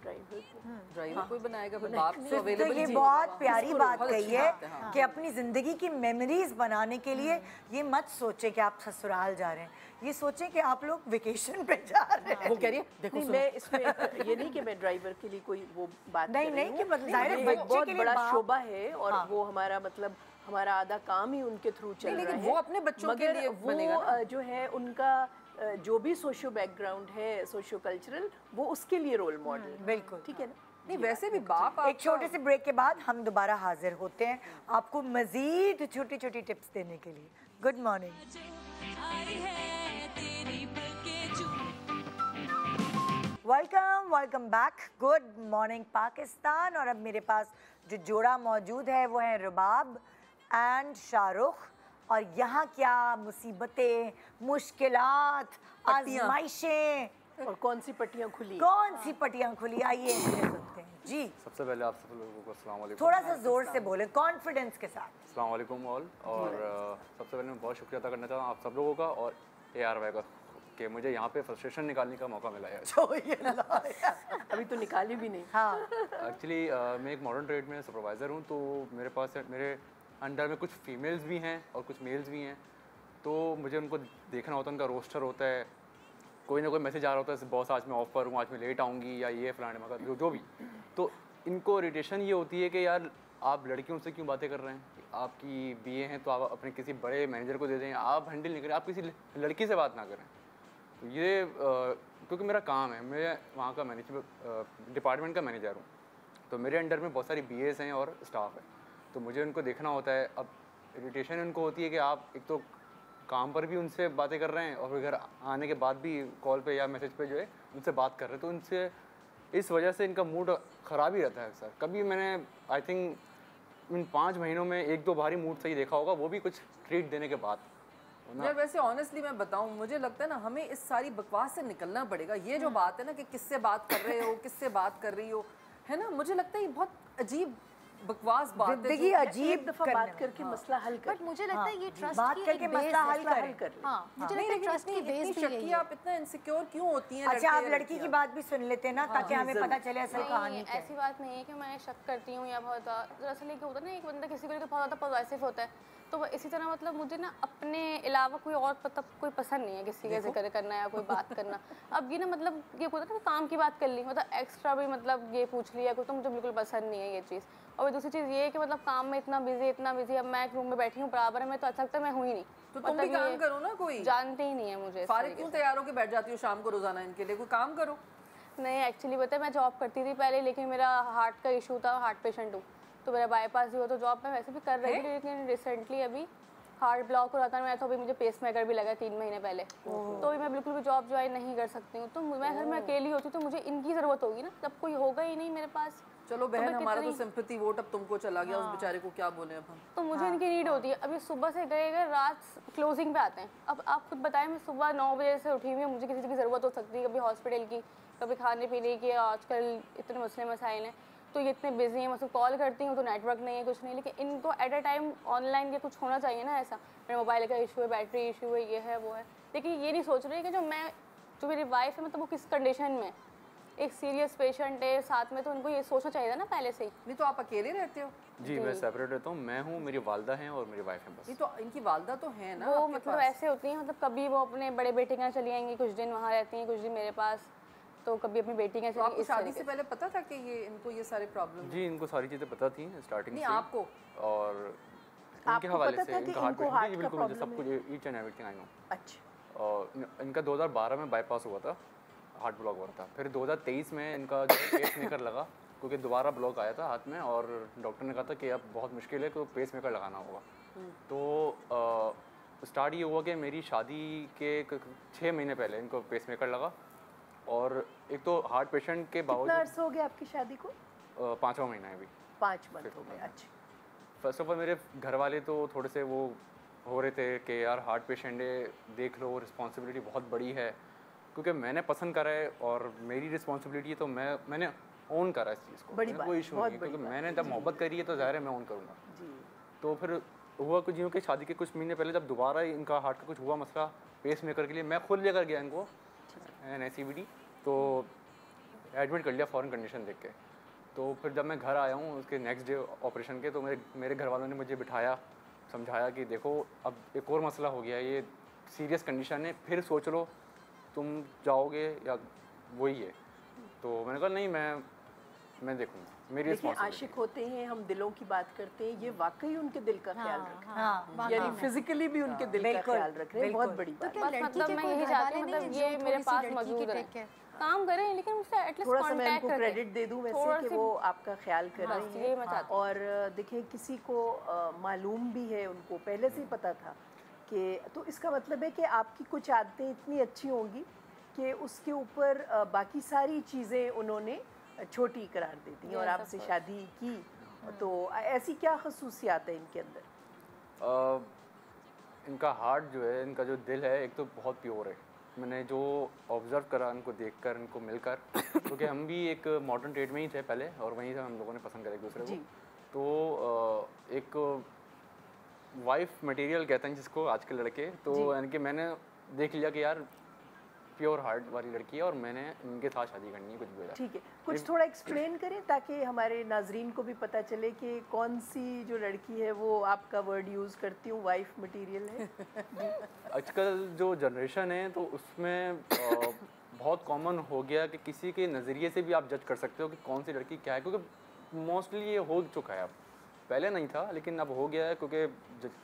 ड्राइवर कोई बनाएगा, बाप तो अवेलेबल। ये बहुत प्यारी बात कही है कि अपनी जिंदगी की मेमोरीज बनाने के लिए ये मत सोचे कि आप ससुराल जा रहे हैं, ये सोचें कि आप लोग वेकेशन पे जा रहे हैं। वो कह रही है देखो मैं इसमें ये नहीं कि मैं ड्राइवर के लिए कोई वो बात नहीं कि मतलब बहुत बड़ा शोबा है और वो हमारा मतलब हमारा आधा काम ही उनके थ्रू चल रहा है, वो अपने बच्चों के लिए वो जो है उनका जो भी सोशियो बैकग्राउंड है, सोशियो कल्चरल, वो उसके लिए रोल मॉडल। बिल्कुल ठीक है ना? नहीं वैसे भी बाप एक छोटे से ब्रेक के बाद हम दोबारा हाजिर होते हैं आपको मजीद छोटी छोटी टिप्स देने के लिए। Good morning. Welcome back. Good morning Pakistan. और अब मेरे पास जो जोड़ा मौजूद है वो है रुबाब एंड शाहरुख, और यहाँ क्या मुसीबतें, मुश्किलात, आजमाइशें और कौन सी पट्टियाँ खुली, आइए सुनते हैं जी। सबसे पहले आप सब लोगों को अस्सलाम वालेकुम। थोड़ा सा जोर से बोलें, कॉन्फिडेंस के साथ। अस्सलाम वालेकुम ऑल। और सबसे पहले मैं बहुत शुक्रिया अदा करना चाहता हूँ आप सब लोगों का और ARY का कि मुझे यहाँ पे फ्रस्ट्रेशन निकालने का मौका मिला है। अभी तो निकाली भी नहीं। हाँ एक्चुअली मैं एक मॉडर्न ट्रेड में सुपरवाइज़र हूँ, तो मेरे पास मेरे अंडर में कुछ फीमेल्स भी हैं और कुछ मेल्स भी हैं, तो मुझे उनको देखना होता है, उनका रोस्टर होता है, कोई ना कोई मैसेज आ रहा होता है बॉस आज मैं ऑफ पर हूँ, आज मैं लेट आऊँगी या ये फलाने मगर जो भी, तो इनको इरिटेशन ये होती है कि यार आप लड़कियों से क्यों बातें कर रहे हैं, आपकी BA हैं तो आप अपने किसी बड़े मैनेजर को दे दें, आप हैंडल नहीं करें, आप किसी लड़की से बात ना करें। तो ये क्योंकि मेरा काम है, मैं वहाँ का डिपार्टमेंट का मैनेजर हूँ, तो मेरे अंडर में बहुत सारी BAs हैं और स्टाफ है, तो मुझे उनको देखना होता है। अब इरिटेशन उनको होती है कि आप एक तो काम पर भी उनसे बातें कर रहे हैं और घर आने के बाद भी कॉल पे या मैसेज पे जो है उनसे बात कर रहे हैं, तो उनसे इस वजह से इनका मूड ख़राब ही रहता है सर। कभी मैंने आई थिंक इन 5 महीनों में 1-2 बार ही मूड सही देखा होगा, वो भी कुछ ट्रीट देने के बाद। मैं वैसे ऑनेस्टली मैं बताऊं, मुझे लगता है ना हमें इस सारी बकवास से निकलना पड़ेगा। ये जो बात है ना कि किससे बात कर रहे हो, किससे बात कर रही हो, है ना, मुझे लगता है ये बहुत अजीब बकवास बात है। जिंदगी अजीब दफा बात करके मसला हल कर, बट मुझे लगता है ये ट्रस्ट बात करके मसला हल कर। मुझे लगता है ट्रस्ट की बेस भी यही है। आप इतना इनसिक्योर क्यों होती हैं? अच्छा आप लड़की की बात भी सुन लेते हैं ना, ताकि हमें पता चले असल कहानी क्या है। ऐसी बात नहीं है कि मैं शक करती हूँ या बहुत दरअसल ये होता है ना, एक बंदा किसी को बहुत ज़्यादा पॉजिटिव होता है, तो इसी तरह मतलब मुझे ना अपने अलावा कोई और कोई पसंद नहीं है किसी का जिक्र करना या कोई बात करना। अब ये ना मतलब ये होता है ना काम की बात कर ली, मतलब एक्स्ट्रा भी मतलब ये पूछ लिया कोई, तो मुझे बिल्कुल पसंद नहीं है ये चीज़। और दूसरी चीज़ ये है कि मतलब काम में इतना बिजी, अब मैं एक रूम में बैठी हूँ बराबर में, तो अच्छा लगता है मैं हुई नहीं, तो तुम भी काम करो ना, कोई जानते ही नहीं है मुझे। फारिग क्यों तैयार होकर बैठ जाती हो शाम को रोजाना, इनके लिए कोई काम करो। नहीं एक्चुअली पता है मैं जॉब करती थी पहले, लेकिन मेरा हार्ट का इशू था, हार्ट पेशेंट हूँ, तो मेरा बाईपास ही हो, तो जॉब मैं वैसे भी कर रही थी, लेकिन रिसेंटली अभी हार्ट ब्लॉक हो रहा था मैं, तो अभी मुझे पेस मेकर भी लगा 3 महीने पहले, तो अभी मैं बिल्कुल भी जॉब ज्वाइन नहीं कर सकती हूँ। तो मैं घर में अकेली होती हूँ, तो मुझे इनकी ज़रूरत होगी ना, जब कोई होगा ही नहीं मेरे पास। चलो बहन, हमारा तो सिंपैथी वोट अब तुमको चला गया, उस बेचारे को क्या बोले अब हम। तो मुझे इनकी नीड होती है। अभी सुबह से गए रात क्लोजिंग पे आते हैं। अब आप खुद बताएं, मैं सुबह 9 बजे से उठी हुई हूँ, मुझे किसी चीज़ की ज़रूरत हो सकती है, कभी हॉस्पिटल की, कभी खाने पीने की, आजकल इतने मसले मसाइल हैं, तो ये इतने बिजी हैं, मैं उसको कॉल करती हूँ तो नेटवर्क नहीं है, कुछ नहीं, लेकिन इनको एट अ टाइम ऑनलाइन के कुछ होना चाहिए ना ऐसा। मेरे मोबाइल का इशू है, बैटरी इशू है, ये है वो है, लेकिन ये नहीं सोच रही है कि जो मेरी वाइफ है मतलब वो किस कंडीशन में, एक सीरियस पेशेंट है साथ में, तो उनको ये सोचना चाहिए था ना पहले से ही। नहीं तो आप अकेले रहते हो? जी मैं सेपरेट रहता हूँ, मैं हूँ, मेरी वालदा हैं और मेरी वाइफ है बस। नहीं तो इनकी वालदा तो है ना, वो मतलब ऐसे होती हैं, मतलब कभी वो अपने बड़े बेटे के यहाँ चली आएंगी, कुछ दिन वहाँ रहती हैं, कुछ दिन मेरे पास, तो कभी अपनी बेटी के तो आपको शादी से पहले पता था कि ये इनको ये सारे प्रॉब्लम? जी, इनको सारी चीज़ें पता थी स्टार्टिंग से। आपको और इनके हवाले से इनका हार्ट पेशेंट, बिल्कुल मुझे सब कुछ each and everything I know. अच्छा। और इनका 2012 में बाईपास हुआ था, हार्ट ब्लॉक हुआ था। फिर 2023 में इनका जो पेस मेकर लगा, क्योंकि दोबारा ब्लॉक आया था हाथ में और डॉक्टर ने कहा था कि अब बहुत मुश्किल है, तो पेस मेकर लगाना होगा। तो स्टार्ट ये हुआ कि मेरी शादी के 6 महीने पहले इनको पेस मेकर लगा। और एक तो हार्ट पेशेंट के बावजूद। कितना अर्सा हो गया आपकी शादी को? 5वां महीना है अभी। 5 मंथ हो गए। अच्छा। फर्स्ट ऑफ ऑल मेरे घर वाले तो थोड़े से वो हो रहे थे कि यार हार्ट पेशेंट है, देख लो, रिस्पॉन्सिबिलिटी बहुत बड़ी है, क्योंकि मैंने पसंद करा है और मेरी रिस्पॉन्सिबिलिटी है, तो मैंने ओन करा इस चीज़ को। कोई इशू नहीं है, क्योंकि मैंने जब मोहब्बत करी है तो ज़ाहिर है मैं ओन करूँगा। तो फिर हुआ कुछ यूँ कि शादी के कुछ महीने पहले जब दोबारा इनका हार्ट का कुछ हुआ मसला पेस मेकर के लिए, मैं खुद लेकर गया इनको NICVD, तो एडमिट कर लिया फ़ॉरेन कंडीशन देख के। तो फिर जब मैं घर आया हूँ उसके नेक्स्ट डे ऑपरेशन के, तो मेरे घर वालों ने मुझे बिठाया, समझाया कि देखो अब एक और मसला हो गया, ये सीरियस कंडीशन है, फिर सोच लो तुम जाओगे या वही है। तो मैंने कहा नहीं, मैं देखूँगा, मेरी रिस्पॉन्सिबिलिटी। आशिक होते हैं, हम दिलों की बात करते हैं, ये वाकई उनके दिल का ख्याल रख रहे हैं, यानी फिजिकली भी उनके दिल का ख्याल रख रहे हैं, बहुत बड़ी बात। मतलब मैं यही चाहती हूँ, मतलब ये मेरे पास मौजूद है, काम करें, लेकिन मुझसे एटलीस्ट थोड़ा सा मैं इनको क्रेडिट दे दूं वैसे कि वो आपका ख्याल कर रही हैं। और देखिए किसी को मालूम भी है, उनको पहले से ही पता था कि, तो इसका मतलब है कि आपकी कुछ आदतें इतनी अच्छी होंगी कि उसके ऊपर बाकी सारी चीज़ें उन्होंने छोटी करार दे दी और आपसे शादी की। तो ऐसी क्या खसूसियात है इनके अंदर? इनका हार्ट जो है, इनका जो दिल है, एक तो बहुत प्योर है। मैंने जो ऑब्ज़र्व करा इनको देखकर, इनको मिलकर, क्योंकि हम भी एक मॉडर्न ट्रेड में ही थे पहले और वहीं से हम लोगों ने पसंद करा एक दूसरे को। तो एक वाइफ मटेरियल कहते हैं जिसको आज के लड़के, तो यानी कि मैंने देख लिया कि यार प्योर हार्ट वाली लड़की है और मैंने इनके साथ शादी करनी है, कुछ भी हो जाए। ठीक है, कुछ थोड़ा एक्सप्लेन करें ताकि हमारे नाजरीन को भी पता चले कि कौन सी जो लड़की है वो आपका वर्ड यूज़ करती हूँ वाइफ मटेरियल है। आजकल जो जनरेशन है तो उसमें बहुत कॉमन हो गया कि किसी के नज़रिए से भी आप जज कर सकते हो कि कौन सी लड़की क्या है, क्योंकि मोस्टली ये हो चुका है अब, पहले नहीं था लेकिन अब हो गया है, क्योंकि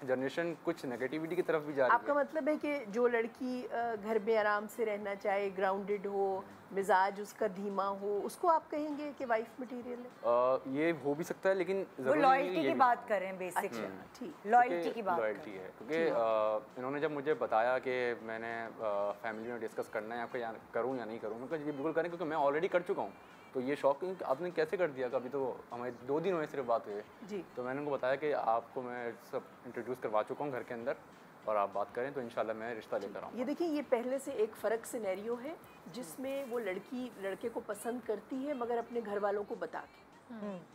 जनरेशन कुछ नेगेटिविटी की तरफ भी जा रही है। आपका मतलब है कि जो लड़की घर में आराम से रहना चाहे, ग्राउंडेड हो, मिजाज उसका धीमा हो, उसको आप कहेंगे कि वाइफ मटेरियल है? ये हो भी सकता है, लेकिन वो लॉयल्टी की बात करें बेसिकली। ठीक, लॉयल्टी की बात लॉयल्टी है, क्योंकि इन्होंने जब मुझे बताया कि मैंने फैमिली में डिस्कस करना है आपको, करूँ या नहीं करूँ, मैं कहा जी बिल्कुल करें, क्योंकि मैं ऑलरेडी कर चुका हूँ। तो ये शॉकिंग आपने कैसे कर दिया, कभी तो हमारे 2 दिन हुए सिर्फ बात हुए जी। तो मैंने उनको बताया कि आपको मैं सब इंट्रोड्यूस करवा चुका हूँ घर के अंदर, और आप बात करें तो इंशाल्लाह मैं रिश्ता लेकर आऊँगा। ये देखिए, ये पहले से एक फ़र्क सिनेरियो है जिसमें वो लड़की लड़के को पसंद करती है मगर अपने घर वालों को बता के,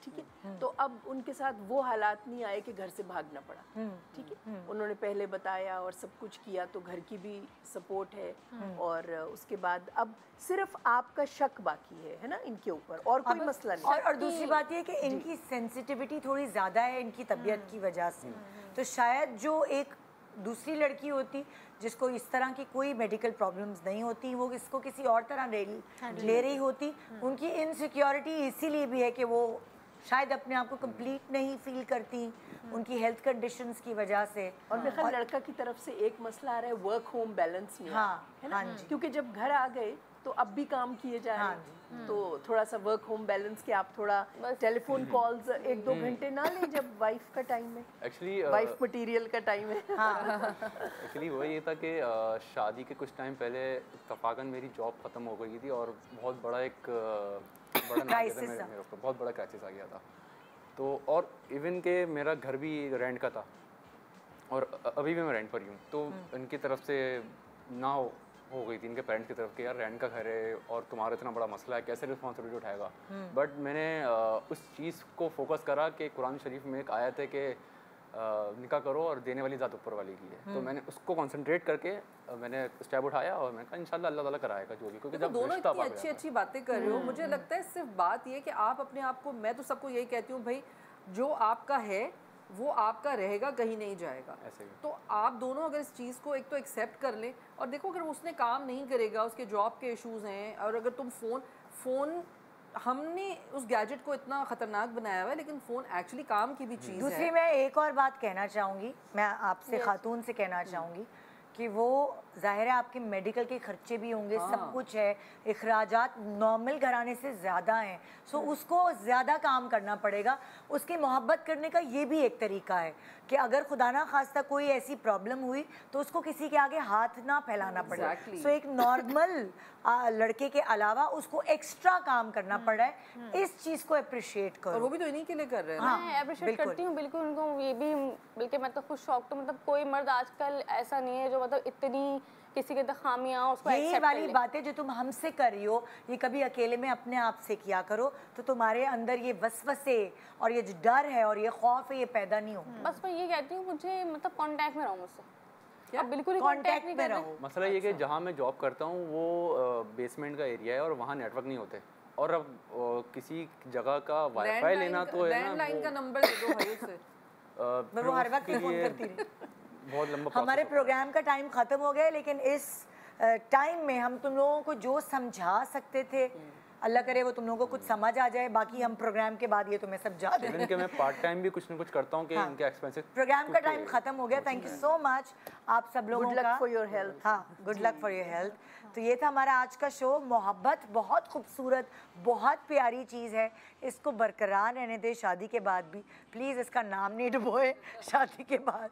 ठीक है। तो अब उनके साथ वो हालात नहीं आए कि घर से भागना पड़ा, ठीक है। उन्होंने पहले बताया और सब कुछ किया, तो घर की भी सपोर्ट है, और उसके बाद अब सिर्फ आपका शक बाकी है ना इनके ऊपर, और कोई मसला नहीं। और दूसरी बात ये कि इनकी सेंसिटिविटी थोड़ी ज़्यादा है इनकी तबीयत की वजह से, तो शायद जो एक दूसरी लड़की होती जिसको इस तरह की कोई मेडिकल प्रॉब्लम्स नहीं होती, वो इसको किसी और तरह ले रही होती। उनकी इनसिक्योरिटी इसीलिए भी है कि वो शायद अपने आप को कंप्लीट नहीं फील करती उनकी हेल्थ कंडीशंस की वजह से। और मेरे ख्याल लड़का की तरफ से एक मसला आ रहा है, वर्क होम बैलेंस नहीं है ना, क्योंकि जब घर आ गए तो अब भी काम किए जा रहे हैं, तो थोड़ा सा वर्क होम बैलेंस के आप थोड़ा टेलीफोन कॉल्स 1-2 घंटे ना लें जब वाइफ का टाइम है, एक्चुअली वाइफ मटेरियल का टाइम है। एक्चुअली वो ये था कि शादी के कुछ टाइम पहले इत्तफाकन मेरी जॉब ख़त्म हो गई थी और बहुत बड़ा एक क्राइसिस मेरे ऊपर बहुत बड़ा क्राइसिस आ गया था। तो और इवन के मेरा घर भी रेंट का था और अभी भी मैं रेंट पर ही हूँ, तो इनकी तरफ से ना हो गई थी, इनके पेरेंट्स की तरफ के यार रेंट का घर है और तुम्हारा इतना बड़ा मसला है, कैसे रिस्पॉन्सिबिलिटी उठाएगा। बट मैंने उस चीज़ को फोकस करा कि कुरान शरीफ में एक आयत है कि निकाह करो और देने वाली ज़ात ऊपर वाली की है, तो मैंने उसको कंसंट्रेट करके मैंने स्टेप उठाया और मैंने कहा इंशाल्लाह अल्लाह ताला कराएगा जो भी, क्योंकि जब दोनों इतनी अच्छी बातें कर रहे हो, मुझे लगता है सिर्फ बात ये कि आप अपने आप को, मैं तो सबको यही कहती हूँ भाई जो आपका है वो आपका रहेगा, कहीं नहीं जाएगा। तो आप दोनों अगर इस चीज़ को एक तो एक्सेप्ट कर लें, और देखो अगर उसने काम नहीं करेगा, उसके जॉब के इश्यूज हैं, और अगर तुम फ़ोन हमने उस गैजेट को इतना ख़तरनाक बनाया हुआ है, लेकिन फ़ोन एक्चुअली काम की भी चीज़ है। दूसरी मैं एक और बात कहना चाहूँगी, मैं आपसे खातून से कहना चाहूँगी कि वो ज़ाहिर है आपके मेडिकल के खर्चे भी होंगे, सब कुछ है, इखराजात नॉर्मल घराने से ज़्यादा हैं, सो उसको ज़्यादा काम करना पड़ेगा। उसकी मोहब्बत करने का ये भी एक तरीका है कि अगर खुदा ना खास्ता कोई ऐसी प्रॉब्लम हुई तो उसको किसी के आगे हाथ ना फैलाना पड़े। सो एक नॉर्मल लड़के के अलावा उसको एक्स्ट्रा काम करना पड़ रहा है, इस चीज़ को अप्रिशिएट करो। और वो भी तो इन्हीं के लिए कर रहे हैं। मैं अप्रिशिएट करती हूँ बिल्कुल उनको, ये भी बल्कि मैं तो खुद शौक, तो मतलब कोई मर्द आजकल ऐसा नहीं है जो मतलब इतनी किसी के तो खामियां उसको यही वाली बातें जो तुम हमसे कर रही हो, ये कभी अकेले में अपने आप से किया करो, तो तुम्हारे अंदर ये वसवसे और ये जो डर है और ये खौफ है ये पैदा नहीं होगा। बस मैं ये कहती हूँ मुझे मतलब कांटेक्ट में रहो मुझसे, अब बिल्कुल कांटेक्ट में रहो। मसला ये कि जहाँ मैं जॉब करता हूँ वो बेसमेंट का एरिया है और वहाँ नेटवर्क नहीं होते, और अब किसी जगह का वाईफाई लेना तो है ना, लैंडलाइन का नंबर दे दो भाई उसे। मैं वो हर वक्त फोन करती रही। बहुत लंबा हमारे प्रोग्राम का टाइम ख़त्म हो गया, लेकिन इस टाइम में हम तुम लोगों को जो समझा सकते थे, अल्लाह करे वो तुम लोगों को कुछ समझ आ जाए। बाकी हम प्रोग्राम के बाद ये तुम्हें सब जा दें कि मैं पार्ट टाइम भी कुछ ना कुछ करता हूँ कि इनके एक्सपेंसेस। प्रोग्राम का टाइम ख़त्म हो गया। थैंक यू सो मच आप सब लोगों का। Good luck for your health. हाँ, good luck for your health. तो ये था हमारा आज का शो। मोहब्बत बहुत खूबसूरत, बहुत प्यारी चीज़ है, इसको बरकरार रहने दे शादी के बाद भी। प्लीज़ इसका नाम नहीं डुबोए शादी के बाद।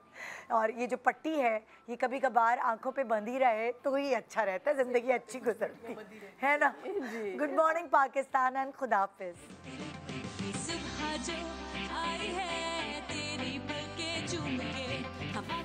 और ये जो पट्टी है ये कभी कभार आंखों पे बंधी रहे तो ही अच्छा रहता है, ज़िंदगी अच्छी गुजरती है ना। गुड मॉर्निंग पाकिस्तान एंड खुदा हाफिज़। सुबह जो आई है तेरी पलके चूम के, हवा